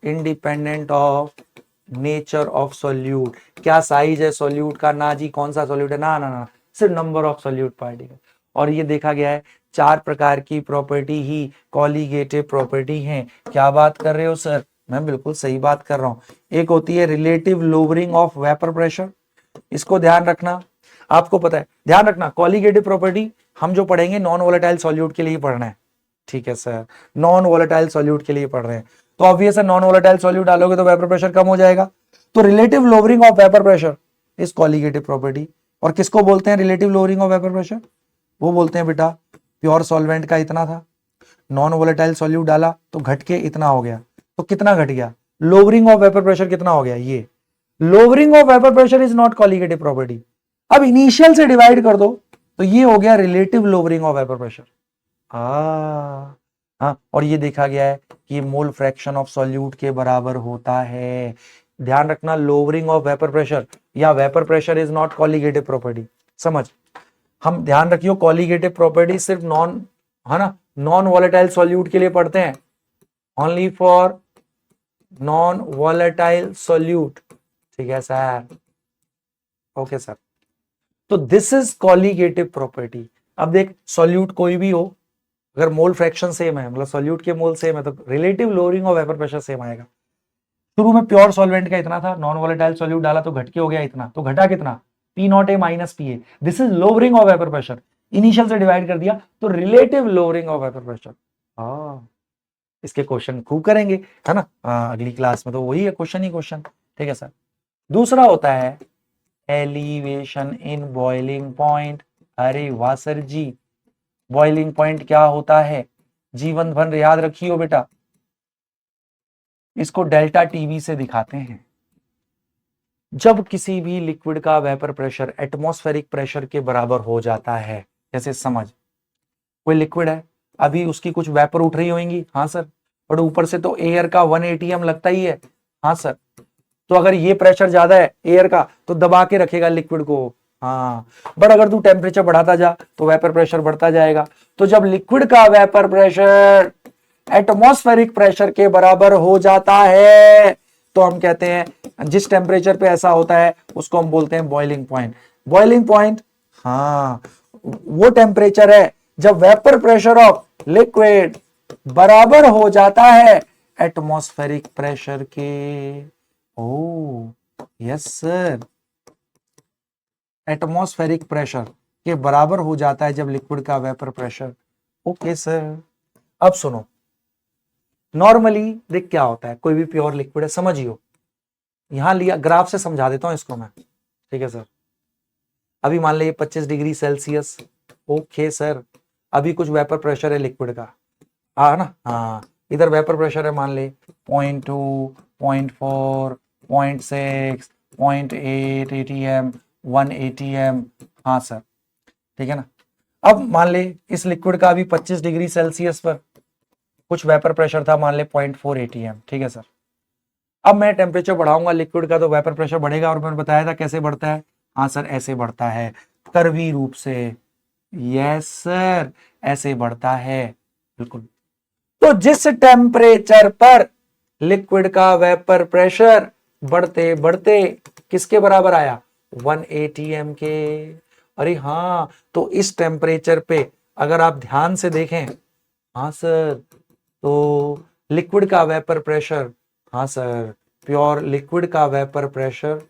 [SPEAKER 1] independent of nature of solute, क्या साइज है सॉल्यूट का, ना जी कौन सा सॉल्यूट है, ना ना ना, सिर्फ नंबर ऑफ सॉल्यूट पार्टिकल। और ये देखा गया है 4 प्रकार की प्रॉपर्टी ही कॉलीगेटिव प्रॉपर्टी हैं। क्या बात कर रहे हो सर? मैं बिल्कुल सही बात कर रहा हूं। एक होती है relative lowering of vapour pressure, इसको ध्यान रखना, आपको पता है, ध्यान रखना कॉलीगेटिव प्रॉपर्टी हम जो पढ़ेंगे नॉन वोलेटाइल सॉल्यूट के लिए पढ़ना है, ठीक है सर, नॉन वोलेटाइल सॉल्यूट के लिए पढ़ रहे हैं। तो ऑब्वियस है नॉन वोलेटाइल सॉल्यूट डालोगे तो वेपर प्रेशर कम हो जाएगा। तो relative lowering of vapour pressure is colligative property. और किसको बोलते हैं relative lowering of vapour pressure? वो बोलते हैं बेटा प्योर सॉल्वेंट का इतना था, नॉन वोलेटाइल सॉल्यूट डाला तो घट के इतना हो गया, तो कितना घट गया, लोअरिंग ऑफ वेपर प्रेशर कितना हो गया, ये lowering of vapour pressure is not colligative property. अब इनिशियल से डिवाइड कर दो तो ये हो गया relative lowering of vapour pressure. हाँ, और ये देखा गया है कि मोल फ्रैक्शन ऑफ सॉल्यूट के बराबर होता है। ध्यान रखना, लोअरिंग ऑफ वेपर प्रेशर या vapour pressure is not colligative property. समझ, हम ध्यान रखियो कॉलीगेटिव प्रॉपर्टी सिर्फ नॉन, है ना, नॉन वॉलेटाइल सॉल्यूट के लिए पढ़ते हैं, only for non volatile solute, ठीक है सर, ओके सर। तो दिस इज कॉलीगेटिव प्रॉपर्टी। अब देख सॉल्यूट कोई भी हो, अगर मोल फ्रैक्शन सेम है, मतलब सॉल्यूट के मोल सेम है, तो relative lowering of vapour pressure same आएगा। शुरू में प्योर सॉल्वेंट का इतना था, नॉन वोलेटाइल सॉल्यूट डाला तो घट के हो गया इतना, तो घटा कितना, P0A minus PA, this is lowering of vapour pressure. Initial से डिवाइड कर दिया तो relative lowering of vapour pressure. हाँ, इसके क्वेश्चन खूब करेंगे, है ना, अगली क्लास में तो वही है, क्वेश्चन ही क्वेश्चन, ठीक है सर। दूसरा होता है एलिवेशन इन बॉइलिंग पॉइंट। अरे वाह सर जी, बॉइलिंग पॉइंट क्या होता है, जीवन भर याद रखियो बेटा, इसको डेल्टा टीवी से दिखाते हैं। जब किसी भी लिक्विड का वेपर प्रेशर एटमॉस्फेरिक प्रेशर के बराबर हो जाता है, जैसे समझ कोई लिक्विड है, अभी उसकी कुछ वेपर उठ रही होंगी, हाँ सर, और ऊपर से तो एयर का 1 ATM लगता ही है, हाँ सर, तो अगर ये प्रेशर ज्यादा है एयर का तो दबा के रखेगा लिक्विड को, हाँ, बट अगर तू टेम्परेचर बढ़ाता जा तो वेपर प्रेशर बढ़ता जाएगा। तो जब लिक्विड का वेपर प्रेशर एटमॉस्फेरिक प्रेशर के बराबर हो जाता है तो हम कहते हैं, जिस टेम्परेचर पे ऐसा होता है उसको हम बोलते हैं बॉइलिंग पॉइंट। बॉइलिंग पॉइंट, हाँ, वो टेम्परेचर है जब वेपर प्रेशर ऑफ लिक्विड बराबर हो जाता है एटमॉस्फेरिक प्रेशर के। ओ यस सर, एटमॉस्फेरिक प्रेशर के बराबर हो जाता है जब लिक्विड का वेपर प्रेशर। ओके सर, अब सुनो, नॉर्मली देख क्या होता है, कोई भी प्योर लिक्विड है, समझियो, यहां लिया ग्राफ से समझा देता हूं इसको मैं, ठीक है सर। अभी मान लीजिए 25 डिग्री सेल्सियस, ओके सर, अभी कुछ वेपर प्रेशर है लिक्विड का, हाँ ना, हाँ, इधर वेपर प्रेशर है मान ले 0.2, 0.4, 0.6, 0.8 एटीएम, 1 एटीएम, हाँ सर, ठीक है ना। अब मान ले इस लिक्विड का अभी 25 डिग्री सेल्सियस पर कुछ वेपर प्रेशर था, मान ले 0.4 एटीएम, ठीक है सर। अब मैं टेम्परेचर बढ़ाऊंगा लिक्विड का तो वेपर प्रेशर बढ़ेगा, और मैंने बताया था कैसे बढ़ता है, हाँ सर ऐसे बढ़ता है, कर्वी रूप से, यस सर ऐसे बढ़ता है, बिल्कुल। तो जिस टेम्परेचर पर लिक्विड का वेपर प्रेशर बढ़ते बढ़ते किसके बराबर आया, 1 एटीएम के, अरे हाँ, तो इस टेम्परेचर पे अगर आप ध्यान से देखें, हाँ सर, तो लिक्विड का वेपर प्रेशर, हाँ सर, प्योर लिक्विड का वेपर प्रेशर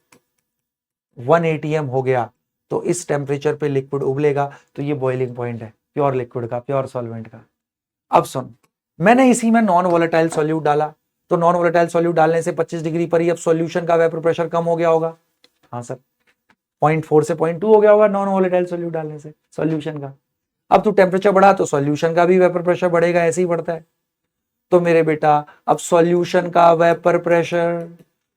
[SPEAKER 1] 1 एटीएम हो गया, तो इस टेम्परेचर पे लिक्विड उबलेगा, तो ये बॉइलिंग पॉइंट है प्योर लिक्विड का, प्योर सॉल्वेंट का। अब सुन, मैंने इसी में नॉन वोलेटाइल सॉल्यूट डाला, तो नॉन वोलेटाइल सॉल्यूट डालने से 25 डिग्री पर ही अब सॉल्यूशन का वेपर प्रेशर कम हो गया होगा, हाँ सर, 0.4 से 0.2 हो गया होगा नॉन वोलेटाइल सॉल्यूट डालने से सॉल्यूशन का। अब तू टेम्परेचर बढ़ा तो सॉल्यूशन का भी वेपर प्रेशर बढ़ेगा, ऐसे ही बढ़ता है। तो मेरे बेटा अब सॉल्यूशन का वेपर प्रेशर,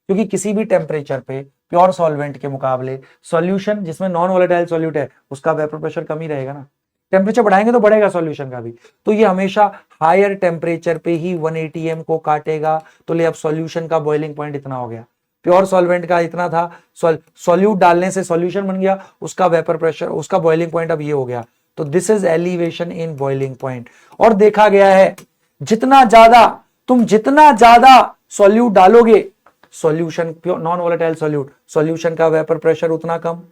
[SPEAKER 1] क्योंकि किसी भी टेम्परेचर पे प्योर सॉल्वेंट के मुकाबले सॉल्यूशन जिसमें नॉन वोलेटाइल सॉल्यूट है उसका वेपर प्रेशर कम ही रहेगा ना, टेम्परेचर बढ़ाएंगे तो बढ़ेगा सॉल्यूशन का भी, तो ये हमेशा हायर टेम्परेचर पे ही 1 एटीएम को काटेगा। तो ले अब सॉल्यूशन का बॉइलिंग पॉइंट इतना हो गया, प्योर सॉल्वेंट का इतना था, सॉल्यूट डालने से सॉल्यूशन बन गया, उसका वेपर प्रेशर, उसका बॉइलिंग पॉइंट अब ये हो गया। तो this is elevation in boiling point. और देखा गया है जितना ज्यादा सॉल्यूट डालोगे, solution non volatile solute, solution का वेपर प्रेशर उतना कम,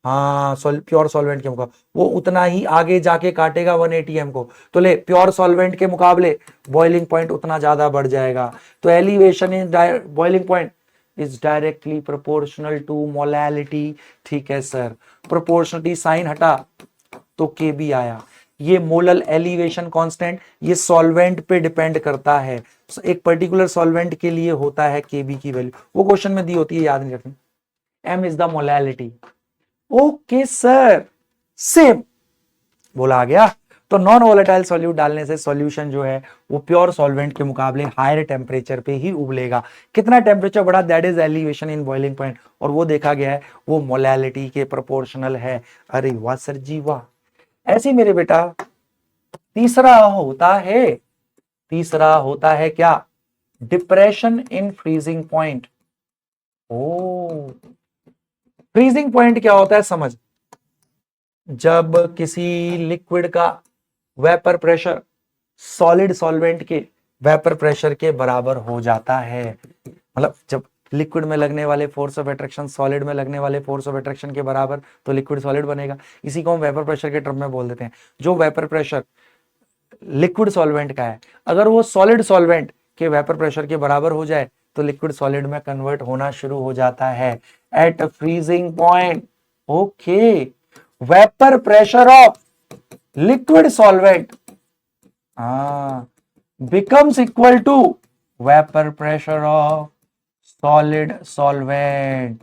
[SPEAKER 1] हाँ प्योर सॉल्वेंट के मुकाबले वो उतना ही आगे जाके काटेगा 1 एटीएम को। तो ले प्योर सॉल्वेंट के मुकाबले बॉइलिंग पॉइंट उतना ज्यादा बढ़ जाएगा। तो elevation in boiling point is directly proportional to molality, ठीक है सर, प्रोपोर्शनलिटी साइन हटा तो के बी आया। ये मोलल एलिवेशन कांस्टेंट ये सॉल्वेंट पे डिपेंड करता है, एक पर्टिकुलर सॉल्वेंट के लिए होता है केबी की वैल्यू, वो क्वेश्चन में दी होती है, याद नहीं रखनी। M is the molality, okay sir, same बोला आ गया। तो नॉन वोलेटाइल सॉल्यूट डालने से सॉल्यूशन जो है वो प्योर सॉल्वेंट के मुकाबले हायर टेम्परेचर पे ही उबलेगा। कितना टेम्परेचर बढ़ा, that is elevation in boiling point, और वो देखा गया है वो मोलैलिटी के प्रोपोर्शनल है। अरे वाह सर जी वाह। ऐसे मेरे बेटा तीसरा होता है क्या, depression in freezing point. Oh freezing point क्या होता है समझ, जब किसी लिक्विड का वेपर प्रेशर सॉलिड सॉल्वेंट के वेपर प्रेशर के बराबर हो जाता है, मतलब जब लिक्विड में लगने वाले फोर्स ऑफ अट्रैक्शन सॉलिड में लगने वाले फोर्स ऑफ अट्रैक्शन के बराबर, तो लिक्विड सॉलिड बनेगा। इसी को हम वेपर प्रेशर के टर्म में बोल देते हैं। जो वेपर प्रेशर लिक्विड सॉल्वेंट का है, अगर वो सॉलिड सॉल्वेंट के वेपर प्रेशर के बराबर हो जाए तो लिक्विड सॉलिड में कन्वर्ट होना शुरू हो जाता है at freezing point. Okay, vapour pressure of liquid solvent becomes equal to vapour pressure of solid solvent.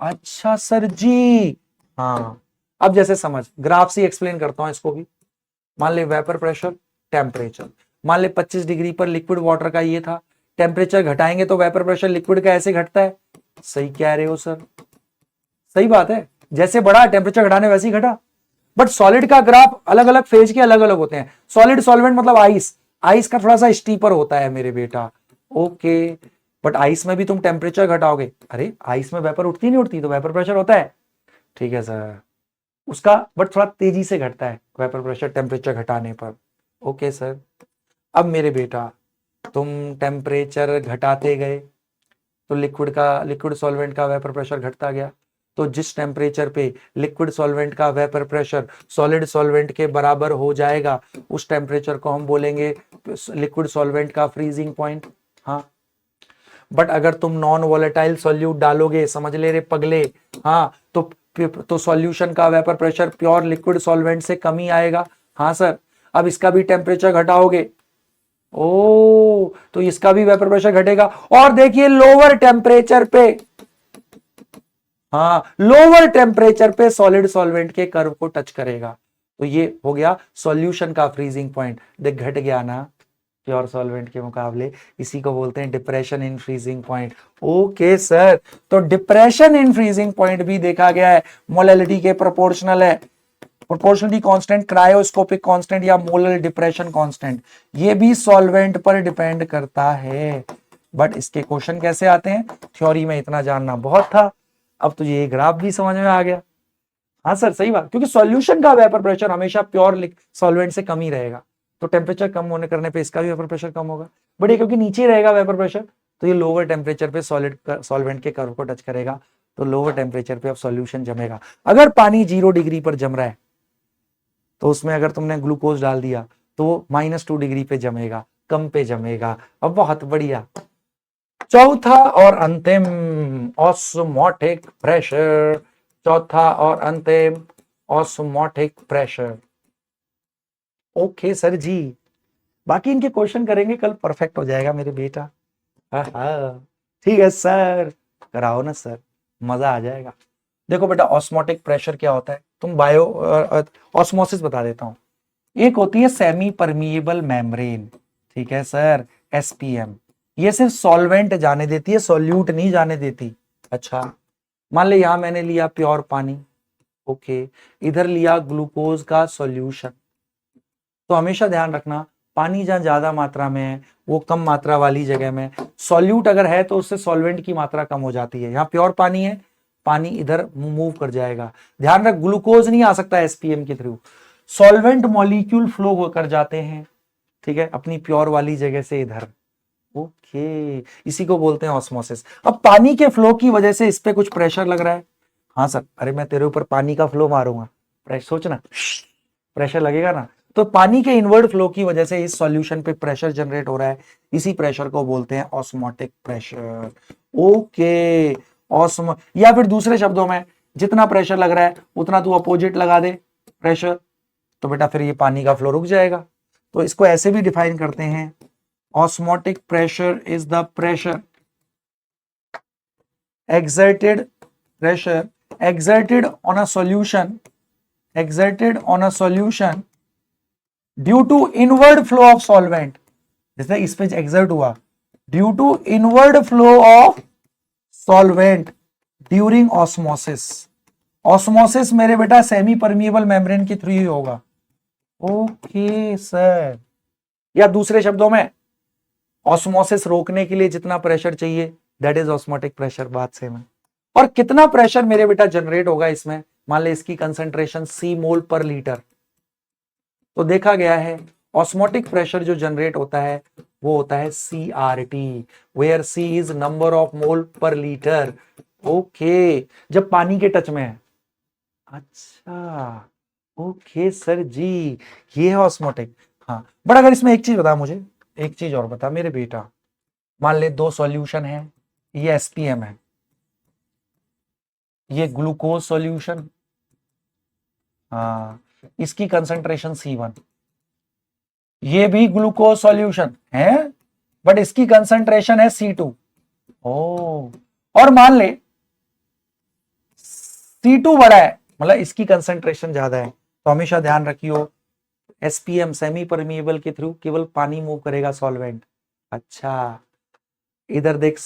[SPEAKER 1] अच्छा सर जी, हाँ, अब जैसे समझ, ग्राफ से एक्सप्लेन करता हूं इसको भी। मान ले वेपर प्रेशर, टेम्परेचर, मान ले 25 डिग्री पर लिक्विड वाटर का ये था, टेम्परेचर घटाएंगे तो वेपर प्रेशर लिक्विड का ऐसे घटता है। सही कह रहे हो सर, सही बात है, जैसे बढ़ा टेम्परेचर घटाने वैसे ही घटा। बट सॉलिड का ग्राफ अलग अलग फेज के अलग अलग होते हैं। सॉलिड सॉल्वेंट मतलब आइस, आइस का थोड़ा सा स्टीपर होता है मेरे बेटा। ओके, बट आइस में भी तुम टेम्परेचर घटाओगे, अरे आइस में वेपर उठती नहीं उठती, तो वेपर प्रेशर होता है, ठीक है सर, उसका बट थोड़ा तेजी से घटता है वेपर प्रेशर टेम्परेचर घटाने पर। ओके सर, अब मेरे बेटा तुम टेम्परेचर घटाते गए तो लिक्विड सॉल्वेंट का वेपर प्रेशर घटता गया। तो जिस टेम्परेचर पे लिक्विड सॉल्वेंट का वेपर प्रेशर सॉलिड सॉल्वेंट के बराबर हो जाएगा उस टेम्परेचर को हम बोलेंगे लिक्विड सॉल्वेंट का फ्रीजिंग पॉइंट। हाँ, बट अगर तुम नॉन वोलेटाइल सॉल्यूट डालोगे, समझ ले रे पगले, हाँ, तो तो सॉल्यूशन का vapour pressure pure liquid solvent से कम ही आएगा। हाँ सर, अब इसका भी टेम्परेचर घटाओगे, ओ तो इसका भी वेपर प्रेशर घटेगा। और देखिए लोअर टेम्परेचर पे, हाँ लोअर टेम्परेचर पे सॉलिड सॉल्वेंट के कर्व को टच करेगा। तो ये हो गया सॉल्यूशन का फ्रीजिंग पॉइंट। देख घट गया ना प्योर सॉल्वेंट के मुकाबले, इसी को बोलते हैं depression in freezing point. Okay sir, तो डिप्रेशन इन फ्रीजिंग पॉइंट भी देखा गया है, मोलैलिटी के प्रोपोर्शनल है। प्रोपोर्शनलिटी कांस्टेंट, क्रायोस्कोपिक कांस्टेंट या मोलर डिप्रेशन कांस्टेंट, ये भी सॉल्वेंट पर डिपेंड करता है। बट इसके क्वेश्चन कैसे आते हैं, थ्योरी में इतना जानना बहुत था, अब तुझे ये ग्राफ भी समझ में आ गया। हाँ सर सही बात, क्योंकि सॉल्यूशन का वेपर प्रेशर हमेशा प्योर सॉल्वेंट से कम ही रहेगा, तो टेम्परेचर कम होने करने पे इसका भी वेपर प्रेशर कम होगा। बट ये क्योंकि नीचे रहेगा वेपर प्रेशर, तो ये लोअर टेम्परेचर पे सॉल्वेंट के कर्व को टच करेगा, तो लोअर टेम्परेचर पे अब सॉल्यूशन जमेगा। अगर पानी 0 डिग्री पर जम रहा है तो उसमें अगर तुमने ग्लूकोज डाल दिया तो वो -2 डिग्री पे जमेगा, कम पे जमेगा। अब बहुत बढ़िया। चौथा और अंतिम, ऑस्मोटिक प्रेशर। चौथा और अंतिम ऑस्मोटिक प्रेशर। ओके सर जी, बाकी इनके क्वेश्चन करेंगे कल, परफेक्ट हो जाएगा मेरे बेटा। ठीक है सर, कराओ ना सर, मजा आ जाएगा। देखो बेटा ऑस्मोटिक प्रेशर क्या होता है, तुम बायो ऑस्मोसिस बता देता हूं। एक होती है सेमी परमिएबल मेम्ब्रेन, ठीक है सर, एसपीएम, ये सिर्फ सॉल्वेंट जाने देती है, सॉल्यूट नहीं जाने देती। अच्छा, मान ले यहां मैंने लिया प्योर पानी, ओके, इधर लिया ग्लूकोज का सॉल्यूशन। तो हमेशा ध्यान रखना, पानी जहां ज्यादा मात्रा में है वो कम मात्रा वाली जगह में सॉल्यूट अगर है तो उससे सॉल्वेंट की मात्रा कम हो जाती है। यहाँ प्योर पानी है, पानी इधर मूव कर जाएगा। ध्यान रख, ग्लूकोज नहीं आ सकता एसपीएम के थ्रू, सॉल्वेंट मॉलिक्यूल फ्लो होकर जाते हैं, ठीक है, अपनी प्योर वाली जगह से इधर। ओके, इसी को बोलते हैं ऑस्मोसिस। अब पानी के फ्लो की वजह से इस पे कुछ प्रेशर लग रहा है। हाँ सर, अरे मैं तेरे ऊपर पानी का फ्लो मारूंगा, सोचना प्रेशर लगेगा ना। तो पानी के इनवर्ड फ्लो की वजह से इस सॉल्यूशन पे प्रेशर जनरेट हो रहा है, इसी प्रेशर को बोलते हैं ऑस्मोटिक प्रेशर। ओके, ऑस्मो, या फिर दूसरे शब्दों में जितना प्रेशर लग रहा है उतना तू अपोजिट लगा दे प्रेशर, तो बेटा फिर ये पानी का फ्लो रुक जाएगा। तो इसको ऐसे भी डिफाइन करते हैं, osmotic pressure is the pressure exerted on a solution due to inward flow of solvent। जैसे इस पे exert हुआ due to inward flow of solvent during osmosis। osmosis मेरे बेटा सेमी परमिएबल मेम्ब्रेन के थ्रू ही होगा। ओके सर, या दूसरे शब्दों में ऑस्मोसिस रोकने के लिए जितना प्रेशर चाहिए दैट इज ऑस्मोटिक प्रेशर। बात सेम है। और कितना प्रेशर मेरे बेटा जनरेट होगा इसमें, मान ले इसकी कंसंट्रेशन सी मोल पर लीटर, तो देखा गया है ऑस्मोटिक प्रेशर जो जनरेट होता है वो होता है CRT, where C is number of mole per litre. Okay, जब पानी के टच में है। अच्छा ओके सर जी, ये है ऑस्मोटिक। हाँ, बट अगर इसमें एक चीज बता मुझे, एक चीज और बता मेरे बेटा, मान ले 2 सॉल्यूशन है, ये एसपीएम है, ये ग्लूकोज सॉल्यूशन, हाँ इसकी कंसंट्रेशन C1, ये भी ग्लूकोज सॉल्यूशन है बट इसकी कंसंट्रेशन है C2। ओ, और मान ले C2 बड़ा है, मतलब इसकी कंसंट्रेशन ज्यादा है, तो हमेशा ध्यान रखियो एसपीएम सेमी परमिएबल के थ्रू केवल पानी मूव करेगा, सॉल्वेंट। अच्छा, इधर देख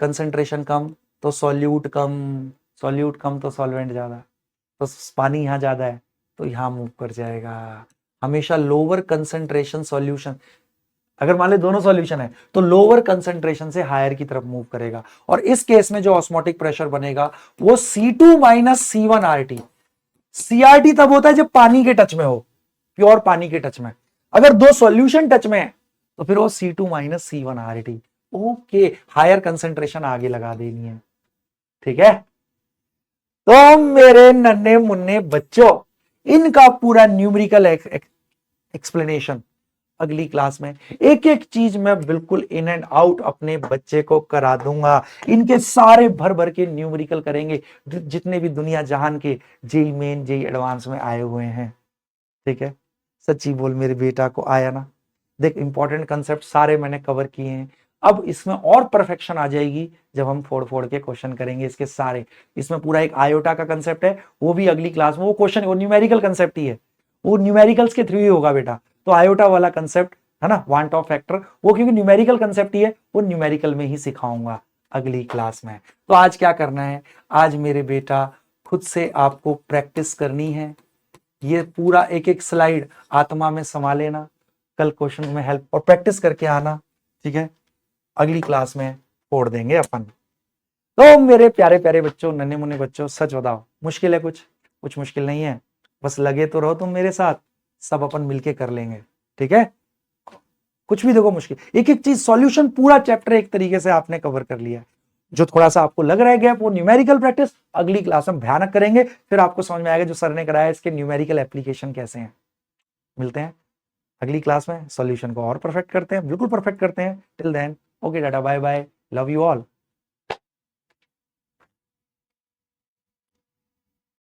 [SPEAKER 1] कंसंट्रेशन कम तो सॉल्यूट कम, सॉल्यूट कम तो सॉल्वेंट ज्यादा, तो पानी यहां ज्यादा है तो यहां मूव कर जाएगा। हमेशा लोअर कंसंट्रेशन सॉल्यूशन, अगर मान ले दोनों सॉल्यूशन है तो लोअर कंसंट्रेशन से हायर की तरफ मूव करेगा। और इस केस में जो ऑस्मोटिक प्रेशर बनेगा वो C2 minus C1 RT। CRT तब होता है जब पानी के टच में हो, प्योर पानी के टच में। अगर 2 सॉल्यूशन टच में है तो फिर वो C2 minus C1 RT। Okay, higher concentration आगे लगा देनी है, ठीक है। तो मेरे नन्हे मुन्ने बच्चों, इनका पूरा न्यूमेरिकल एक्सप्लेनेशन अगली क्लास में। एक एक चीज मैं बिल्कुल इन एंड आउट अपने बच्चे को करा दूंगा। इनके सारे भर भर के न्यूमेरिकल करेंगे, जितने भी दुनिया जहान के जेई मेन जेई एडवांस में आए हुए हैं। ठीक है, सच्ची बोल मेरे बेटा को आया ना। देख, इंपॉर्टेंट कंसेप्ट सारे मैंने कवर किए हैं। अब इसमें और परफेक्शन आ जाएगी जब हम फोड़ फोड़ के क्वेश्चन करेंगे इसके सारे। इसमें पूरा एक आयोटा का कंसेप्ट है, वो भी अगली क्लास में। वो क्वेश्चन वो न्यूमेरिकल कंसेप्ट ही है, वो न्यूमेरिकल्स के थ्रू ही होगा बेटा। तो आयोटा वाला कंसेप्ट है ना, वांट ऑफ फैक्टर, वो क्योंकि न्यूमेरिकल कंसेप्ट ही है, वो न्यूमेरिकल में ही सिखाऊंगा अगली क्लास में। तो आज क्या करना है, आज मेरे बेटा खुद से आपको प्रैक्टिस करनी है। ये पूरा एक एक स्लाइड आत्मा में समा लेना, कल क्वेश्चन में हेल्प और प्रैक्टिस करके आना। ठीक है, अगली क्लास में फोड़ देंगे अपन। तो मेरे प्यारे प्यारे बच्चों, नन्हे मुन्ने बच्चों, सच बताओ, मुश्किल है कुछ? कुछ मुश्किल नहीं है, बस लगे तो रहो तुम मेरे साथ, सब अपन मिलके कर लेंगे। ठीक है, कुछ भी देखो मुश्किल, एक एक चीज सॉल्यूशन, पूरा चैप्टर एक तरीके से आपने कवर कर लिया। जो थोड़ा सा आपको लग रहा है गैप, वो न्यूमेरिकल प्रैक्टिस अगली क्लास में भयानक करेंगे, फिर आपको समझ में आएगा जो सर ने कराया इसके न्यूमेरिकल एप्लीकेशन कैसे हैं। मिलते हैं अगली क्लास में, सॉल्यूशन को और परफेक्ट करते हैं, बिल्कुल परफेक्ट करते हैं। Till then, okay, tata, bye bye, love you all.